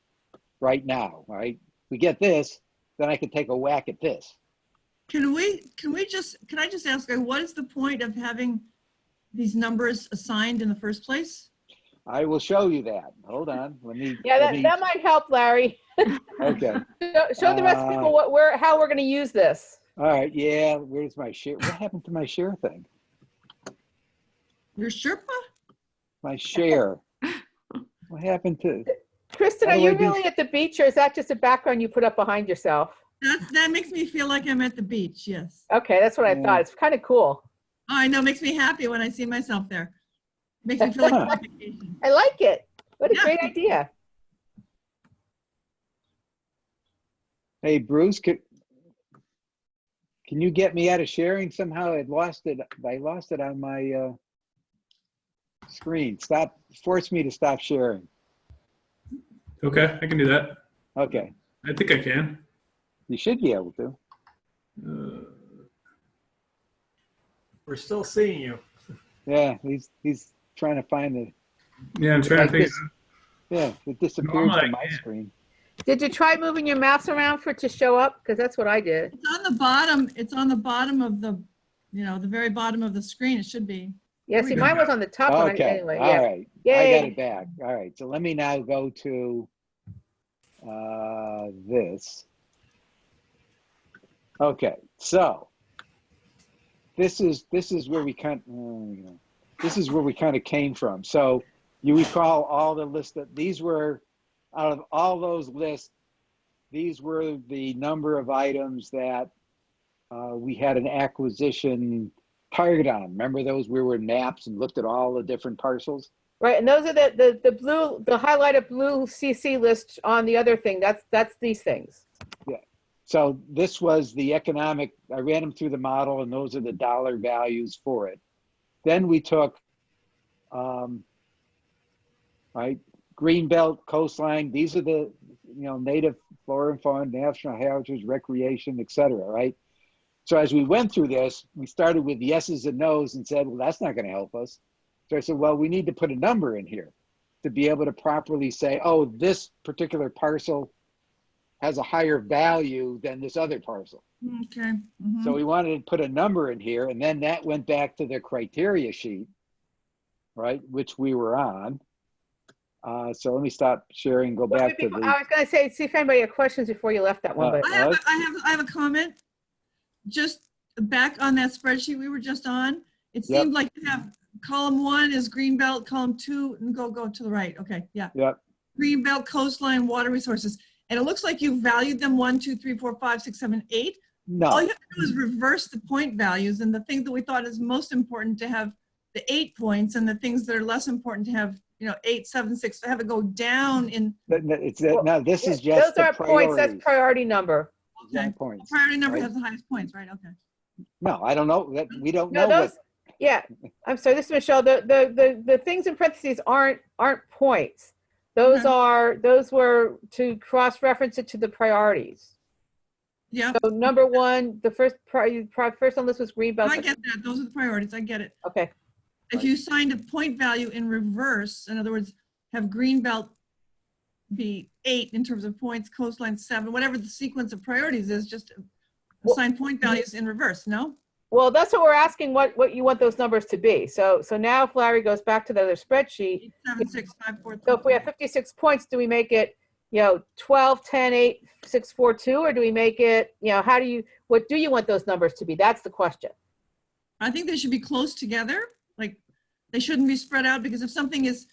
right now, right? We get this, then I can take a whack at this. Can I just ask, what is the point of having these numbers assigned in the first place? I will show you that. Hold on. That might help, Larry. Okay. Show the rest of people how we're going to use this. All right. Yeah. Where's my share? What happened to my share thing? Your Sherpa? My share. What happened to? Kristen, are you really at the beach, or is that just a background you put up behind yourself? That makes me feel like I'm at the beach. Yes. Okay, that's what I thought. It's kind of cool. Oh, I know. It makes me happy when I see myself there. Makes me feel like I'm on vacation. I like it. What a great idea. Hey, Bruce, can you get me out of sharing somehow? I lost it on my screen. Force me to stop sharing. Okay, I can do that. Okay. I think I can. You should be able to. We're still seeing you. Yeah, he's trying to find it. Yeah, I'm trying to figure. Yeah, it disappeared from my screen. Did you try moving your mouse around for it to show up? Because that's what I did. It's on the bottom. It's on the bottom of the, the very bottom of the screen. It should be. Yeah, see, mine was on the top. Okay. Anyway. All Yeah. right. Yay. I got it back. All right. So let me now go to this. Okay. So this is where we kind of came from. So you recall all the list that these were out of all those lists. These were the number of items that we had an acquisition target on. Remember those? We were in maps and looked at all the different parcels. Right, and those are the blue, the highlighted blue CC list on the other thing. That's these things. Yeah. So this was the economic. I ran them through the model, and those are the dollar values for it. Then we took, right, Greenbelt, coastline. These are the native flora and fauna, national heritage, recreation, etc. Right. So as we went through this, we started with yeses and nos and said, well, that's not going to help us. So I said, well, we need to put a number in here to be able to properly say, oh, this particular parcel has a higher value than this other parcel. Okay. Mm-hmm. So we wanted to put a number in here, and then that went back to the criteria sheet, right, which we were on. So let me stop sharing, go back to the... I was going to say, see if anybody had questions before you left that one. But I have a comment. Just back on that spreadsheet we were just on, it seemed like you have column 1 is Greenbelt, column 2, and go to the right. Okay, yeah. Yep. Greenbelt, coastline, water resources. And it looks like you valued them 1, 2, 3, 4, 5, 6, 7, 8. No. All you have to do is reverse the point values, and the thing that we thought is most important to have the 8 points, and the things that are less important to have 8, 7, 6, to have it go down in. No, this is just those are points. That's priority number. Okay. Points. Priority number right? has the highest points, right? Okay. No, I don't know. We don't know. Those, yeah, I'm sorry. This is Michelle. The things in parentheses aren't points. Those were to cross-reference it to the priorities. Yeah. So number 1, the first on this was Greenbelt. I get that. Those are the priorities. I get it. Okay. If you signed a point value in reverse, in other words, have Greenbelt be 8 in terms of points, coastline 7, whatever the sequence of priorities is, just assign point values in reverse, no? Well, that's what we're asking, what you want those numbers to be. So now if Larry goes back to the other spreadsheet, 87654. so if we have 56 points, do we make it, 12, 10, 8, 6, 4, 2, or do we make it, what do you want those numbers to be? That's the question. I think they should be close together. Like, they shouldn't be spread out, because if something is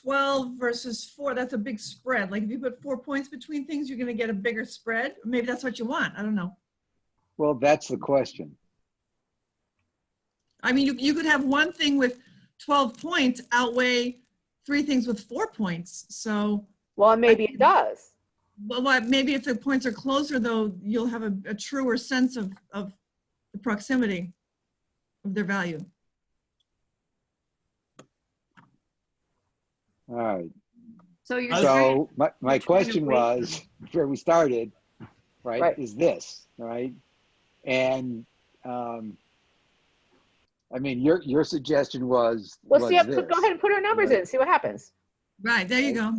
12 versus 4, that's a big spread. Like if you put 4 points between things, you're going to get a bigger spread. Maybe that's what you want. I don't know. Well, that's the question. I mean, you could have one thing with 12 points outweigh 3 things with 4 points. So, well, maybe it does. Well, maybe if the points are closer, though, you'll have a truer sense of the proximity of their value. All right. So you're So my you're trying to question weight was, where we started, Right. is this, right? And I mean, your suggestion was Well, was go this. ahead and put our numbers right? in, see what happens. Right, there you go.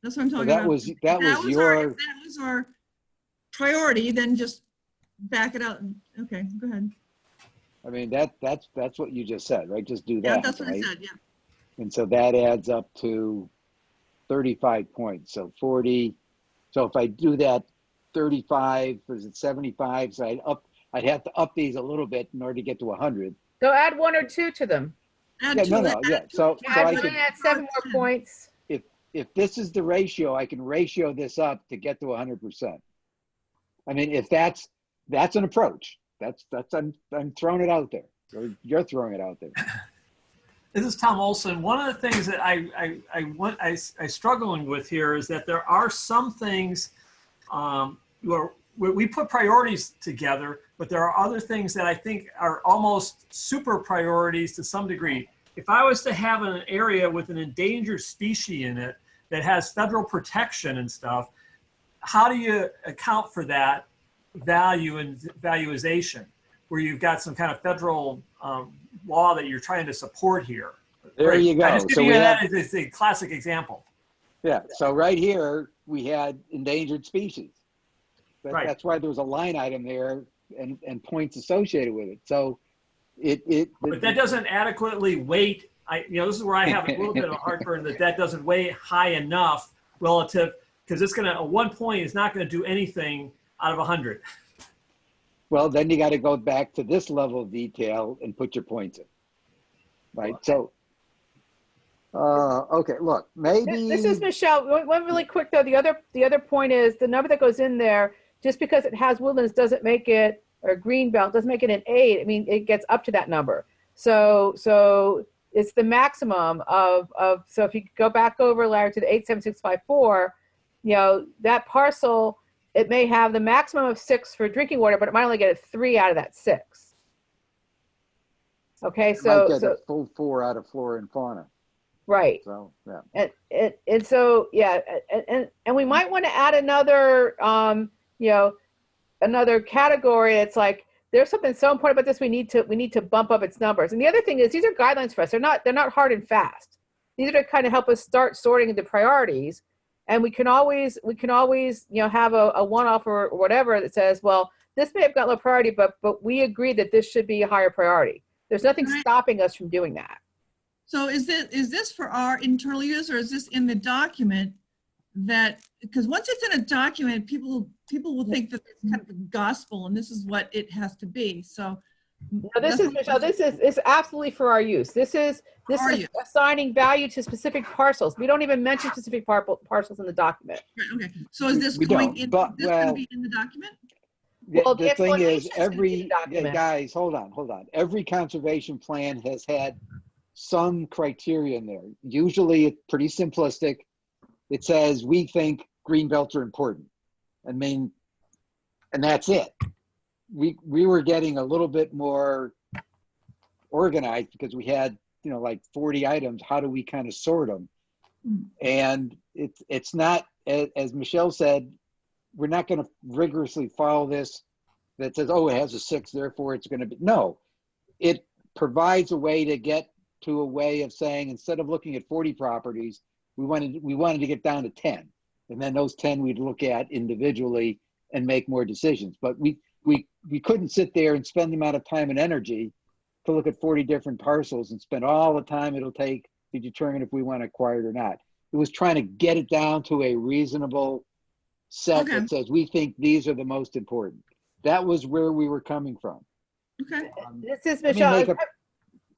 That's what I'm So talking that about. was If that was if your that was our priority, then just back it out. Okay, go ahead. I mean that's what you just said, right? Just do Yeah, that, that's what I right? said, yeah. And so that adds up to 35 points. So 40. So if I do that 35, was it 75? So I'd have to up these a little bit in order to get to 100. So add 1 or 2 to them. Add Yeah, two- no, add yeah. two- So Add I 1 could, and add 7 more points. if this is the ratio, I can ratio this up to get to 100%. I mean, if that's an approach. I'm throwing it out there. Or you're throwing it out there. This is Tom Olson. One of the things that I struggling with here is that there are some things where we put priorities together, but there are other things that I think are almost super priorities to some degree. If I was to have an area with an endangered species in it that has federal protection and stuff, how do you account for that value and valuation where you've got some kind of federal law that you're trying to support here? There you go. I just give So you we that have, as a classic example. yeah. So right here we had endangered species. Right. That's why there was a line item there and points associated with it. So But that doesn't adequately weight. This is where I have a little bit of heartburn that doesn't weigh high enough relative, because it's going to, 1 point is not going to do anything out of 100. well, then you got to go back to this level of detail and put your points in. Right. So, okay, look, maybe This is Michelle. One really quick though. The other point is the number that goes in there, just because it has woodlands doesn't make it, or green belt doesn't make it an 8. I mean, it gets up to that number. So it's the maximum of so if you go back over, Larry, to the 87654, that parcel, it may have the maximum of 6 for drinking water, but it might only get a 3 out of that 6. Okay, it might get so a full 4 out of flora and fauna. right. So yeah. And so, yeah, and we might want to add another, another category. It's like, there's something so important about this. We need to bump up its numbers. And the other thing is, these are guidelines for us. They're not hard and fast. These are to kind of help us start sorting into priorities. And we can always, have a one-off or whatever that says, well, this may have got low priority, but we agree that this should be a higher priority. There's nothing stopping us from doing that. So is this for our internal use, or is this in the document? That, because once it's in a document, people will think that it's kind of the gospel and this is what it has to be. So no, this is, Michelle, this is absolutely for our use. This is assigning value to specific parcels. We don't even mention specific parcels in the document. Right, okay. So is this We going don't, in? but, This going well, to be in the document? Well, the thing is, explanation's gonna be in the document. guys, hold on. Every conservation plan has had some criteria in there. Usually it's pretty simplistic. It says, we think green belts are important. I mean, and that's it. We were getting a little bit more organized because we had, like 40 items. How do we kind of sort them? And it's not, as Michelle said, we're not going to rigorously follow this that says, oh, it has a 6, therefore it's going to be. No, it provides a way to get to a way of saying, instead of looking at 40 properties, we wanted to get down to 10, and then those 10 we'd look at individually and make more decisions. But we we couldn't sit there and spend the amount of time and energy to look at 40 different parcels and spend all the time it'll take to determine if we want to acquire it or not. It was trying to get it down to a reasonable set Okay. that says we think these are the most important. That was where we were coming from. Okay. This is Let me Michelle. make a-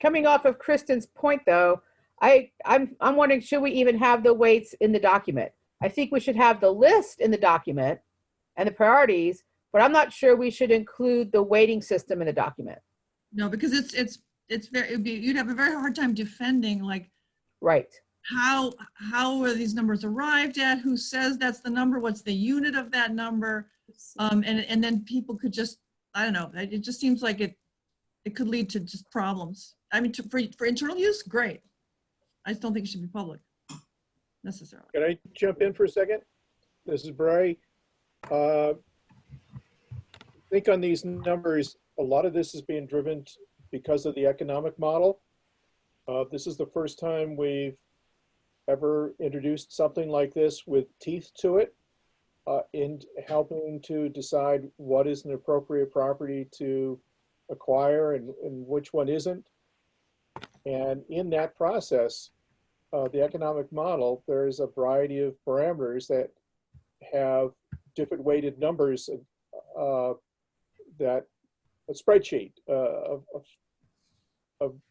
Coming off of Kristen's point, though, I'm wondering, should we even have the weights in the document? I think we should have the list in the document and the priorities, but I'm not sure we should include the weighting system in the document. No, because it's very, you'd have a very hard time defending, like, Right. how are these numbers arrived at? Who says that's the number? What's the unit of that number? And then people could just, I don't know. It just seems like it could lead to just problems. I mean, for internal use, great. I just don't think it should be public necessarily. Can I jump in for a second? This is Bray. I think on these numbers, a lot of this is being driven because of the economic model. This is the first time we've ever introduced something like this with teeth to it in helping to decide what is an appropriate property to acquire and which one isn't. And in that process, the economic model, there's a variety of parameters that have different weighted numbers that a spreadsheet of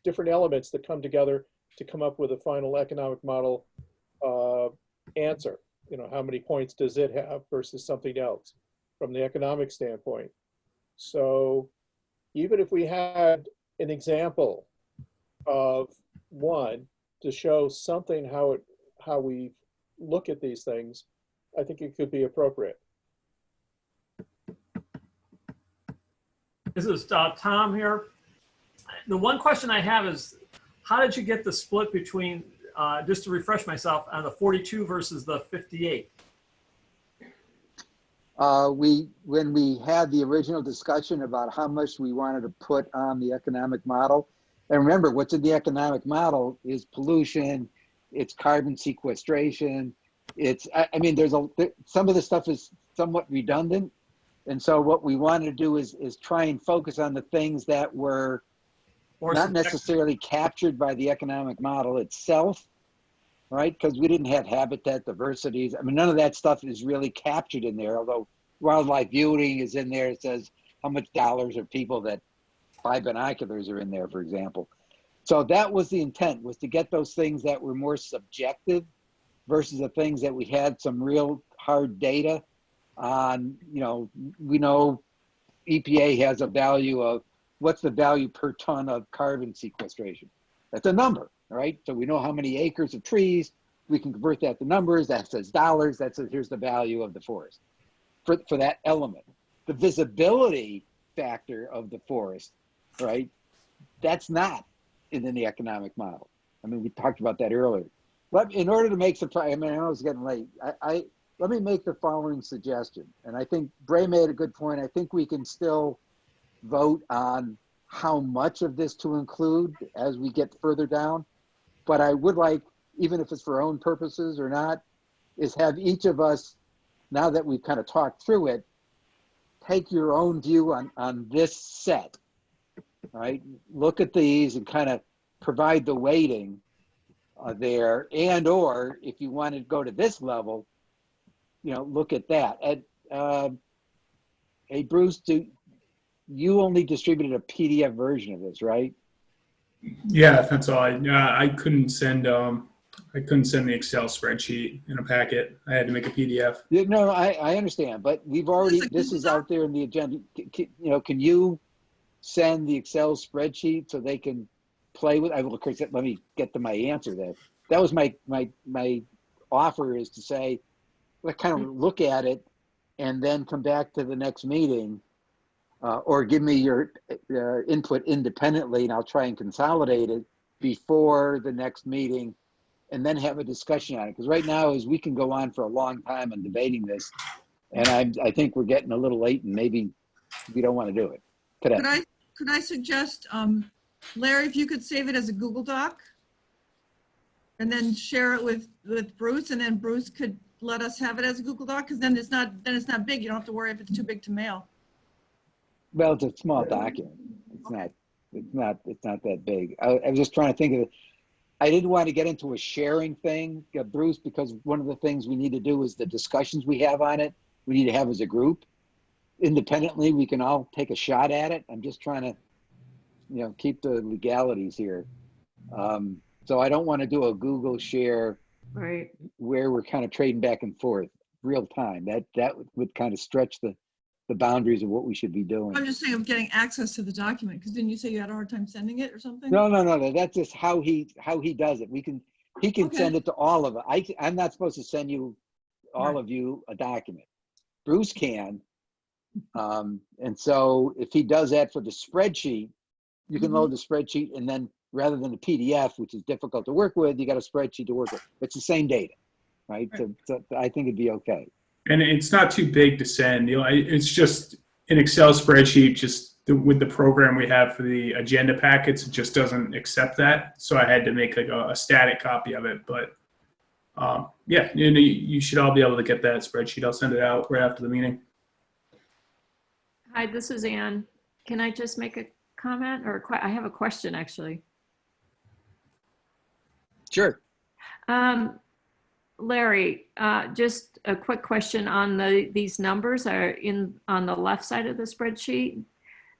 different elements that come together to come up with a final economic model answer. You know, how many points does it have versus something else from the economic standpoint? So even if we had an example of one to show something how we look at these things, I think it could be appropriate. This is Tom here. The one question I have is, how did you get the split between, just to refresh myself, on the 42 versus the 58? When we had the original discussion about how much we wanted to put on the economic model, and remember, what's in the economic model is pollution, it's carbon sequestration, I mean, some of the stuff is somewhat redundant. And so what we wanted to do is try and focus on the things that were not necessarily captured by the economic model itself, right? Because we didn't have habitat diversities. I mean, none of that stuff is really captured in there, although wildlife viewing is in there. It says how much dollars or people that buy binoculars are in there, for example. So that was the intent, was to get those things that were more subjective versus the things that we had some real hard data on. You know, we know EPA has a value of what's the value per ton of carbon sequestration. That's a number, right? So we know how many acres of trees, we can convert that to numbers, that says dollars, that says here's the value of the forest for that element. The visibility factor of the forest, right? That's in the economic model. I mean, we talked about that earlier. But in order to make I mean, I know it's getting late. Let me make the following suggestion. And I think Bray made a good point. I think we can still vote on how much of this to include as we get further down. But I would like, even if it's for our own purposes or not, is have each of us, now that we've kind of talked through it, take your own view on this set, right? Look at these and kind of provide the weighting there, and or if you want to go to this level, you know, look at that. Hey, Bruce, you only distributed a PDF version of this, right? Yeah, that's all. I couldn't send the Excel spreadsheet in a packet. I had to make a PDF. Yeah, no, I understand, but we've already, this is out there in the agenda. You know, can you send the Excel spreadsheet so they can play with? Of course, let me get to my answer there. That was my offer, is to say, let's kind of look at it and then come back to the next meeting, or give me your input independently, and I'll try and consolidate it before the next meeting, and then have a discussion on it. Because right now, is we can go on for a long time on debating this, and I think we're getting a little late, and maybe we don't want to do it today. Could I suggest, Larry, if you could save it as a Google Doc and then share it with Bruce, and then Bruce could let us have it as a Google Doc, because then it's not big. You don't have to worry if it's too big to mail. Well, it's a small document. It's not that big. I was just trying to think of it. I didn't want to get into a sharing thing, Bruce, because one of the things we need to do is the discussions we have on it, we need to have as a group. Independently, we can all take a shot at it. I'm just trying to, keep the legalities here. So I don't want to do a Google share Right. where we're kind of trading back and forth real time. That would kind of stretch the boundaries of what we should be doing. I'm just saying of getting access to the document, because didn't you say you had a hard time sending it or something? No. That's just how he does it. He can Okay. send it to all of it. I'm not supposed to send you, all Right. of you, a document. Bruce can. And so if he does that for the spreadsheet, you can load the spreadsheet, and then rather than the PDF, which is difficult to work with, you got a spreadsheet to work with. It's the same data, right? Right. So I think it'd be okay. And it's not too big to send. It's just an Excel spreadsheet. With the program we have for the agenda packets, it just doesn't accept that. So I had to make like a static copy of it. But yeah, you should all be able to get that spreadsheet. I'll send it out right after the meeting. Hi, this is Ann. Can I just make a comment or I have a question actually. Sure. Larry, just a quick question on these numbers are on the left side of the spreadsheet.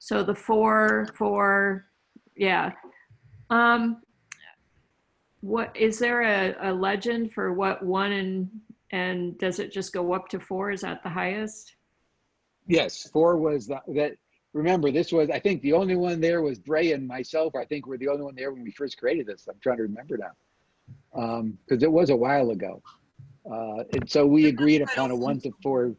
So the 4, yeah. What is there a legend for what 1 and does it just go up to 4? Is that the highest? Yes, 4 was that. Remember, this was, I think the only one there was Bray and myself. I think we're the only one there when we first created this. I'm trying to remember now. Because it was a while ago. And so we agreed upon a 1 to 4.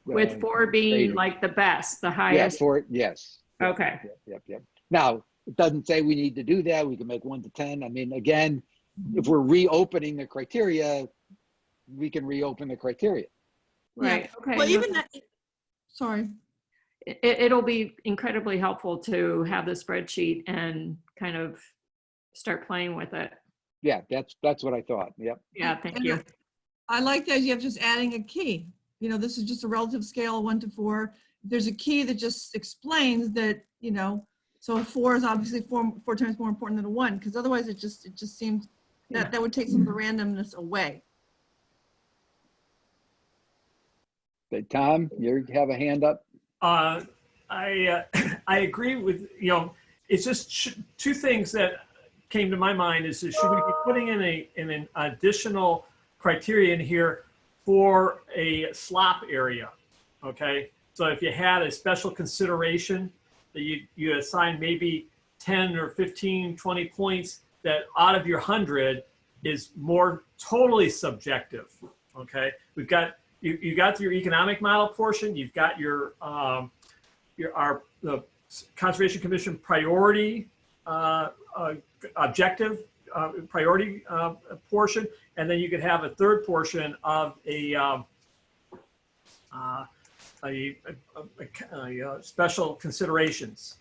With 4 being rating. like the best, the Yeah, highest? 4, yes. Okay. Yep. Now, it doesn't say we need to do that. We can make 1 to 10. I mean, again, if we're reopening the criteria, we can reopen the criteria. Right, Yeah. okay. Well, no, even that, sorry. It'll be incredibly helpful to have the spreadsheet and kind of start playing with it. Yeah, that's what I thought. Yep. Yeah, thank And you. I like the idea of just adding a key. This is just a relative scale, 1 to 4. There's a key that just explains that, so a 4 is obviously four times more important than a 1, because otherwise it just seems that would take some of the randomness away. But Tom, you have a hand up? I agree with, it's just two things that came to my mind is should we be putting in an additional criteria in here for a slop area, okay? So if you had a special consideration that you assign maybe 10 or 15, 20 points that out of your 100 is more totally subjective, okay? We've got, you got your economic model portion, you've got the Conservation Commission priority objective priority portion, and then you could have a third portion of a special considerations.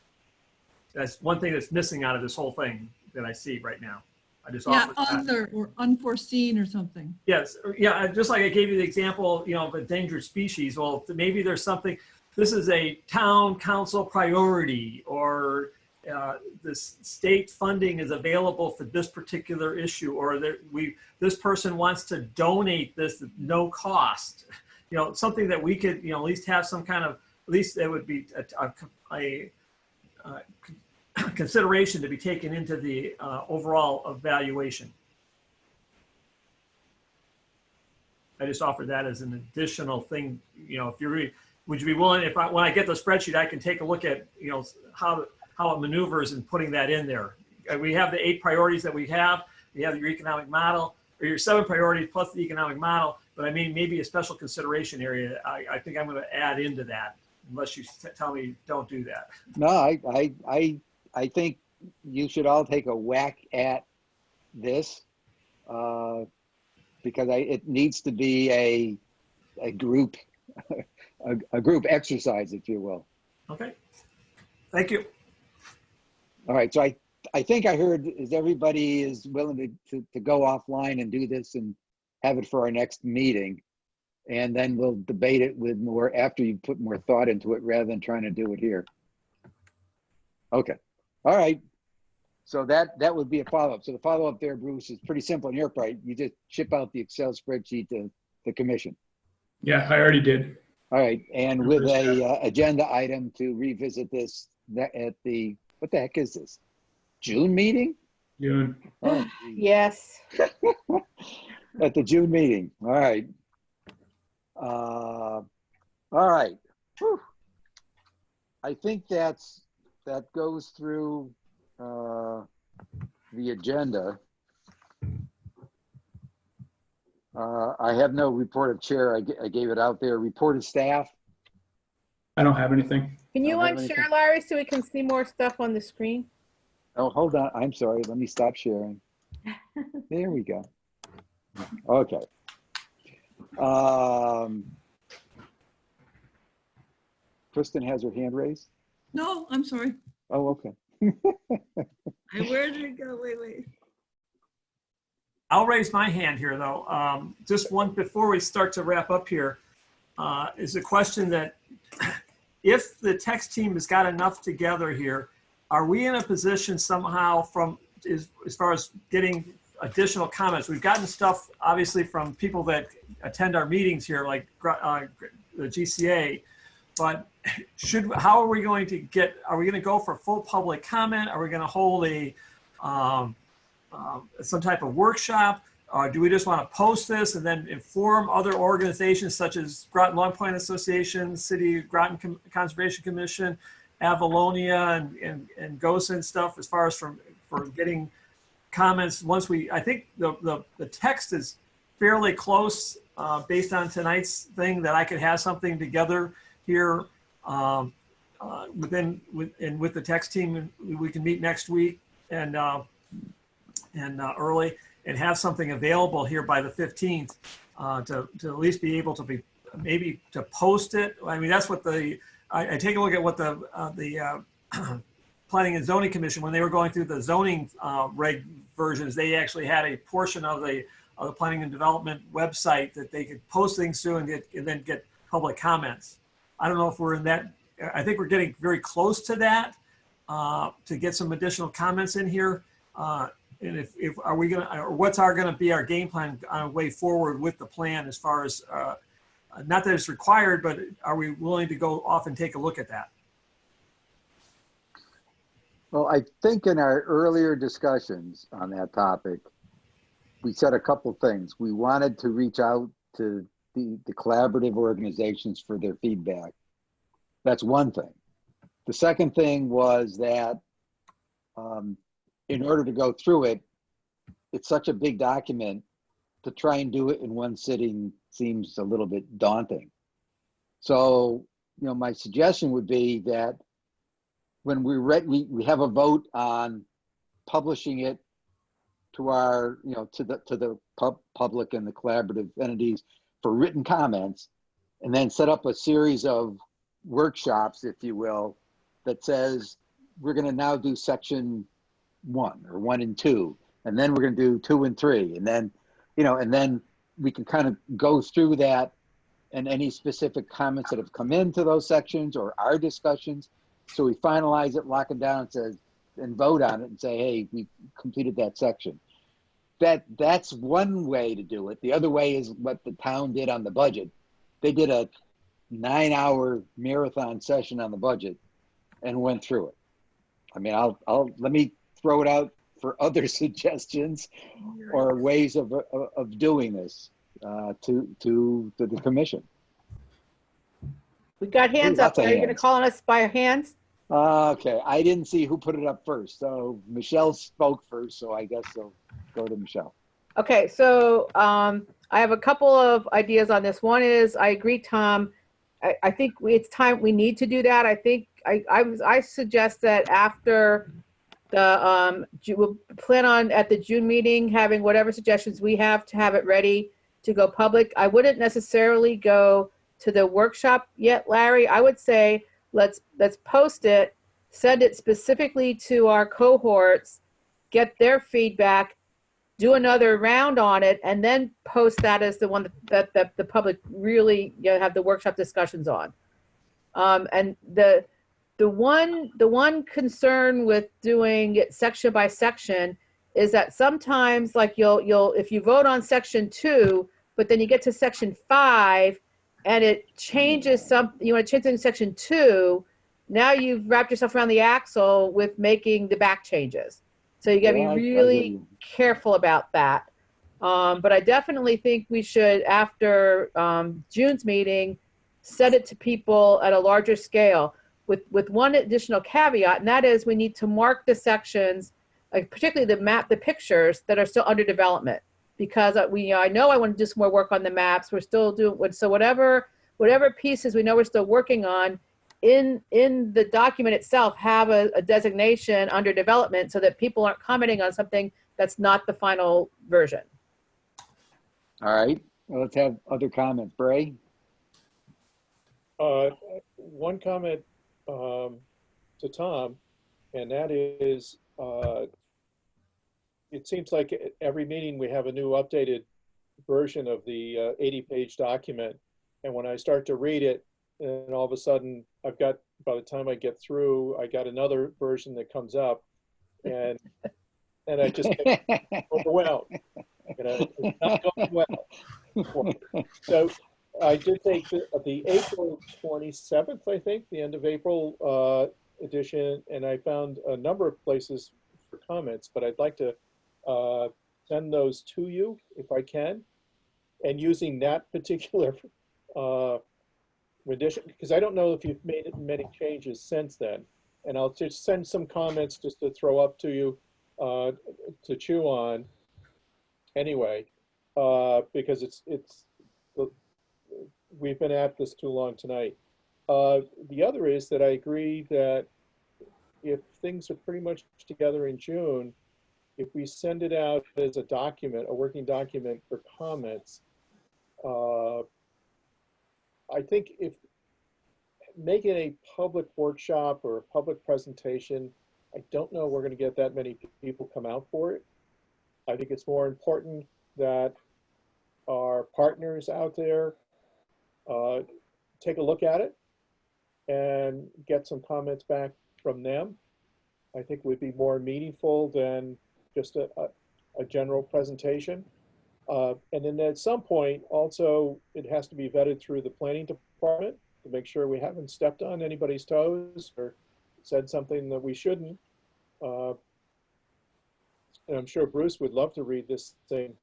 That's one thing that's missing out of this whole thing that I see right now. I just Yeah, offered that. other or unforeseen or something. Yes, yeah, just like I gave you the example, of endangered species. Well, maybe there's something, this is a town council priority, or this state funding is available for this particular issue, or this person wants to donate this at no cost. Something that we could, at least have some kind of, at least there would be a consideration to be taken into the overall evaluation. I just offered that as an additional thing. If you're really, would you be willing, when I get the spreadsheet, I can take a look at, how it maneuvers in putting that in there. We have the 8 priorities that we have. We have your economic model, or your 7 priorities plus the economic model. But I mean, maybe a special consideration area. I think I'm going to add into that, unless you tell me don't do that. No, I think you should all take a whack at this because it needs to be a group a group exercise, if you will. Okay. Thank you. All right. So I think I heard is everybody is willing to go offline and do this and have it for our next meeting. and then we'll debate it with more after you put more thought into it rather than trying to do it here. Okay. All right. So that would be a follow-up. So the follow-up there, Bruce, is pretty simple on your part. You just ship out the Excel spreadsheet to the commission. Yeah, I already did. All right. And with a agenda item to revisit this at the, what the heck is this? June meeting? June. Oh, Yes. at the June meeting. All right. All right. Whew. I think that goes through the agenda. I have no report of chair. I gave it out there. Report of staff. I don't have anything. Can you Don't have unshare, anything. Larry, so we can see more stuff on the screen? Oh, hold on. I'm sorry. Let me stop sharing. There we go. Okay. Kristen has her hand raised. No, I'm sorry. Oh, okay. Where did it go? Wait. I'll raise my hand here, though. Just one before we start to wrap up here, is a question that if the text team has got enough together here, are we in a position somehow as far as getting additional comments? We've gotten stuff, obviously, from people that attend our meetings here, like the GCA, but how are we going to are we going to go for full public comment? Are we going to hold some type of workshop? Or do we just want to post this and then inform other organizations such as Groton Long Point Association, City Groton Conservation Commission, Avalonia, and GOSA and stuff as far as for getting comments once I think the text is fairly close based on tonight's thing that I could have something together here with the text team. We can meet next week and early and have something available here by the 15th to at least be able to be maybe to post it. I mean, that's what I take a look at what the Planning and Zoning Commission, when they were going through the zoning reg versions, they actually had a portion of the Planning and Development website that they could post things to and then get public comments. I don't know if we're in that. I think we're getting very close to that to get some additional comments in here. And if are we going to, or what's going to be our game plan on way forward with the plan as far as, not that it's required, but are we willing to go off and take a look at that? Well, I think in our earlier discussions on that topic, we said a couple things. We wanted to reach out to the collaborative organizations for their feedback. That's one thing. The second thing was that in order to go through it, it's such a big document, to try and do it in one sitting seems a little bit daunting. So, my suggestion would be that when we have a vote on publishing it to our, to the public and the collaborative entities for written comments, and then set up a series of workshops, if you will, that says we're going to now do section 1 or 1 and 2, and then we're going to do 2 and 3, and then and then we can kind of go through that and any specific comments that have come into those sections or our discussions, so we finalize it, lock it down, and vote on it and say, hey, we completed that section. That's one way to do it. The other way is what the town did on the budget. They did a 9-hour marathon session on the budget and went through it. I mean, let me throw it out for other suggestions or ways of doing this to the commission. We got hands up. Lots of Are you going to hands. call on us by hands? Okay, I didn't see who put it up first. So Michelle spoke first, so I guess I'll go to Michelle. Okay, so I have a couple of ideas on this. One is, I agree, Tom. I think it's time we need to do that. I think I suggest that after we'll plan on at the June meeting having whatever suggestions we have to have it ready to go public. I wouldn't necessarily go to the workshop yet, Larry. I would say let's post it, send it specifically to our cohorts, get their feedback, do another round on it, and then post that as the one that the public really, you know, have the workshop discussions on. And the one concern with doing it section by section is that sometimes, like, you'll if you vote on section 2, but then you get to section 5 and it changes you want to change in section 2, now you've wrapped yourself around the axle with making the back changes. So you got to be really careful about that. But I definitely think we should, after June's meeting, set it to people at a larger scale with one additional caveat, and that is we need to mark the sections, particularly the pictures that are still under development, because I know I want to do some more work on the maps. We're still doing, so whatever pieces we know we're still working on, in the document itself, have a designation under development so that people aren't commenting on something that's not the final version. All right, well, let's have other comments. Bray? One comment to Tom, and that is, it seems like at every meeting we have a new updated version of the 80-page document. And when I start to read it, and all of a sudden I've got, by the time I get through, I got another version that comes up, and I just get overwhelmed. You know, it's not going well. So I did take the April 27th, I think, the end of April edition, and I found a number of places for comments, but I'd like to send those to you if I can, and using that particular rendition, because I don't know if you've made many changes since then, and I'll just send some comments just to throw up to you to chew on anyway, because we've been at this too long tonight. The other is that I agree that if things are pretty much together in June, if we send it out as a document, a working document for comments, I think if making a public workshop or a public presentation, I don't know we're going to get that many people come out for it. I think it's more important that our partners out there take a look at it and get some comments back from them. I think would be more meaningful than just a general presentation. And then at some point, also, it has to be vetted through the planning department to make sure we haven't stepped on anybody's toes or said something that we shouldn't. And I'm sure Bruce would love to read this thing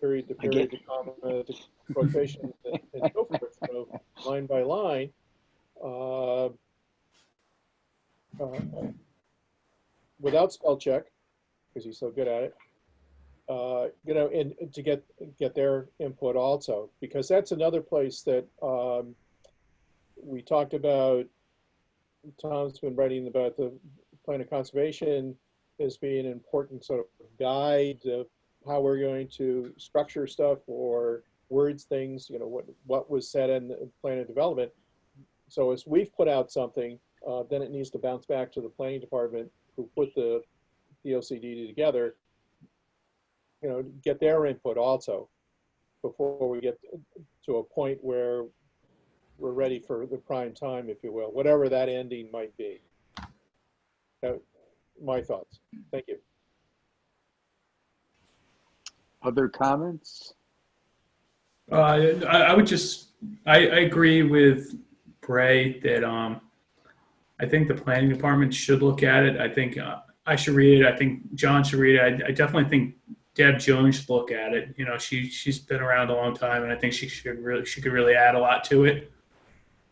period to period to comment, to quotations and so forth, so line by line. Without spell check, because he's so good at it. You know, and to get their input also, because that's another place that we talked about. Tom's been writing about the plan of conservation as being an important sort of guide of how we're going to structure stuff or words things, you know, what was said in the plan of development. So as we've put out something, then it needs to bounce back to the planning department who put the OCD together, you know, get their input also before we get to a point where we're ready for the prime time, if you will, whatever that ending might be. My thoughts. Thank you. Other comments? I would just, I agree with Bray that I think the planning department should look at it. I think I should read it. I think John should read it. I definitely think Deb Jones should look at it. You know, she's been around a long time, and I think she could really add a lot to it.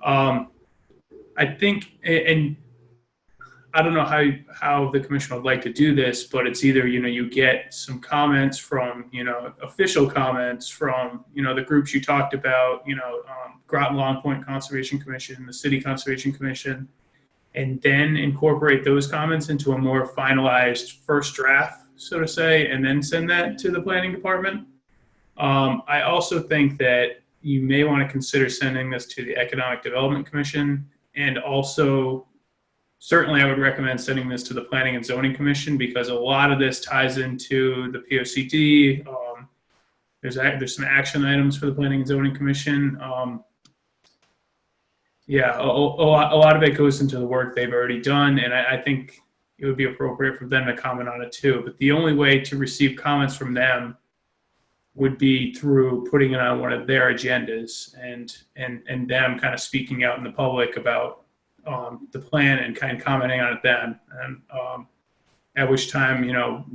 I think, and I don't know how the commission would like to do this, but it's either, you know, you get some comments from, you know, official comments from, you know, the groups you talked about, you know, Groton Long Point Conservation Commission, the City Conservation Commission, and then incorporate those comments into a more finalized first draft, so to say, and then send that to the planning department. I also think that you may want to consider sending this to the Economic Development Commission and also certainly I would recommend sending this to the Planning and Zoning Commission because a lot of this ties into the POCD. There's some action items for the Planning and Zoning Commission. Yeah, a lot of it goes into the work they've already done, and I think it would be appropriate for them to comment on it too. But the only way to receive comments from them would be through putting it on one of their agendas and them kind of speaking out in the public about the plan and kind of commenting on it then. And at which time,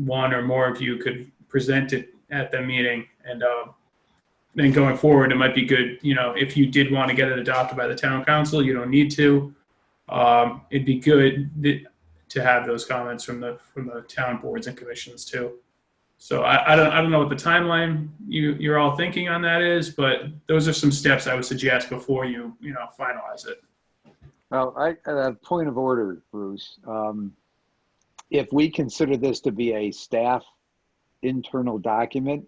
one or more of you could present it at the meeting. And then going forward, it might be good, if you did want to get it adopted by the town council, you don't need to. It'd be good to have those comments from the town boards and commissions too. So I don't know what the timeline you're all thinking on that is, but those are some steps I would suggest before you finalize it. Well, point of order, Bruce. If we consider this to be a staff internal document,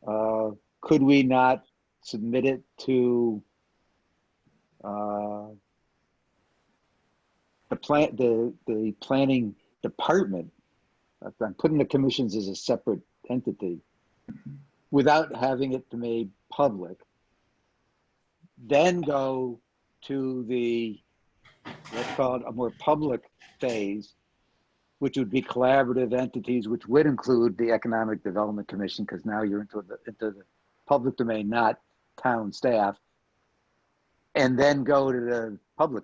could we not submit it to the planning department? I'm putting the commissions as a separate entity without having it made public, then go to the, let's call it a more public phase, which would be collaborative entities, which would include the Economic Development Commission, because now you're into the public domain, not town staff, and then go to the public.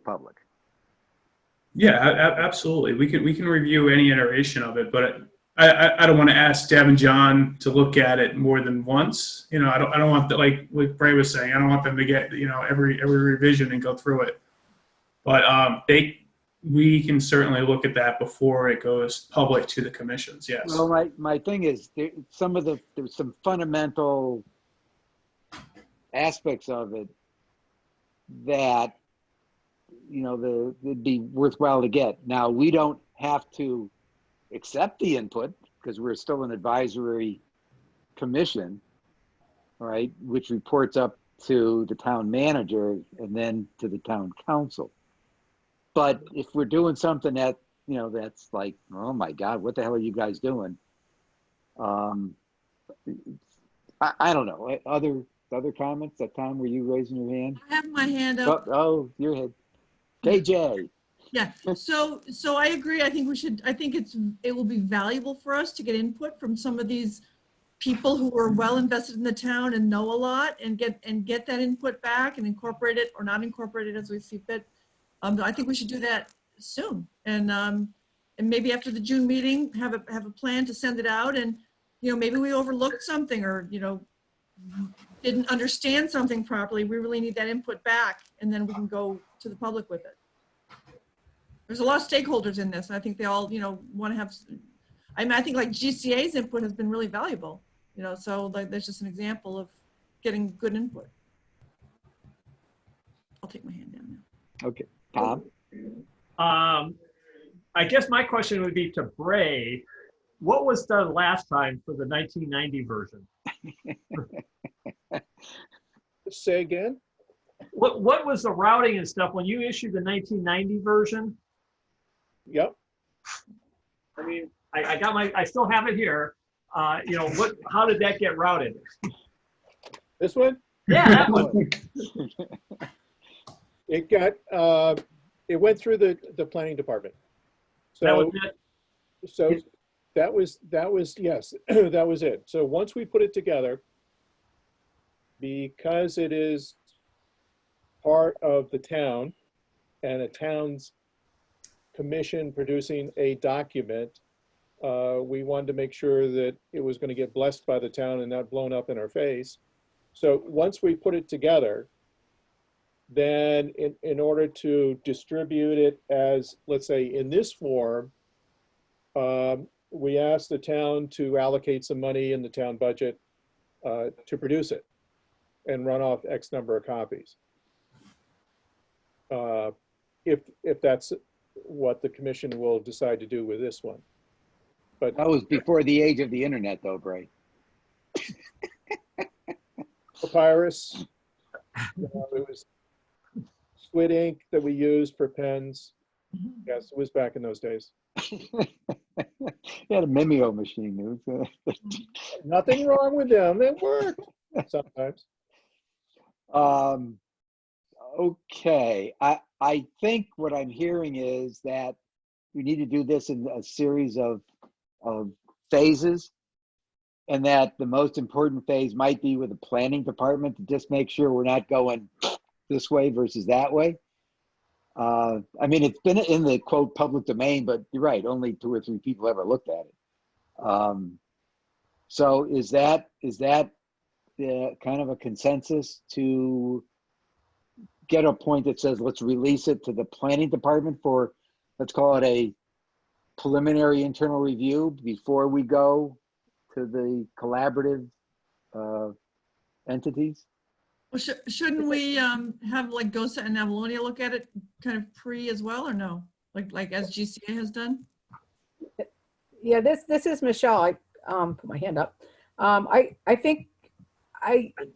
Yeah, absolutely. We can review any iteration of it, but I don't want to ask Deb and John to look at it more than once. I don't want that, like Bray was saying, I don't want them to get every revision and go through it. But we can certainly look at that before it goes public to the commissions. Yes. Well, my thing is there's some fundamental aspects of it that it'd be worthwhile to get. Now, we don't have to accept the input because we're still an advisory commission, right? Which reports up to the town manager and then to the town council. But if we're doing something that, that's like, oh my God, what the hell are you guys doing? I don't know. Other comments? That time were you raising your hand? I have my hand up. Oh, your head. KJ. Yeah, so I agree. I think it will be valuable for us to get input from some of these people who are well invested in the town and know a lot, and get that input back and incorporate it or not incorporate it as we see fit. I think we should do that soon, and maybe after the June meeting, have a plan to send it out, and maybe we overlooked something or didn't understand something properly. We really need that input back, and then we can go to the public with it. There's a lot of stakeholders in this, and I think they all, want to have, I think like GCA's input has been really valuable, so like there's just an example of getting good input. I'll take my hand down now. Okay, Tom? I guess my question would be to Bray. What was done last time for the 1990 version? Say again? What was the routing and stuff when you issued the 1990 version? Yep. I mean, I still have it here. How did that get routed? This one? Yeah, that one. It went through the planning department. So that was it? So that was yes, that was it. So once we put it together, because it is part of the town and a town's commission producing a document, we wanted to make sure that it was going to get blessed by the town and not blown up in our face. So once we put it together, then in order to distribute it as, let's say, in this form, we asked the town to allocate some money in the town budget to produce it and run off X number of copies. If that's what the commission will decide to do with this one. But that was before the age of the internet, though, Bray. Papyrus. It was squid ink that we used for pens. Yes, it was back in those days. He had a Mimeo machine. Nothing wrong with them. It worked sometimes. Okay, I think what I'm hearing is that we need to do this in a series of phases, and that the most important phase might be with the planning department to just make sure we're not going this way versus that way. I mean, it's been in the quote public domain, but you're right, only 2 or 3 people ever looked at it. So is that the kind of a consensus to get a point that says, let's release it to the planning department for, let's call it a preliminary internal review before we go to the collaborative entities? Well, shouldn't we have like GOSA and Avalonia look at it kind of pre as well, or no? Like as GCA has done? Yeah, this is Michelle. I put my hand up. I think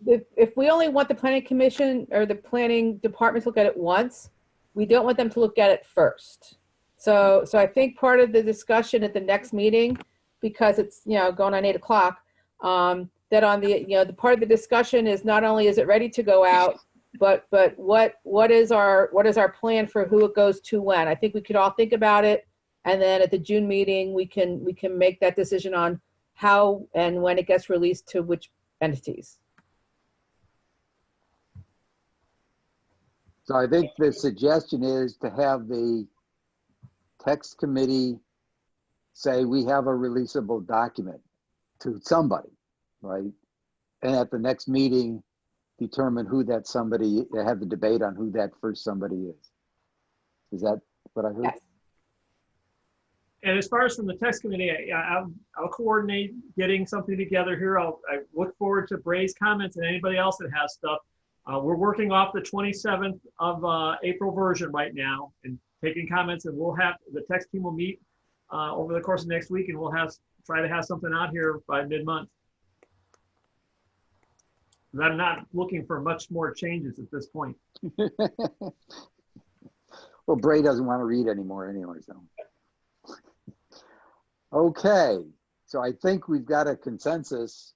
if we only want the planning commission or the planning department to look at it once, we don't want them to look at it first. So I think part of the discussion at the next meeting, because it's going on 8 o'clock, that on the the part of the discussion is not only is it ready to go out, but what is our plan for who it goes to when. I think we could all think about it, and then at the June meeting we can make that decision on how and when it gets released to which entities. So I think the suggestion is to have the text committee say we have a releasable document to somebody, right? And at the next meeting, determine who that somebody, have the debate on who that first somebody is. Is that what I heard? Yes. And as far as from the text committee, I'll coordinate getting something together here. I look forward to Bray's comments and anybody else that has stuff. We're working off the 27th of April version right now and taking comments, and we'll have, the text team will meet over the course of next week, and we'll try to have something out here by mid-month. I'm not looking for much more changes at this point. Well, Bray doesn't want to read anymore anyway, so. Okay, so I think we've got a consensus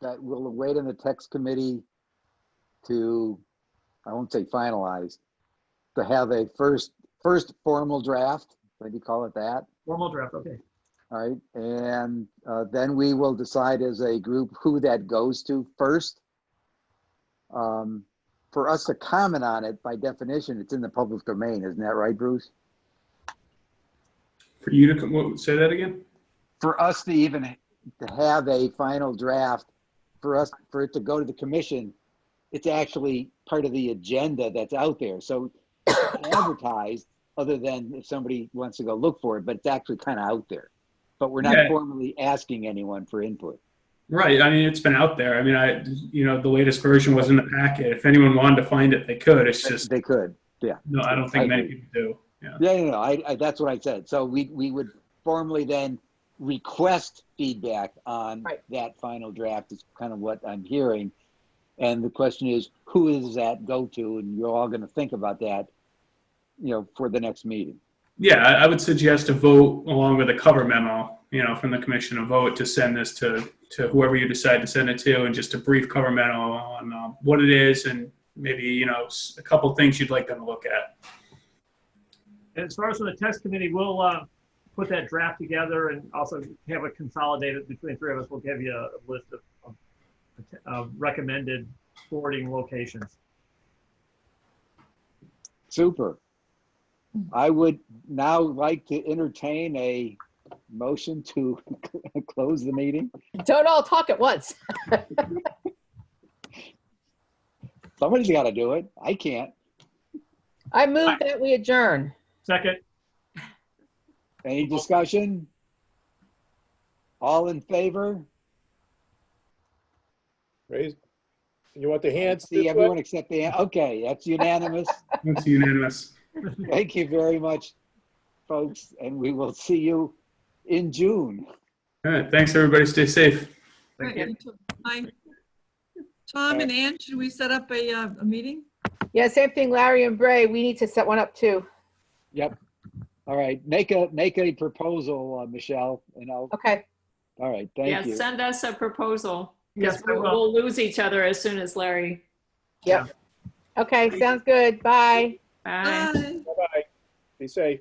that we'll wait on the text committee to, I won't say finalize, to have a first formal draft, maybe call it that. Formal draft, okay. All right, and then we will decide as a group who that goes to first. For us to comment on it, by definition, it's in the public domain, isn't that right, Bruce? For you to say that again? For us to even to have a final draft, for it to go to the commission, it's actually part of the agenda that's out there. So it's advertised, other than if somebody wants to go look for it, but it's actually kind of out there. But we're not formally asking anyone for input. Right. I mean, it's been out there. I mean, the latest version was in the packet. If anyone wanted to find it, they could. It's just they could. Yeah. No, I don't think many people do. Yeah. Yeah. I that's what I said. So we would formally then request feedback on that final draft. Is kind of what I'm hearing. And the question is, who does that go to? And you're all going to think about that, for the next meeting. Yeah, I would suggest a vote along with a cover memo, from the commission, a vote to send this to whoever you decide to send it to, and just a brief cover memo on what it is and maybe, a couple things you'd like them to look at. And as far as from the text committee, we'll put that draft together and also have it consolidated between the 3 of us. We'll give you a list of recommended forwarding locations. Super. I would now like to entertain a motion to close the meeting. Don't all talk at once. Somebody's got to do it. I can't. I move that we adjourn. Second. Any discussion? All in favor? Raise. You want the hands? See everyone except the hand. Okay, that's unanimous. That's unanimous. Thank you very much, folks, and we will see you in June. All right. Thanks, everybody. Stay safe. Thank you. Bye. Tom and Ann, should we set up a meeting? Yeah, same thing, Larry and Bray. We need to set one up too. Yep. All right, make a proposal, Michelle, and I'll, Okay. all right, Yeah, thank you. send us a proposal. Because Yes, I will. we'll lose each other as soon as Larry. Yep. Okay, sounds good. Bye. Bye. Bye. Bye-bye. Be safe.